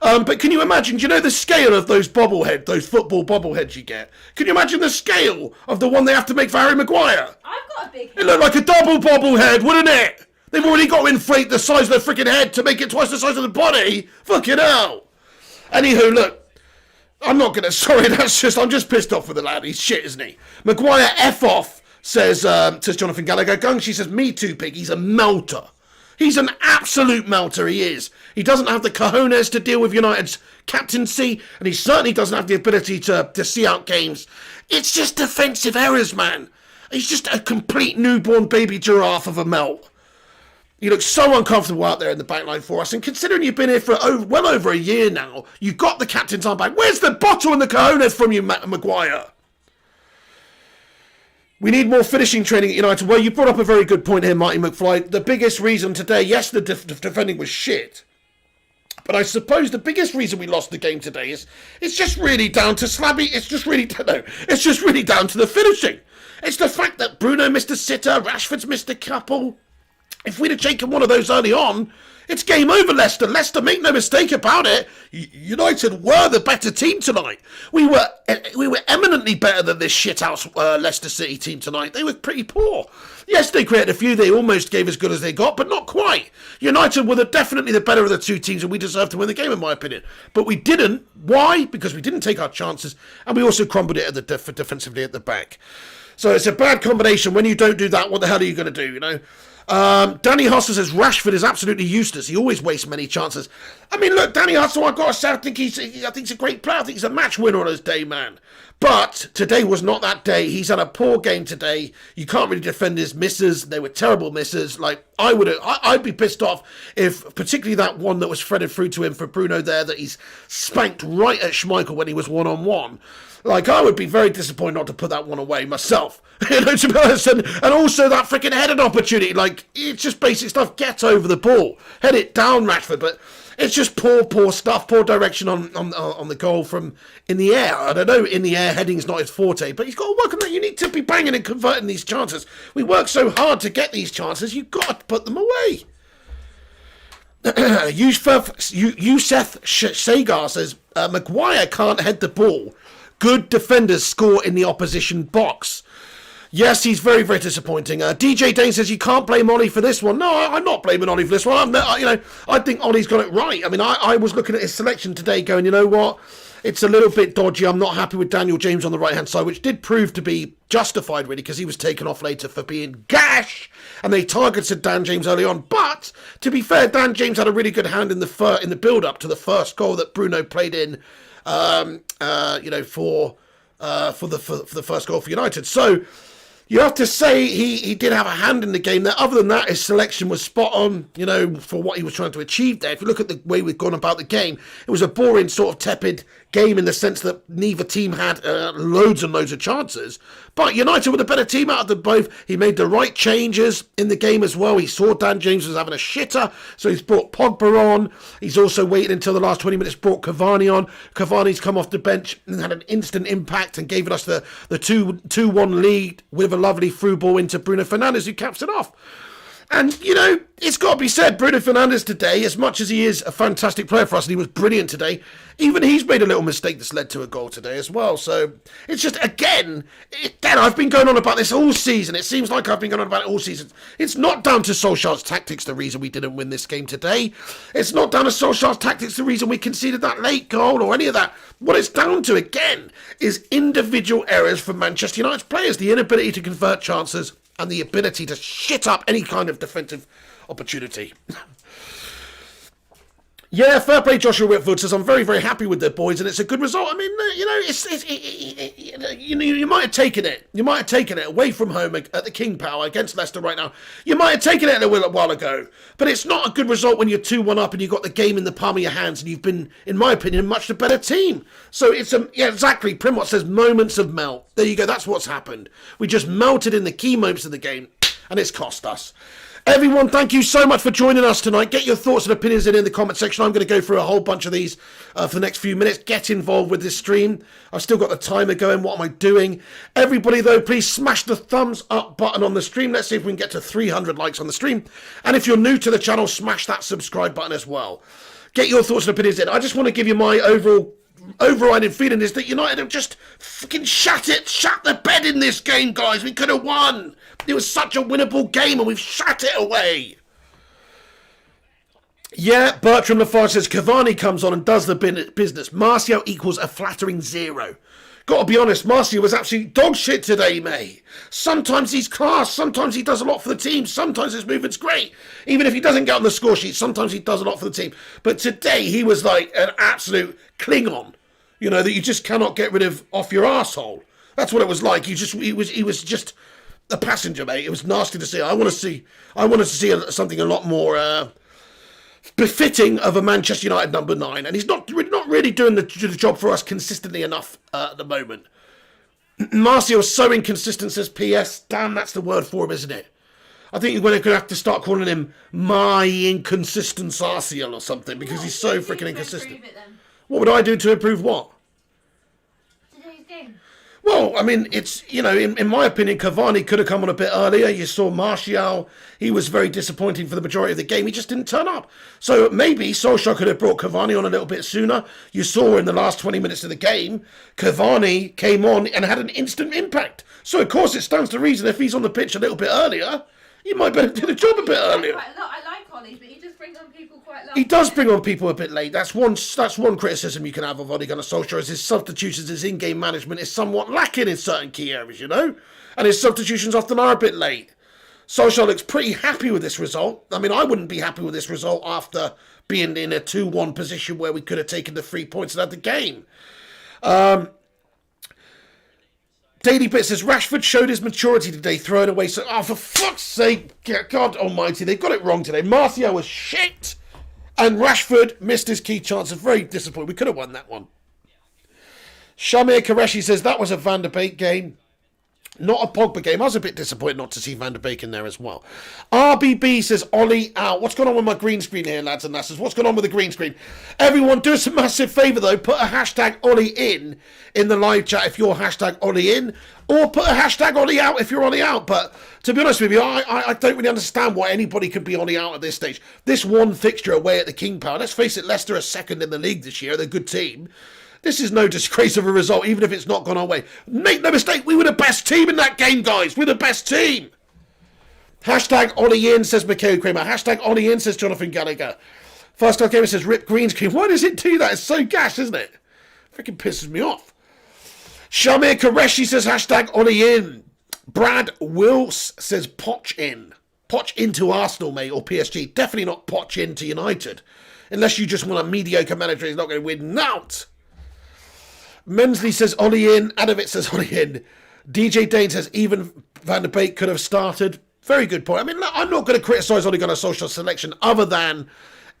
But can you imagine, do you know the scale of those bobblehead, those football bobbleheads you get? Can you imagine the scale of the one they have to make for Harry Maguire? I've got a big head. It looked like a double bobblehead, wouldn't it? They've already got to inflate the size of the freaking head to make it twice the size of the body. Fucking hell. Anywho, look, I'm just pissed off with the lad. He's shit, isn't he? Maguire F off, says Jonathan Gallagher. She says, me too, Pig. He's a melter. He's an absolute melter, he is. He doesn't have the cojones to deal with United's captaincy, and he certainly doesn't have the ability to see out games. It's just defensive errors, man. He's just a complete newborn baby giraffe of a melt. You look so uncomfortable out there in the back line for us. And considering you've been here for well over a year now, you've got the captain's armband. Where's the bottle and the cojones from you, Maguire? We need more finishing training at United. Well, you brought up a very good point here, Marty McFly. The biggest reason today, yes, the defending was shit. But I suppose the biggest reason we lost the game today is it's just really down to Slabby. It's just really down to the finishing. It's the fact that Bruno missed a sitter, Rashford's missed a couple. If we'd have taken one of those early on, it's game over, Leicester. Leicester, make no mistake about it. United were the better team tonight. We were eminently better than this shithouse Leicester City team tonight. They were pretty poor. Yes, they created a few. They almost gave as good as they got, but not quite. United were definitely the better of the two teams, and we deserved to win the game, in my opinion. But we didn't. Why? Because we didn't take our chances, and we also crumbled it at defensively at the back. So it's a bad combination. When you don't do that, what the hell are you going to do, you know? Danny Hustle says Rashford is absolutely useless. He always wastes many chances. I mean, look, Danny Hustle, I've got to say, I think he's a great player. I think he's a match winner on his day, man. But today was not that day. He's had a poor game today. You can't really defend his misses. They were terrible misses. Like, I'd be pissed off if, particularly that one that was threaded through to him for Bruno there, that he's spanked right at Schmeichel when he was one-on-one. Like, I would be very disappointed not to put that one away myself. You know, to be honest. And also that freaking headed opportunity. Like, it's just basic stuff. Get over the ball. Head it down, Rashford. But it's just poor stuff. Poor direction on the goal from in the air. I don't know, in the air, heading's not his forte. But he's got to work on that. You need to be banging and converting these chances. We work so hard to get these chances. You've got to put them away. Youssef Sagar says, Maguire can't head the ball. Good defenders score in the opposition box. Yes, he's very, very disappointing. DJ Dane says you can't blame Ollie for this one. No, I'm not blaming Ollie for this one. I think Ollie's got it right. I mean, I was looking at his selection today going, you know what? It's a little bit dodgy. I'm not happy with Daniel James on the right-hand side, which did prove to be justified, really, because he was taken off later for being gash, and they targeted Dan James early on. But, to be fair, Dan James had a really good hand in the build-up to the first goal that Bruno played in, for the first goal for United. So you have to say he did have a hand in the game there. Other than that, his selection was spot on, you know, for what he was trying to achieve there. If you look at the way we've gone about the game, it was a boring, sort of tepid game in the sense that neither team had loads and loads of chances. But United were the better team out of them both. He made the right changes in the game as well. He saw Dan James was having a shitter, so he's brought Pogba on. He's also waited until the last 20 minutes, brought Cavani on. Cavani's come off the bench and had an instant impact and gave us the 2-1 lead with a lovely through ball into Bruno Fernandes, who caps it off. And, you know, it's got to be said, Bruno Fernandes today, as much as he is a fantastic player for us and he was brilliant today, even he's made a little mistake that's led to a goal today as well. So it's just, again, I've been going on about this all season. It seems like I've been going on about it all season. It's not down to Solskjaer's tactics the reason we didn't win this game today. It's not down to Solskjaer's tactics the reason we conceded that late goal or any of that. What it's down to, again, is individual errors from Manchester United's players, the inability to convert chances and the ability to shit up any kind of defensive opportunity. Yeah, fair play, Joshua Whitfield says, I'm very, very happy with the boys, and it's a good result. I mean, you might have taken it. You might have taken it away from home at the King Power against Leicester right now. You might have taken it a while ago, but it's not a good result when you're 2-1 up and you've got the game in the palm of your hands and you've been, in my opinion, much the better team. So it's, exactly, Primwat says moments of melt. There you go, that's what's happened. We just melted in the key moments of the game, and it's cost us. Everyone, thank you so much for joining us tonight. Get your thoughts and opinions in the comment section. I'm going to go through a whole bunch of these for the next few minutes. Get involved with this stream. I've still got the timer going. What am I doing? Everybody, though, please smash the thumbs up button on the stream. Let's see if we can get to 300 likes on the stream. And if you're new to the channel, smash that subscribe button as well. Get your thoughts and opinions in. I just want to give you my overriding feeling is that United have just fucking shut the bed in this game, guys. We could have won. It was such a winnable game and we've shut it away. Yeah, Bertram Lafarge says Cavani comes on and does the business. Martial equals a flattering 0. Got to be honest, Martial was absolutely dog shit today, mate. Sometimes he's class, sometimes he does a lot for the team, sometimes his movement's great. Even if he doesn't get on the score sheet, sometimes he does a lot for the team. But today he was like an absolute Klingon, you know, that you just cannot get rid of off your arsehole. That's what it was like. He was just a passenger, mate. It was nasty to see. I wanted to see something a lot more befitting of a Manchester United number 9, and he's not really doing the job for us consistently enough at the moment. Martial's so inconsistent, says PS. Damn, that's the word for him, isn't it? I think we're going to have to start calling him my inconsistent Arsenal or something, because he's so freaking inconsistent. What would I do to improve what? Today's game. Well, I mean, it's, you know, in my opinion, Cavani could have come on a bit earlier. You saw Martial. He was very disappointing for the majority of the game. He just didn't turn up. So maybe Solskjaer could have brought Cavani on a little bit sooner. You saw in the last 20 minutes of the game, Cavani came on and had an instant impact. So, of course, it stands to reason if he's on the pitch a little bit earlier, you might better do the job a bit earlier. Quite a lot. I like Ollie, but he just brings on people quite late. He does bring on people a bit late. That's one criticism you can have of Ole Gunnar Solskjaer, is his substitutions, his in-game management is somewhat lacking in certain key areas, you know? And his substitutions often are a bit late. Solskjaer looks pretty happy with this result. I mean, I wouldn't be happy with this result after being in a 2-1 position where we could have taken the 3 points and had the game. Daily Bit says, Rashford showed his maturity today, throwing away. So, oh, for fuck's sake, God almighty, they got it wrong today. Martial was shit, and Rashford missed his key chances. Very disappointing. We could have won that one. Shamir Qureshi says, that was a Van der Beek game, not a Pogba game. I was a bit disappointed not to see Van der Beek in there as well. RBB says, Ollie out. What's going on with my green screen here, lads and lasses? What's going on with the green screen? Everyone, do us a massive favour, though. Put a hashtag Ollie in the live chat if you're hashtag Ollie in, or put a hashtag Ollie out if you're Ollie out. But to be honest with you, I don't really understand why anybody could be Ollie out at this stage. This one fixture away at the King Power, let's face it, Leicester are second in the league this year. They're a good team. This is no disgrace of a result, even if it's not gone our way. Make no mistake, we were the best team in that game, guys. We're the best team. Hashtag Ollie in, says Mikhail Kramer. Hashtag Ollie in, says Jonathan Gallagher. First Class Gamer says, rip green screen. Why does it do that? It's so gash, isn't it? Freaking pisses me off. Shamir Qureshi says, hashtag Ollie in. Brad Wills says, Poch in. Poch into Arsenal, mate, or PSG. Definitely not Poch into United. Unless you just want a mediocre manager who's not going to win out. Mensley says Ollie in. Adovit says Ollie in. DJ Dane says even Van der Beek could have started. Very good point. I mean, I'm not going to criticise Ole Gunnar Solskjaer's selection other than,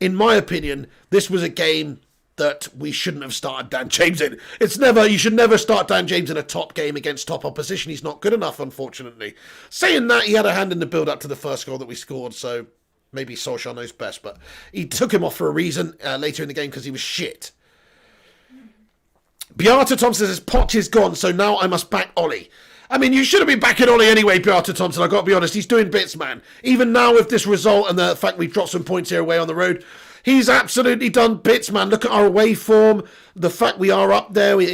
in my opinion, this was a game that we shouldn't have started Dan James in. You should never start Dan James in a top game against top opposition. He's not good enough, unfortunately. Saying that, he had a hand in the build-up to the first goal that we scored, so maybe Solskjaer knows best. But he took him off for a reason later in the game because he was shit. Beata Thompson says, Poch is gone, so now I must back Ollie. I mean, you should have been backing Ollie anyway, Beata Thompson. I've got to be honest. He's doing bits, man. Even now with this result and the fact we've dropped some points here away on the road, he's absolutely done bits, man. Look at our away form. The fact we are up there. We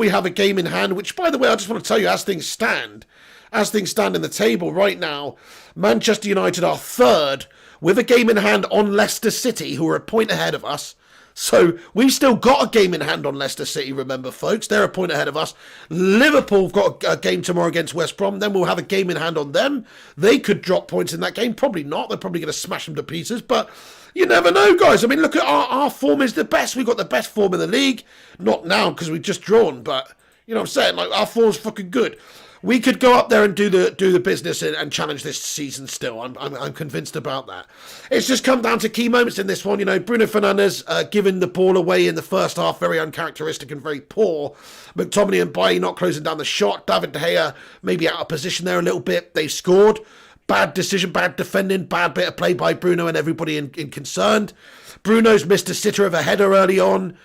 have a game in hand, which, by the way, I just want to tell you, as things stand in the table right now, Manchester United are third with a game in hand on Leicester City, who are a point ahead of us. So we've still got a game in hand on Leicester City, remember, folks. They're a point ahead of us. Liverpool have got a game tomorrow against West Brom. Then we'll have a game in hand on them. They could drop points in that game. Probably not. They're probably going to smash them to pieces. But you never know, guys. I mean, look at our form is the best. We've got the best form in the league. Not now because we've just drawn. But, you know what I'm saying? Like, our form's fucking good. We could go up there and do the business and challenge this season still. I'm convinced about that. It's just come down to key moments in this one. You know, Bruno Fernandes giving the ball away in the first half, very uncharacteristic and very poor. McTominay and Bailly not closing down the shot. David De Gea maybe out of position there a little bit. They scored. Bad decision, bad defending, bad bit of play by Bruno and everybody in concerned. Bruno's missed a sitter of a header early on.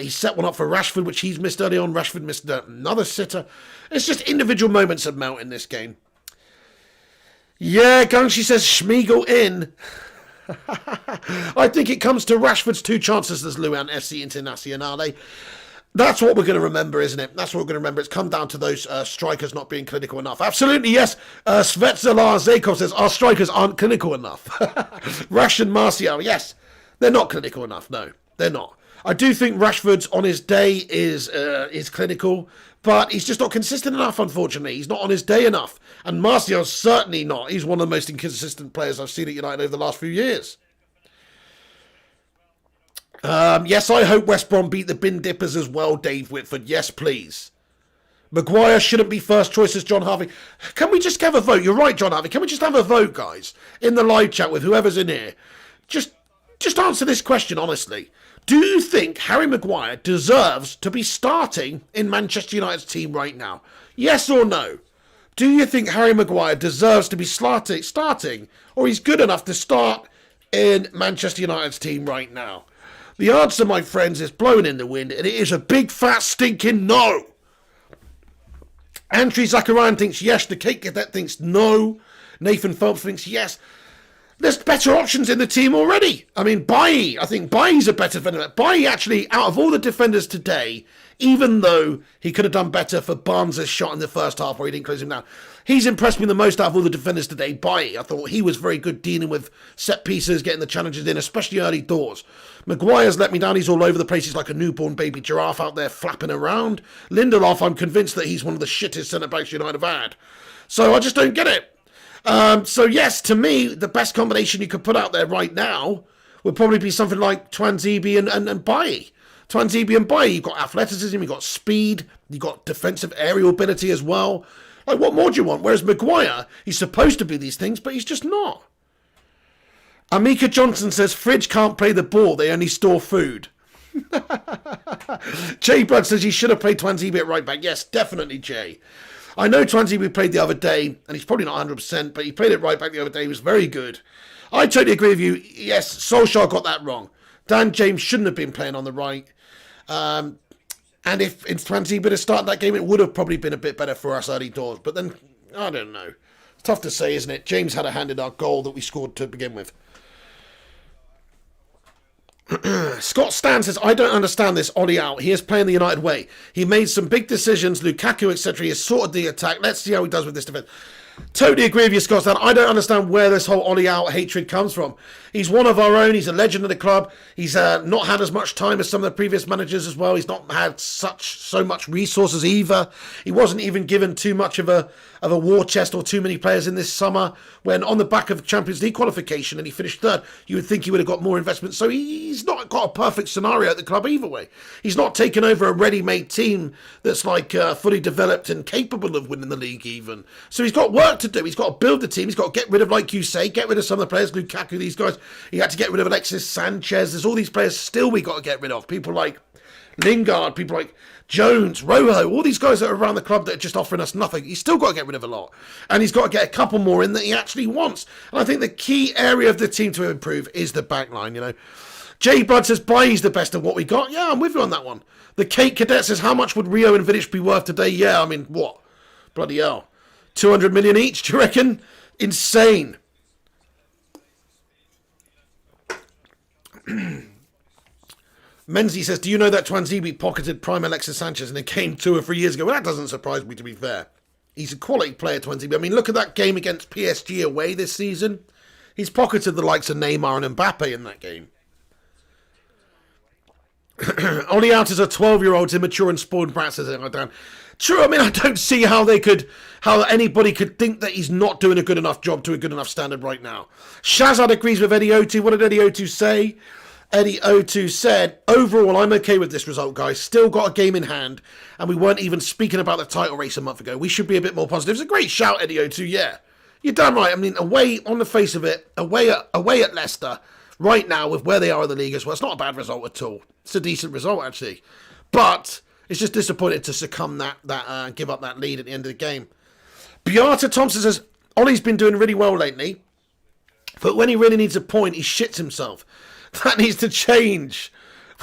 He set one up for Rashford, which he's missed early on. Rashford missed another sitter. It's just individual moments of melt in this game. Yeah, Gungshi says Schmiegel in. I think it comes to Rashford's 2 chances as Luan SC Internazionale. That's what we're going to remember, isn't it? That's what we're going to remember. It's come down to those strikers not being clinical enough. Absolutely, yes. Svetzalar Zakov says, our strikers aren't clinical enough. Rash and Martial, yes. They're not clinical enough. No, they're not. I do think Rashford's on his day is clinical, but he's just not consistent enough, unfortunately. He's not on his day enough. And Martial's certainly not. He's one of the most inconsistent players I've seen at United over the last few years. Yes, I hope West Brom beat the Bin Dippers as well, Dave Whitford. Yes, please. Maguire shouldn't be first choice as John Harvey. Can we just have a vote? You're right, John Harvey. Can we just have a vote, guys, in the live chat with whoever's in here? Just answer this question honestly. Do you think Harry Maguire deserves to be starting in Manchester United's team right now? Yes or no? Do you think Harry Maguire deserves to be starting, or he's good enough to start in Manchester United's team right now? The answer, my friends, is blown in the wind, and it is a big, fat, stinking no. Andrew Zacharian thinks yes. The Cake Cadet thinks no. Nathan Phelps thinks yes. There's better options in the team already. I mean, Bailly, I think Bailly's a better defender. Bailly actually, out of all the defenders today, even though he could have done better for Barnes' shot in the first half where he didn't close him down, he's impressed me the most out of all the defenders today. Bailly, I thought he was very good dealing with set pieces, getting the challenges in, especially early doors. Maguire's let me down. He's all over the place. He's like a newborn baby giraffe out there flapping around. Lindelof, I'm convinced that he's one of the shittest centre-backs United have had. So I just don't get it. So yes, to me, the best combination you could put out there right now would probably be something like Tuanzebe and Bailly. Tuanzebe and Bailly, you've got athleticism, you've got speed, you've got defensive aerial ability as well. Like, what more do you want? Whereas Maguire, he's supposed to be these things, but he's just not. Amika Johnson says, Fridge can't play the ball, they only store food. Jay Blood says he should have played Tuanzebe at right back. Yes, definitely, Jay. I know Tuanzebe played the other day, and he's probably not 100%, but he played it right back the other day. He was very good. I totally agree with you. Yes, Solskjaer got that wrong. Dan James shouldn't have been playing on the right. And if Tuanzebe had started that game, it would have probably been a bit better for us early doors. But then, I don't know. It's tough to say, isn't it? James had a hand in our goal that we scored to begin with. Scott Stan says, I don't understand this Ollie out. He is playing the United way. He made some big decisions, Lukaku, etc. He has sorted the attack. Let's see how he does with this defense. Totally agree with you, Scott Stan. I don't understand where this whole Ollie out hatred comes from. He's one of our own. He's a legend of the club. He's not had as much time as some of the previous managers as well. He's not had so much resources either. He wasn't even given too much of a war chest or too many players in this summer, when on the back of Champions League qualification and he finished third, you would think he would have got more investment. So he's not got a perfect scenario at the club either way. He's not taken over a ready-made team that's like fully developed and capable of winning the league even. So he's got work to do. He's got to build the team. He's got to get rid of, like you say, get rid of some of the players, Lukaku, these guys. He had to get rid of Alexis Sanchez. There's all these players still we got to get rid of. People like Lingard, people like Jones, Rojo, all these guys that are around the club that are just offering us nothing. He's still got to get rid of a lot. And he's got to get a couple more in that he actually wants. And I think the key area of the team to improve is the back line, you know. Jay Blood says, Bailly's the best of what we got. Yeah, I'm with you on that one. The Cake Cadet says, how much would Rio and Vidic be worth today? Yeah, I mean, what? Bloody hell. 200 million each, do you reckon? Insane. Menzies says, do you know that Tuanzebe pocketed prime Alexis Sanchez in a game 2 or 3 years ago? Well, that doesn't surprise me, to be fair. He's a quality player, Tuanzebe. I mean, look at that game against PSG away this season. He's pocketed the likes of Neymar and Mbappe in that game. Ollie out as a 12-year-old, immature and spoiled brat, says Dan. True, I mean, I don't see how anybody could think that he's not doing a good enough job to a good enough standard right now. Shazad agrees with Eddie O2. What did Eddie O2 say? Eddie O2 said, overall, I'm okay with this result, guys. Still got a game in hand, and we weren't even speaking about the title race a month ago. We should be a bit more positive. It's a great shout, Eddie O2, yeah. You're damn right. I mean, away, on the face of it, away at Leicester, right now, with where they are in the league as well, it's not a bad result at all. It's a decent result, actually. But it's just disappointing to succumb give up that lead at the end of the game. Beata Thompson says, Ollie's been doing really well lately, but when he really needs a point, he shits himself. That needs to change.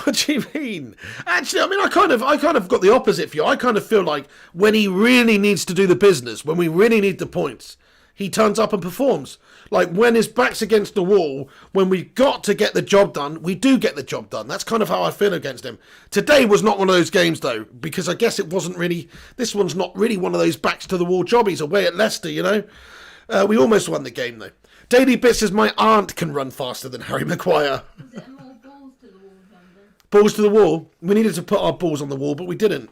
What do you mean? Actually, I mean, I kind of got the opposite for you. I kind of feel like when he really needs to do the business, when we really need the points, he turns up and performs. Like when his back's against the wall, when we've got to get the job done, we do get the job done. That's kind of how I feel against him. Today was not one of those games, though, because I guess it wasn't really, this one's not really one of those backs to the wall jobbies away at Leicester, you know. We almost won the game, though. Daily Bit says, my aunt can run faster than Harry Maguire. Is it more balls to the wall, London? Balls to the wall? We needed to put our balls on the wall, but we didn't.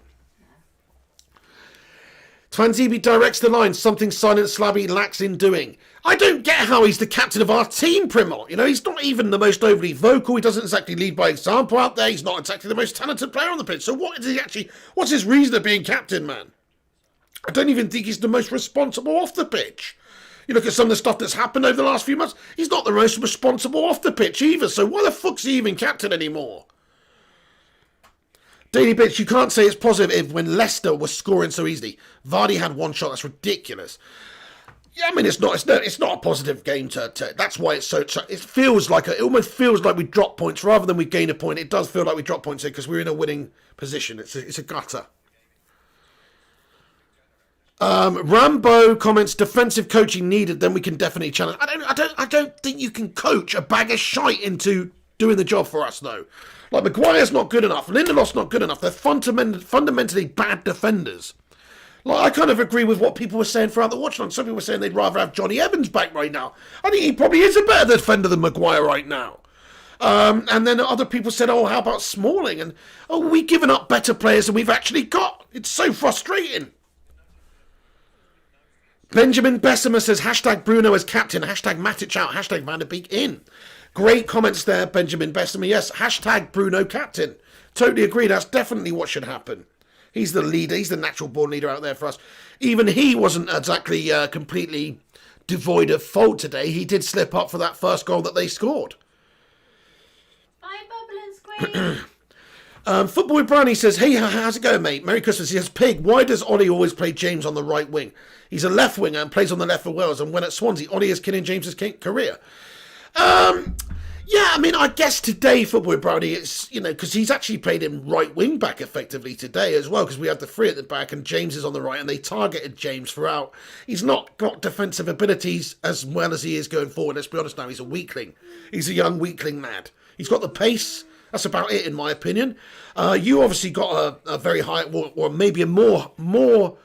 Tuanzebe directs the line, something Silent Slabby lacks in doing. I don't get how he's the captain of our team, Primol. You know, he's not even the most overly vocal. He doesn't exactly lead by example out there. He's not exactly the most talented player on the pitch. So what is he actually, what's his reason of being captain, man? I don't even think he's the most responsible off the pitch. You look at some of the stuff that's happened over the last few months, he's not the most responsible off the pitch either, so why the fuck's he even captain anymore? Daily Bits, you can't say it's positive when Leicester was scoring so easily. Vardy had one shot, that's ridiculous. Yeah, I mean, it's not a positive game to that's why it's so, it almost feels like we drop points rather than we gain a point. It does feel like we drop points here because we're in a winning position. It's a gutter. Rambo comments, defensive coaching needed, then we can definitely challenge. I don't think you can coach a bag of shite into doing the job for us, though. Like, Maguire's not good enough, Lindelof's not good enough. They're fundamentally bad defenders. Like, I kind of agree with what people were saying throughout the watch on. Some people were saying they'd rather have Johnny Evans back right now. I think he probably is a better defender than Maguire right now. And then other people said, oh, how about Smalling? And, oh, we've given up better players than we've actually got. It's so frustrating. Benjamin Bessemer says, hashtag Bruno as captain, hashtag Matic out, hashtag Van der Beek in. Great comments there, Benjamin Bessemer. Yes, hashtag Bruno captain. Totally agree, that's definitely what should happen. He's the leader, he's the natural born leader out there for us. Even he wasn't exactly completely devoid of fault today. He did slip up for that first goal that they scored. Bye, Bubble and Squeak. Football with Brownie says, hey, how's it going, mate? Merry Christmas. He says, Pig, why does Ollie always play James on the right wing? He's a left winger and plays on the left for Wales. And when at Swansea, Ollie is killing James's career. Yeah, I mean, I guess today, Football with Brownie, it's, because he's actually played him right wing back effectively today as well, because we had the three at the back and James is on the right and they targeted James throughout. He's not got defensive abilities as well as he is going forward. Let's be honest now, he's a weakling. He's a young weakling lad. He's got the pace. That's about it, in my opinion. You obviously got a very high, or maybe a more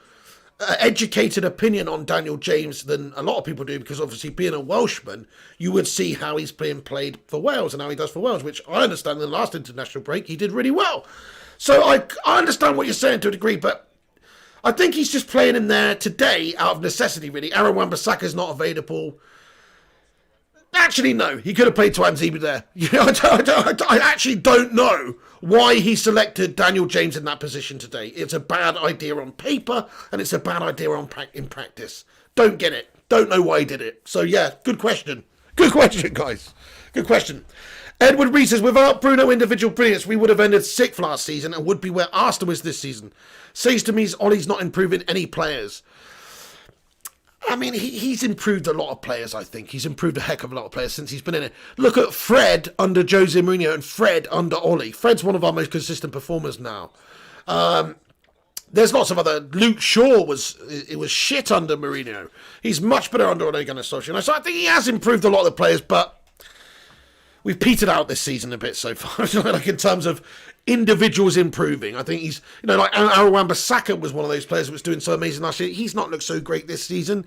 educated opinion on Daniel James than a lot of people do, because obviously being a Welshman, you would see how he's being played for Wales and how he does for Wales, which I understand in the last international break, he did really well. So I understand what you're saying to a degree, but I think he's just playing him there today out of necessity, really. Aaron Wan-Bissaka's not available. Actually, no. He could have played Twanzebe there. I actually don't know why he selected Daniel James in that position today. It's a bad idea on paper, and it's a bad idea in practice. Don't get it. Don't know why he did it. So, yeah, good question. Good question, guys. Good question. Edward Rees says, without Bruno individual brilliance, we would have ended 6th last season and would be where Arsenal is this season. Says to me, Ollie's not improving any players. I mean, he's improved a lot of players, I think. He's improved a heck of a lot of players since he's been in it. Look at Fred under Jose Mourinho and Fred under Ollie. Fred's one of our most consistent performers now. There's lots of other... Luke Shaw was shit under Mourinho. He's much better under Ole Gunnar Solskjaer. So I think he has improved a lot of the players, but we've petered out this season a bit so far. Like in terms of individuals improving. I think he's, like Aaron Wan-Bissaka was one of those players that was doing so amazing last year. He's not looked so great this season.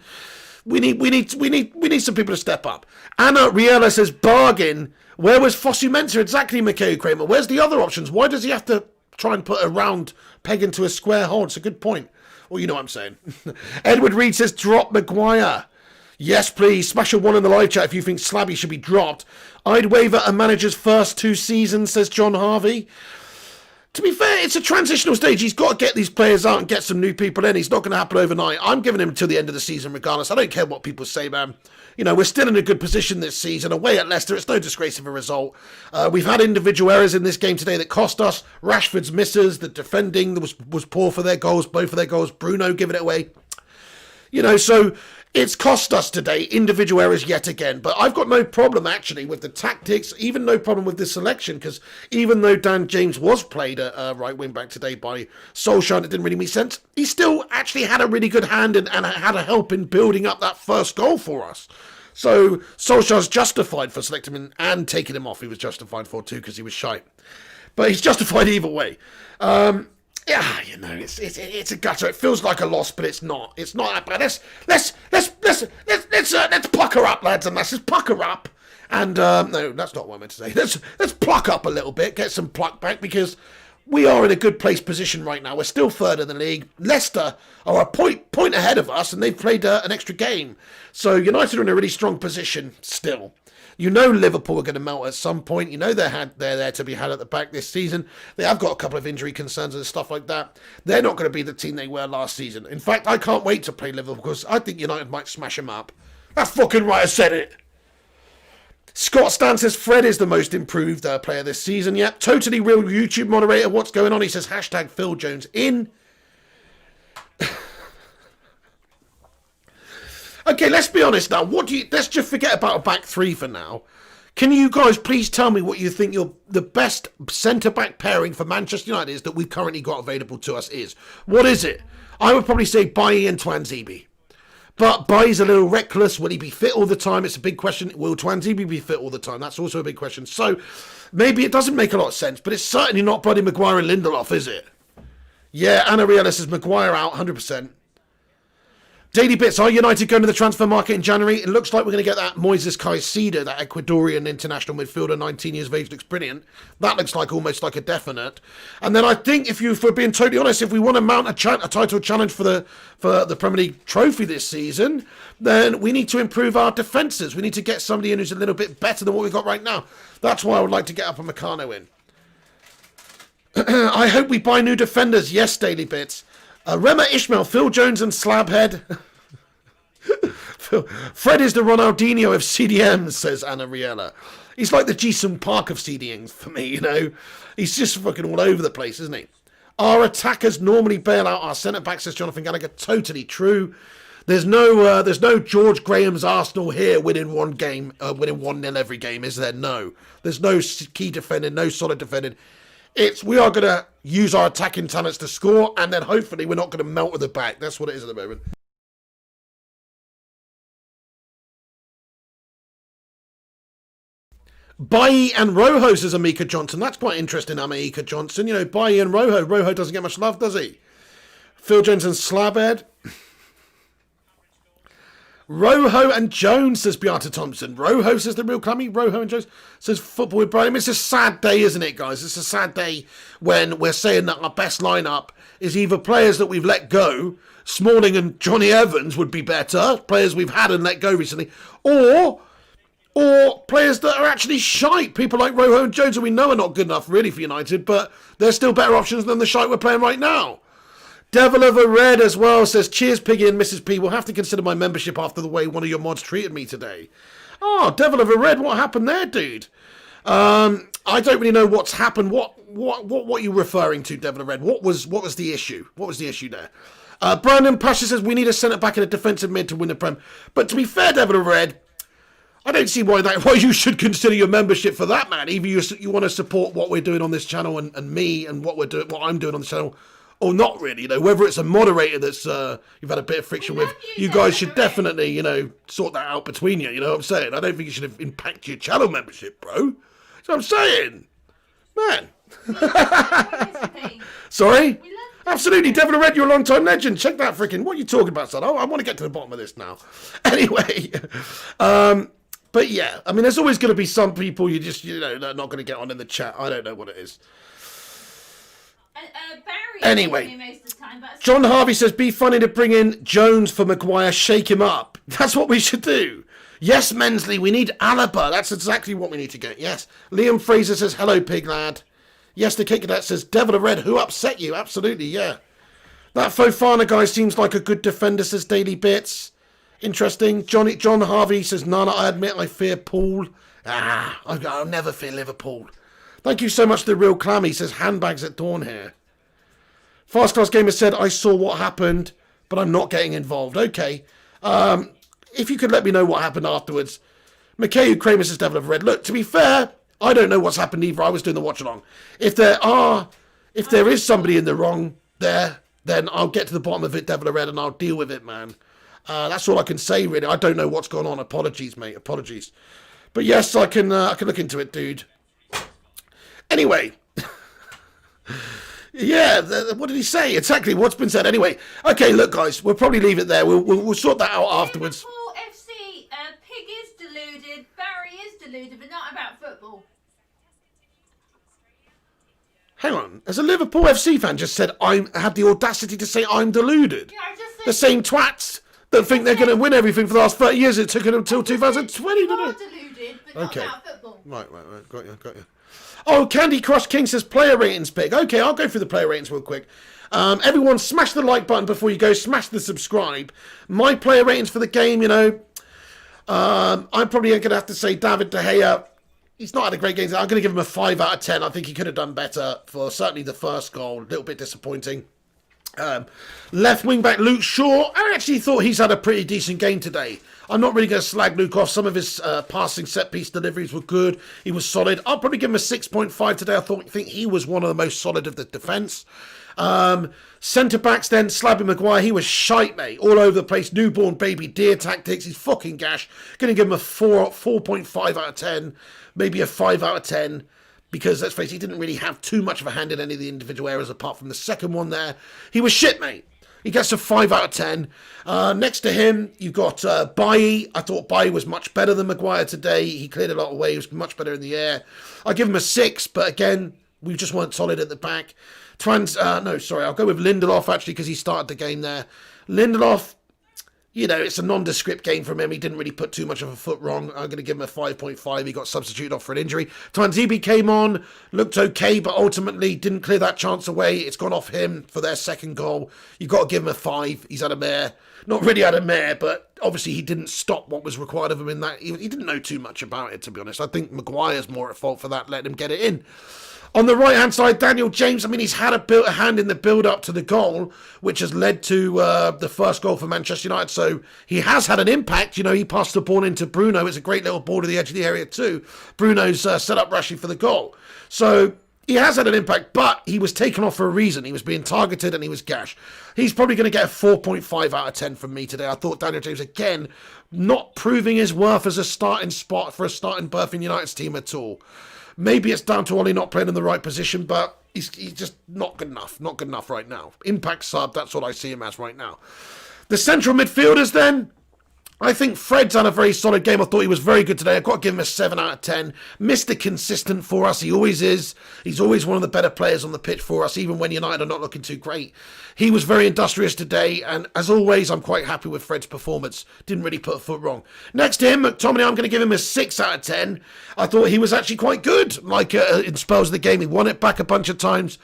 We need some people to step up. Anna Riella says, bargain. Where was Fosu Mensah? Exactly, Mikhail Kramer. Where's the other options? Why does he have to try and put a round peg into a square hole? It's a good point. Well, you know what I'm saying. Edward Reed says, drop Maguire. Yes, please. Smash a 1 in the live chat if you think Slabby should be dropped. I'd waiver a manager's first 2 seasons, says John Harvey. To be fair, it's a transitional stage. He's got to get these players out and get some new people in. It's not going to happen overnight. I'm giving him until the end of the season regardless. I don't care what people say, man. We're still in a good position this season. Away at Leicester, it's no disgrace of a result. We've had individual errors in this game today that cost us. Rashford's misses, the defending was poor for their goals, both of their goals. Bruno giving it away. So it's cost us today, individual errors yet again. But I've got no problem, actually, with the tactics, even no problem with the selection, because even though Dan James was played at right wing-back today by Solskjaer, it didn't really make sense, he still actually had a really good hand and had a help in building up that first goal for us. So Solskjaer's justified for selecting him and taking him off. He was justified for, too, because he was shite. But he's justified either way. Yeah, it's a gutter. It feels like a loss, but it's not. It's not that bad. Let's pucker up, lads and lasses. Pucker up, and no, that's not what I meant to say. Let's pluck up a little bit, get some pluck back, because we are in a good place position right now. We're still third in the league. Leicester are a point ahead of us, and they've played an extra game. So United are in a really strong position still. You know Liverpool are going to melt at some point. You know they're there to be had at the back this season. They have got a couple of injury concerns and stuff like that. They're not going to be the team they were last season. In fact, I can't wait to play Liverpool because I think United might smash them up. That's fucking right, I said it. Scott Stan says Fred is the most improved player this season. Yep, totally real YouTube moderator. What's going on? He says hashtag Phil Jones in. Okay, let's be honest now. Let's just forget about a back three for now. Can you guys please tell me what you think the best centre-back pairing for Manchester United is that we've currently got available to us is? What is it? I would probably say Bailly and Twanzebe. But Bailly's a little reckless. Will he be fit all the time? It's a big question. Will Twanzebe be fit all the time? That's also a big question. So maybe it doesn't make a lot of sense, but it's certainly not Buddy Maguire and Lindelof, is it? Yeah, Anna Riella says Maguire out 100%. Daily Bits, are United going to the transfer market in January? It looks like we're going to get that Moises Caicedo, that Ecuadorian international midfielder, 19 years of age, looks brilliant. That looks like almost like a definite. And then I think, if we're being totally honest, if we want to mount a title challenge for the Premier League trophy this season, then we need to improve our defences. We need to get somebody in who's a little bit better than what we've got right now. That's why I would like to get Upamecano in. I hope we buy new defenders. Yes, Daily Bits. Rema Ishmael, Phil Jones and Slabhead. Fred is the Ronaldinho of CDMs, says Anna Riella. He's like the Jason Park of CDMs for me, you know. He's just fucking all over the place, isn't he? Our attackers normally bail out our centre-back, says Jonathan Gallagher. Totally true. There's no George Graham's Arsenal here winning one game, winning 1-0 every game, is there? No. There's no key defending, no solid defending. We are going to use our attacking talents to score, and then hopefully we're not going to melt at the back. That's what it is at the moment. Bailly and Rojo, says Amika Johnson. That's quite interesting, Amika Johnson. You know, Bailly and Rojo. Rojo doesn't get much love, does he? Phil Jones and Slabhead. Rojo and Jones, says Beata Thompson. Rojo, says the real Clammy. Rojo and Jones, says Football with Brian. It's a sad day, isn't it, guys? It's a sad day when we're saying that our best lineup is either players that we've let go, Smalling and Johnny Evans would be better, players we've had and let go recently, or players that are actually shite. People like Rojo and Jones, who we know are not good enough really for United, but they're still better options than the shite we're playing right now. Devil of a Red as well says, cheers, Piggy and Mrs. P. Will have to consider my membership after the way one of your mods treated me today. Oh, Devil of a Red, what happened there, dude? I don't really know what's happened. What are you referring to, Devil of Red? What was the issue? What was the issue there? Brandon Pasha says, we need a centre-back and a defensive mid to win the Prem. But to be fair, Devil of Red, I don't see why you should consider your membership for that, man. Either you want to support what we're doing on this channel and me and what I'm doing on the channel, or not really, you know, whether it's a moderator that's you've had a bit of friction with, you guys should definitely, you know, sort that out between you, you know what I'm saying? I don't think you should have impacted your channel membership, bro. That's what I'm saying. Man. Sorry? Absolutely, Devil of Red, you're a long-time legend. Check that freaking, what are you talking about, son? I want to get to the bottom of this now. Anyway, but yeah, I mean, there's always going to be some people they're not going to get on in the chat. I don't know what it is. Anyway, most of the time, John Harvey says, be funny to bring in Jones for Maguire, shake him up. That's what we should do. Yes, Mensley, we need Alaba. That's exactly what we need to get. Yes. Liam Fraser says, hello, pig lad. Yes, the Kick Cadet says, Devil of Red, who upset you? Absolutely, yeah. That Fofana guy seems like a good defender, says Daily Bits. Interesting. John Harvey says, Nana, I admit I fear Paul. I'll never fear Liverpool. Thank you so much, The Real Clammy, says handbags at dawn here. Fast Class Gamer said, I saw what happened, but I'm not getting involved. Okay. If you could let me know what happened afterwards. Mikhail Kramer says, Devil of Red. Look, to be fair, I don't know what's happened either. I was doing the watch along. If there is somebody in the wrong there, then I'll get to the bottom of it, Devil of Red, and I'll deal with it, man. That's all I can say, really. I don't know what's going on. Apologies, mate. Apologies. But yes, I can look into it, dude. Anyway, yeah, what did he say? Exactly what's been said. Anyway, okay, look, guys, we'll probably leave it there. We'll sort that out afterwards. Liverpool FC, Pig is deluded, Barry is deluded, but not about football. Hang on. As a Liverpool FC fan just said, I had the audacity to say I'm deluded. Yeah, I just said The same twats that think they're going to win everything for the last 30 years. It took them until 2020, you didn't are it? deluded, but not Okay. about football. Right. Got you. Oh, Candy Crush King says player ratings pick. Okay, I'll go through the player ratings real quick. Everyone, smash the like button before you go. Smash the subscribe. My player ratings for the game, I'm probably going to have to say David De Gea. He's not had a great game. I'm going to give him a 5 out of 10. I think he could have done better for certainly the first goal. A little bit disappointing. Left wing back Luke Shaw. I actually thought he's had a pretty decent game today. I'm not really going to slag Luke off. Some of his passing set piece deliveries were good. He was solid. I'll probably give him a 6.5 today. I think he was one of the most solid of the defence. Centre backs then, Slabby Maguire, he was shite, mate. All over the place, newborn baby deer tactics. He's fucking gash. Gonna give him a 4.5 out of 10, maybe a 5 out of 10. Because, let's face it, he didn't really have too much of a hand in any of the individual areas apart from the second one there. He was shit, mate. He gets a 5 out of 10. Next to him, you've got Bailly. I thought Bailly was much better than Maguire today. He cleared a lot away. He was much better in the air. I give him a 6, but again, we just weren't solid at the back. I'll go with Lindelof, actually, because he started the game there. Lindelof, it's a nondescript game from him. He didn't really put too much of a foot wrong. I'm going to give him a 5.5. He got substituted off for an injury. Twanzebe came on, looked okay, but ultimately didn't clear that chance away. It's gone off him for their second goal. You've got to give him a 5. He's had a mare. Not really had a mare, but obviously he didn't stop what was required of him in that. He didn't know too much about it, to be honest. I think Maguire's more at fault for that, letting him get it in. On the right-hand side, Daniel James, he's had a hand in the build-up to the goal, which has led to the first goal for Manchester United. So he has had an impact. He passed the ball into Bruno. It's a great little ball to the edge of the area too. Bruno's set up Rashford for the goal. So he has had an impact, but he was taken off for a reason. He was being targeted and he was gash. He's probably going to get a 4.5 out of 10 from me today. I thought Daniel James, again, not proving his worth as a starting spot for a starting berth in United's team at all. Maybe it's down to Ollie not playing in the right position, but he's just not good enough. Not good enough right now. Impact sub, that's what I see him as right now. The central midfielders then, I think Fred's had a very solid game. I thought he was very good today. I've got to give him a 7 out of 10. Mr. Consistent for us. He always is. He's always one of the better players on the pitch for us, even when United are not looking too great. He was very industrious today, and as always, I'm quite happy with Fred's performance. Didn't really put a foot wrong. Next to him, McTominay, I'm going to give him a 6 out of 10. I thought he was actually quite good. In spells of the game, he won it back a bunch of times.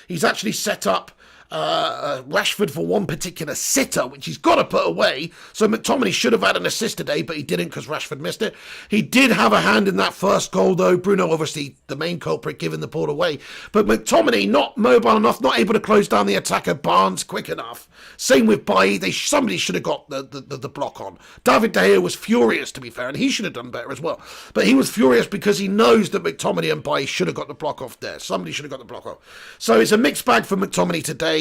He's actually set up Rashford for one particular sitter, which he's got to put away. So McTominay should have had an assist today, but he didn't because Rashford missed it. He did have a hand in that first goal, though. Bruno, obviously, the main culprit, giving the ball away. But McTominay, not mobile enough, not able to close down the attacker Barnes quick enough. Same with Bailly. Somebody should have got the block on. David De Gea was furious, to be fair, and he should have done better as well. But he was furious because he knows that McTominay and Bailly should have got the block off there. Somebody should have got the block off. So it's a mixed bag for McTominay today.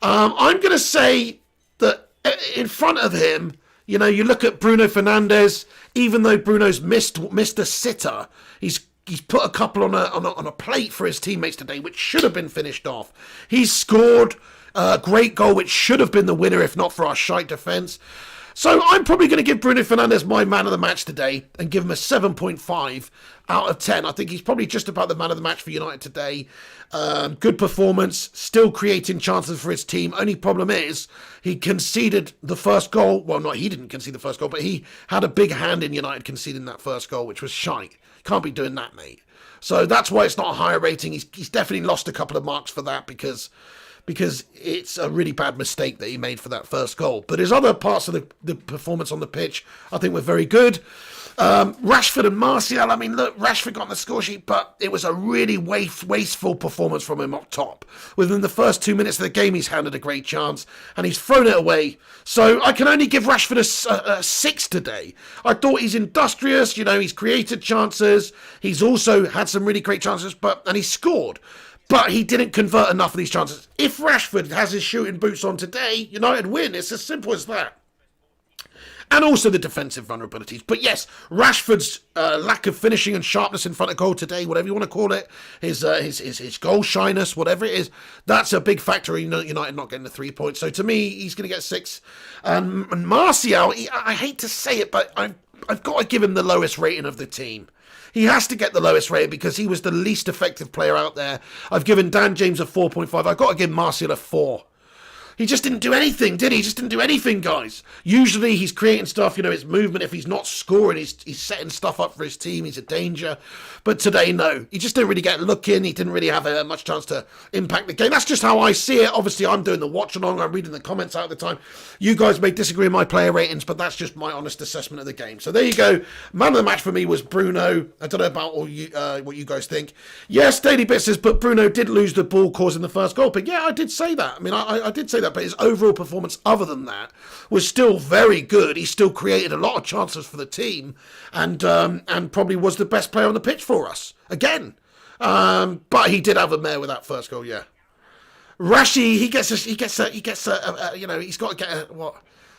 I'm going to say that in front of him, you look at Bruno Fernandes. Even though Bruno's missed a sitter, he's put a couple on a plate for his teammates today, which should have been finished off. He's scored a great goal, which should have been the winner if not for our shite defence. So I'm probably going to give Bruno Fernandes my man of the match today and give him a 7.5 out of 10. I think he's probably just about the man of the match for United today. Good performance, still creating chances for his team. Only problem is he conceded the first goal. Well, he didn't concede the first goal, but he had a big hand in United conceding that first goal, which was shite. Can't be doing that, mate. So that's why it's not a higher rating. He's definitely lost a couple of marks for that because it's a really bad mistake that he made for that first goal. But his other parts of the performance on the pitch, I think, were very good. Rashford and Martial, look, Rashford got on the score sheet, but it was a really wasteful performance from him up top. Within the first 2 minutes of the game, he's handed a great chance, and he's thrown it away. So I can only give Rashford a 6 today. I thought he's industrious, he's created chances. He's also had some really great chances, and he scored. But he didn't convert enough of these chances. If Rashford has his shooting boots on today, United win. It's as simple as that. And also the defensive vulnerabilities. But yes, Rashford's lack of finishing and sharpness in front of goal today, whatever you want to call it, his goal shyness, whatever it is, that's a big factor in United not getting the 3 points. So to me, he's going to get 6. And Martial, I hate to say it, but I've got to give him the lowest rating of the team. He has to get the lowest rating because he was the least effective player out there. I've given Dan James a 4.5. I've got to give Martial a 4. He just didn't do anything, did he? He just didn't do anything, guys. Usually he's creating stuff, his movement. If he's not scoring, he's setting stuff up for his team. He's a danger. But today, no. He just didn't really get a look in. He didn't really have much chance to impact the game. That's just how I see it. Obviously, I'm doing the watch-along. I'm reading the comments out at the time. You guys may disagree with my player ratings, but that's just my honest assessment of the game. So there you go. Man of the match for me was Bruno. I don't know about what you guys think. Yes, Daily Bit says, but Bruno did lose the ball causing the first goal. But yeah, I did say that. I mean, I did say that, but his overall performance other than that was still very good. He still created a lot of chances for the team and probably was the best player on the pitch for us again. But he did have a mare with that first goal. Yeah, Rashi, he's got to get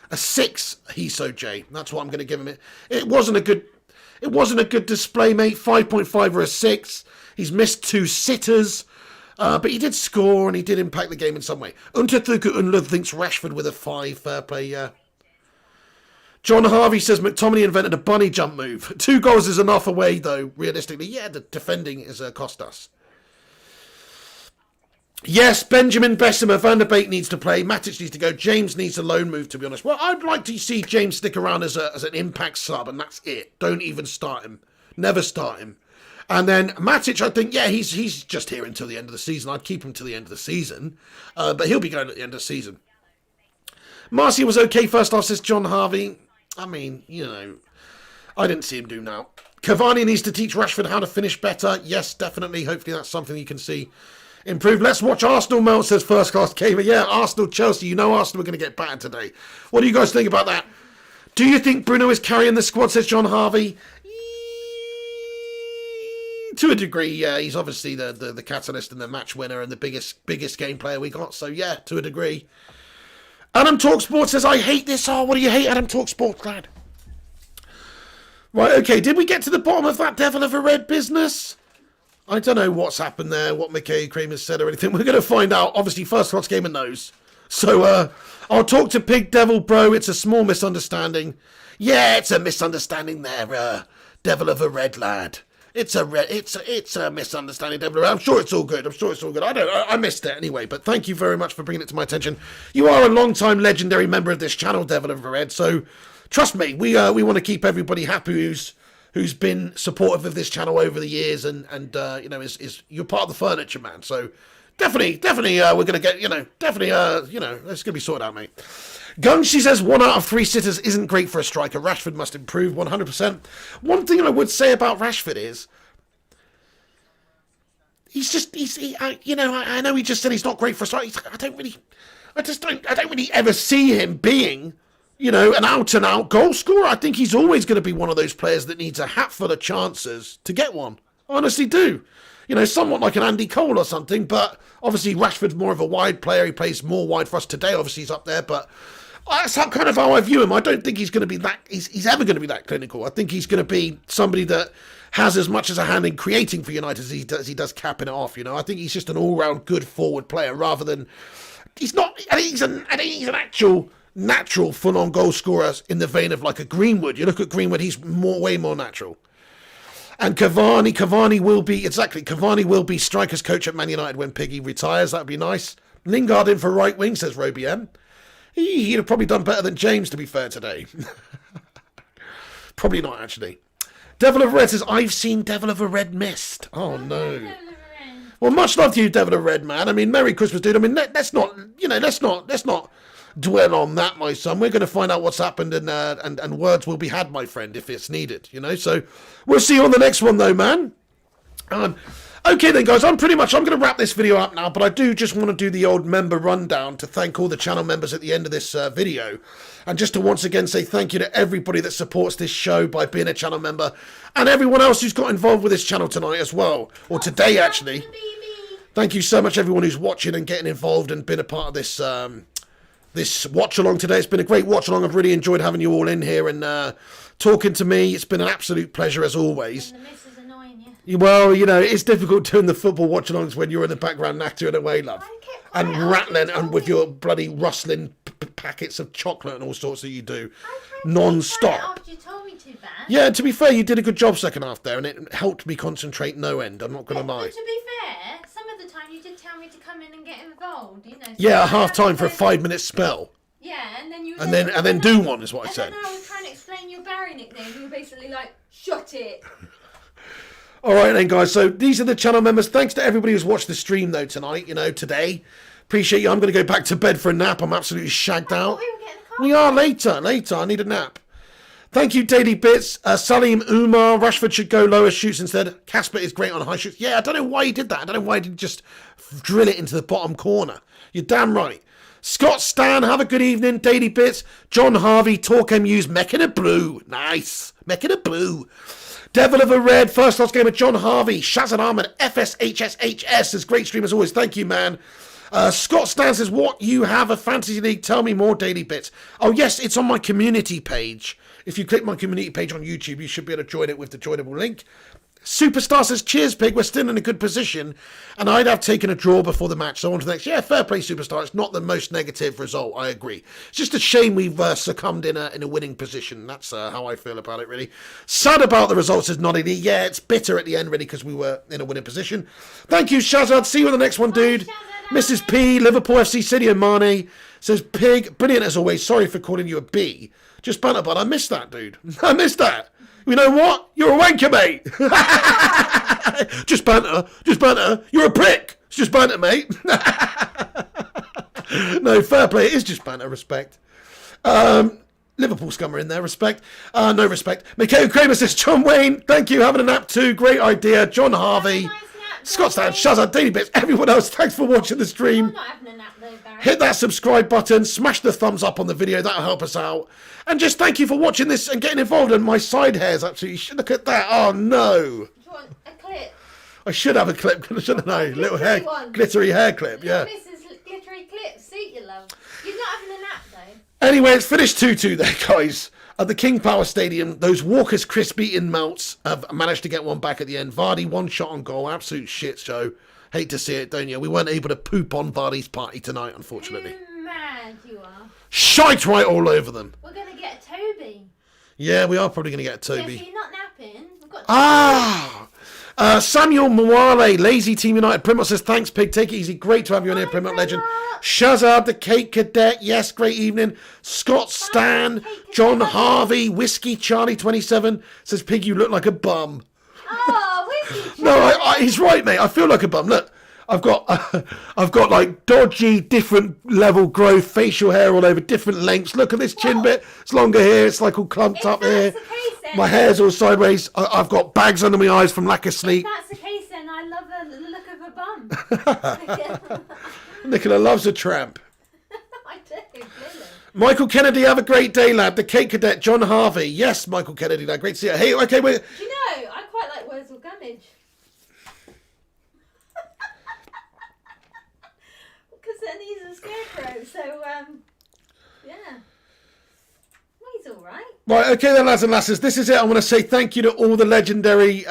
a 6. So Jay, that's what I'm going to give him. It wasn't a good display, mate. 5.5 or a 6. He's missed 2 sitters. But he did score and he did impact the game in some way. Unterthuku Unlud thinks Rashford with a 5. Fair play, yeah. John Harvey says McTominay invented a bunny jump move. 2 goals is enough away, though, realistically. Yeah, the defending is cost us. Yes, Benjamin Bessemer, Van der Beek needs to play. Matic needs to go. James needs a loan move, to be honest. Well, I'd like to see James stick around as an impact sub, and that's it. Don't even start him. Never start him. And then Matic, I think, yeah, he's just here until the end of the season. I'd keep him till the end of the season. But he'll be going at the end of the season. Marcia was okay first half, says John Harvey. I mean, I didn't see him do now. Cavani needs to teach Rashford how to finish better. Yes, definitely. Hopefully that's something you can see improve. Let's watch Arsenal. Mel says first class gamer. Yeah, Arsenal, Chelsea. Arsenal are going to get battered today. What do you guys think about that? Do you think Bruno is carrying the squad, says John Harvey? To a degree, yeah. He's obviously the catalyst and the match winner and the biggest game player we got. So, yeah, to a degree. Adam Talksport says, I hate this. Oh, what do you hate, Adam Talksport, lad? Right, okay. Did we get to the bottom of that Devil of a Red business? I don't know what's happened there, what Mickey Kramer said or anything. We're going to find out. Obviously, first class gamer knows. So, I'll talk to Pig Devil, bro. It's a small misunderstanding. Yeah, it's a misunderstanding there, Devil of a Red lad. It's a misunderstanding, Devil. I'm sure it's all good. I missed it anyway, but thank you very much for bringing it to my attention. You are a long-time legendary member of this channel, Devil of a Red. So trust me, we want to keep everybody happy who's been supportive of this channel over the years and is you're part of the furniture, man. So definitely, we're gonna get it's gonna be sorted out, mate. Gunshi says 1 out of 3 sitters isn't great for a striker. Rashford must improve 100%. One thing I would say about Rashford is I know he just said he's not great for a striker. I don't really ever see him being, an out-and-out goal scorer. I think he's always going to be one of those players that needs a hatful of chances to get one. I honestly do. Somewhat like an Andy Cole or something, but obviously Rashford's more of a wide player. He plays more wide for us today. Obviously he's up there, but that's kind of how I view him. I don't think he's going to be that. He's ever going to be that clinical. I think he's going to be somebody that has as much as a hand in creating for United as he does capping it off. I think he's just an all-round good forward player rather than he's not. I think he's an actual natural full-on goal scorer in the vein of like a Greenwood. You look at Greenwood, he's way more natural. And Cavani will be striker's coach at Man United when Piggy retires. That'd be nice. Lingard in for right wing, says Roby M. He'd have probably done better than James, to be fair, today. Probably not, actually. Devil of Red says, I've seen Devil of a Red missed. Oh, no. Well, much love to you, Devil of Red, man. I mean, Merry Christmas, dude. I mean, let's not dwell on that, my son. We're going to find out what's happened and words will be had, my friend, if it's needed, So we'll see you on the next one, though, man. Okay then, guys, I'm going to wrap this video up now, but I do just want to do the old member rundown to thank all the channel members at the end of this video. And just to once again say thank you to everybody that supports this show by being a channel member. And everyone else who's got involved with this channel tonight as well. Or today, actually. Thank you so much, everyone who's watching and getting involved and been a part of this this watch-along today. It's been a great watch-along. I've really enjoyed having you all in here and talking to me. It's been an absolute pleasure, as always. And the miss is annoying you. Well, you know, it's difficult doing the football watch-alongs when you're in the background nattering away, love. I kept And quiet rattling after you and with told your me. bloody rustling packets of chocolate and all sorts that you do. I tried to Non-stop. keep quiet after you told me to, Van. Yeah, and to be fair, you did a good job second half there, and it helped me concentrate no end, I'm not going to lie. But to be fair, some of the time you did tell me to come in and get involved, you know. So Yeah, I at half-time for a had to- 5-minute spell. Yeah, and then you. And then do one is what I said. And then I was trying to explain your Barry nickname. You were basically like, "Shut it." All right then, guys. So these are the channel members. Thanks to everybody who's watched the stream, though, tonight, you know, today. Appreciate you. I'm going to go back to bed for a nap. I'm absolutely shagged out. We were getting a We are later. I need a nap. Thank you, Daily Bits. Salim Umar. Rashford should go lower shoots instead. Casper is great on high shoots. Yeah, I don't know why he did that. I don't know why he didn't just drill it into the bottom corner. You're damn right. Scott Stan, have a good evening. Daily Bits. John Harvey, Talk MU's Mecking a Blue. Nice. Mecking a Blue. Devil of a Red, first lost game of John Harvey. Shazad Ahmed, FSHSHS. Is great stream as always. Thank you, man. Scott Stan says, what, you have a fantasy league? Tell me more, Daily Bits. Oh, yes, it's on my community page. If you click my community page on YouTube, you should be able to join it with the joinable link. Superstar says, cheers, Pig. We're still in a good position. And I'd have taken a draw before the match. So on to the next. Yeah, fair play, Superstar. It's not the most negative result. I agree. It's just a shame we've succumbed in a winning position. That's how I feel about it, really. Sad about the results is not any. Yeah, it's bitter at the end, really, because we were in a winning position. Thank you, Shazad. See you on the next one, dude. Mrs. P, Liverpool FC, City and Mane says, Pig, brilliant as always. Sorry for calling you a B. Just banter, but I missed that, dude. I missed that. You know what? You're a wanker, mate. Just banter. You're a prick. It's just banter, mate. No, fair play. It is just banter. Respect. Liverpool scummer in there. Respect. No respect. Mikhail Kramer says, John Wayne, thank you. Having a nap too. Great idea. John Harvey. Scott Stan, Shazad, Daily Bits, everyone else, thanks for watching the stream. I'm not having a nap though, Barry. Hit that subscribe button, smash the thumbs up on the video, that'll help us out. And just thank you for watching this and getting involved. And my side hair's absolutely, look at that, oh no. Do you want a clip? I should have a clip, shouldn't I? Little hair, one. glittery hair clip, yeah. Mrs. Glittery clip, suit you, love. You're not having a nap though. Anyway, it's finished 2-2 there, guys. At the King Power Stadium, those Walker's crispy in melts have managed to get one back at the end. Vardy, one shot on goal, absolute shit show. Hate to see it, don't you? We weren't able to poop on Vardy's party tonight, unfortunately. Too mad you are. Shite right all over them. We're going to get a Toby. Yeah, we are probably going to get a Toby. Yeah, so you're not napping. We've got Samuel Mwale, Lazy Team United. Primot says, thanks, Pig. Take it easy. Great to have you on here, Primot Legend. Shazad, the Cake Cadet. Yes, great evening. Scott Stan, John Harvey, Whiskey Charlie 27 says, Pig, you look like a bum. Oh, Whiskey No, he's right, mate. I feel like a bum. Look, I've got like dodgy, different level growth, facial hair all over, different lengths. Look at this chin bit. It's longer here. It's like all clumped up here. My hair's all sideways. I've got bags under my eyes from lack of sleep. If that's the case, then I love the look of a bum. Nicola loves a tramp. I do, clearly. Michael Kennedy, have a great day, lad. The Cake Cadet, John Harvey. Yes, Michael Kennedy, lad. Great to see you. Hey, okay, wait. Do you know, I quite like Wurzel Gummidge. Because then he's a scarecrow, so, yeah. Well, he's alright. Right, okay then, lads and lasses. This is it. I want to say thank you to all the legendary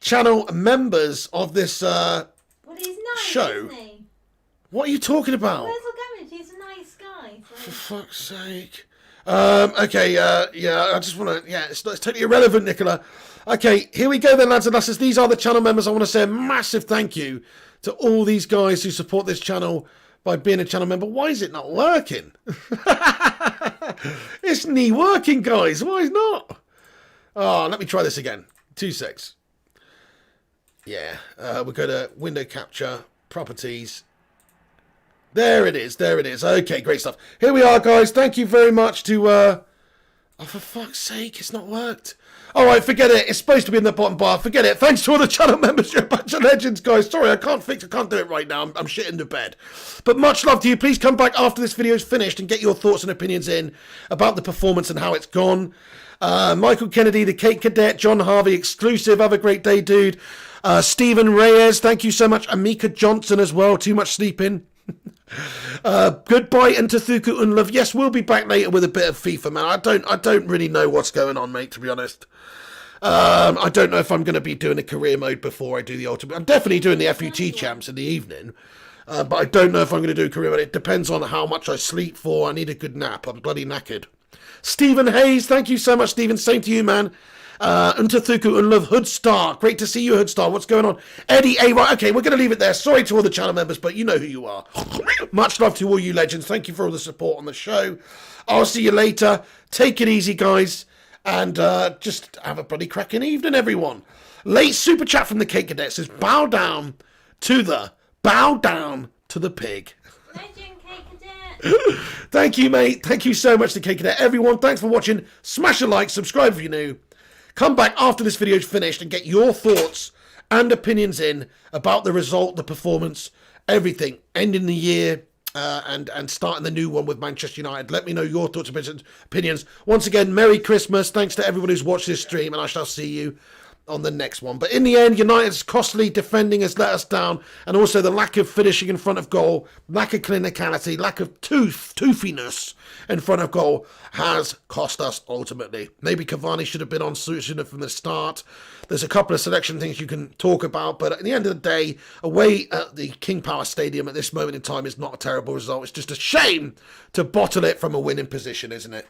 channel members of this Well, he's nice, show. isn't he? What are you talking about? Wurzel Gummidge, he's a nice guy. For So. fuck's sake. Okay, yeah, I just want to, it's totally irrelevant, Nicola. Okay, here we go then, lads and lasses. These are the channel members. I want to say a massive thank you to all these guys who support this channel by being a channel member. Why is it not working? It's not working, guys. Why is not? Oh, let me try this again. 2 secs. Yeah, we'll go to window capture, properties. There it is. Okay, great stuff. Here we are, guys. Thank you very much to... Oh, for fuck's sake, it's not worked. All right, forget it. It's supposed to be in the bottom bar. Forget it. Thanks to all the channel members. You're a bunch of legends, guys. Sorry, I can't do it right now. I'm shitting the bed. But much love to you. Please come back after this video is finished and get your thoughts and opinions in about the performance and how it's gone. Michael Kennedy, the Cake Cadet, John Harvey, exclusive. Have a great day, dude. Stephen Reyes, thank you so much. Amika Johnson as well. Too much sleeping. Goodbye and Tathuku Unlove. Yes, we'll be back later with a bit of FIFA, man. I don't really know what's going on, mate, to be honest. I don't know if I'm going to be doing a career mode before I do the ultimate. I'm definitely doing the FUT champs in the evening. But I don't know if I'm going to do career mode. It depends on how much I sleep for. I need a good nap. I'm bloody knackered. Stephen Hayes, thank you so much, Stephen. Same to you, man. Untathuku and Love Hoodstar. Great to see you, Hoodstar. What's going on? Eddie A. Right, okay, we're going to leave it there. Sorry to all the channel members, but you know who you are. Much love to all you legends. Thank you for all the support on the show. I'll see you later. Take it easy, guys. And just have a bloody cracking evening, everyone. Late super chat from the Cake Cadet says, bow down to the pig. Legend, Cake Cadet. Thank you, mate. Thank you so much to Cake Cadet. Everyone, thanks for watching. Smash a like, subscribe if you're new. Come back after this video is finished and get your thoughts and opinions in about the result, the performance, everything. Ending the year and starting the new one with Manchester United. Let me know your thoughts and opinions. Once again, Merry Christmas. Thanks to everyone who's watched this stream, and I shall see you on the next one. But in the end, United's costly defending has let us down, and also the lack of finishing in front of goal, lack of clinicality, lack of toothiness in front of goal has cost us ultimately. Maybe Cavani should have been on Susan from the start. There's a couple of selection things you can talk about, but at the end of the day, away at the King Power Stadium at this moment in time is not a terrible result. It's just a shame to bottle it from a winning position, isn't it?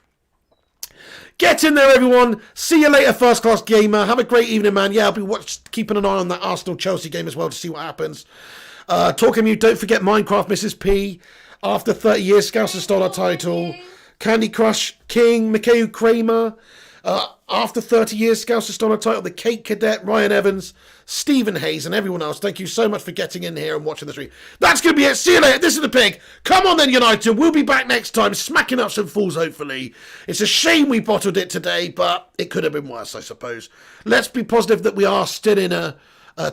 Get in there, everyone. See you later, First Class Gamer. Have a great evening, man. Yeah, I'll be keeping an eye on that Arsenal-Chelsea game as well to see what happens. Talking to you, don't forget Minecraft, Mrs. P. After 30 years, Scouse has stole our title. Candy Crush King, Mikhail Kramer. After 30 years, Scouse has stole our title. The Cake Cadet, Ryan Evans, Stephen Hayes, and everyone else. Thank you so much for getting in here and watching the stream. That's going to be it. See you later. This is the Pig. Come on then, United. We'll be back next time, smacking up some fools, hopefully. It's a shame we bottled it today, but it could have been worse, I suppose. Let's be positive that we are still in a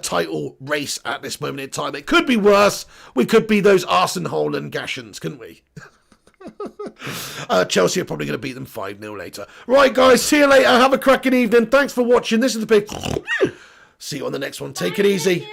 title race at this moment in time. It could be worse. We could be those Arsenal and Gashans, couldn't we? Chelsea are probably going to beat them 5-0 later. Right, guys, see you later. Have a cracking evening. Thanks for watching. This is the Pig. See you on the next one. Take it easy.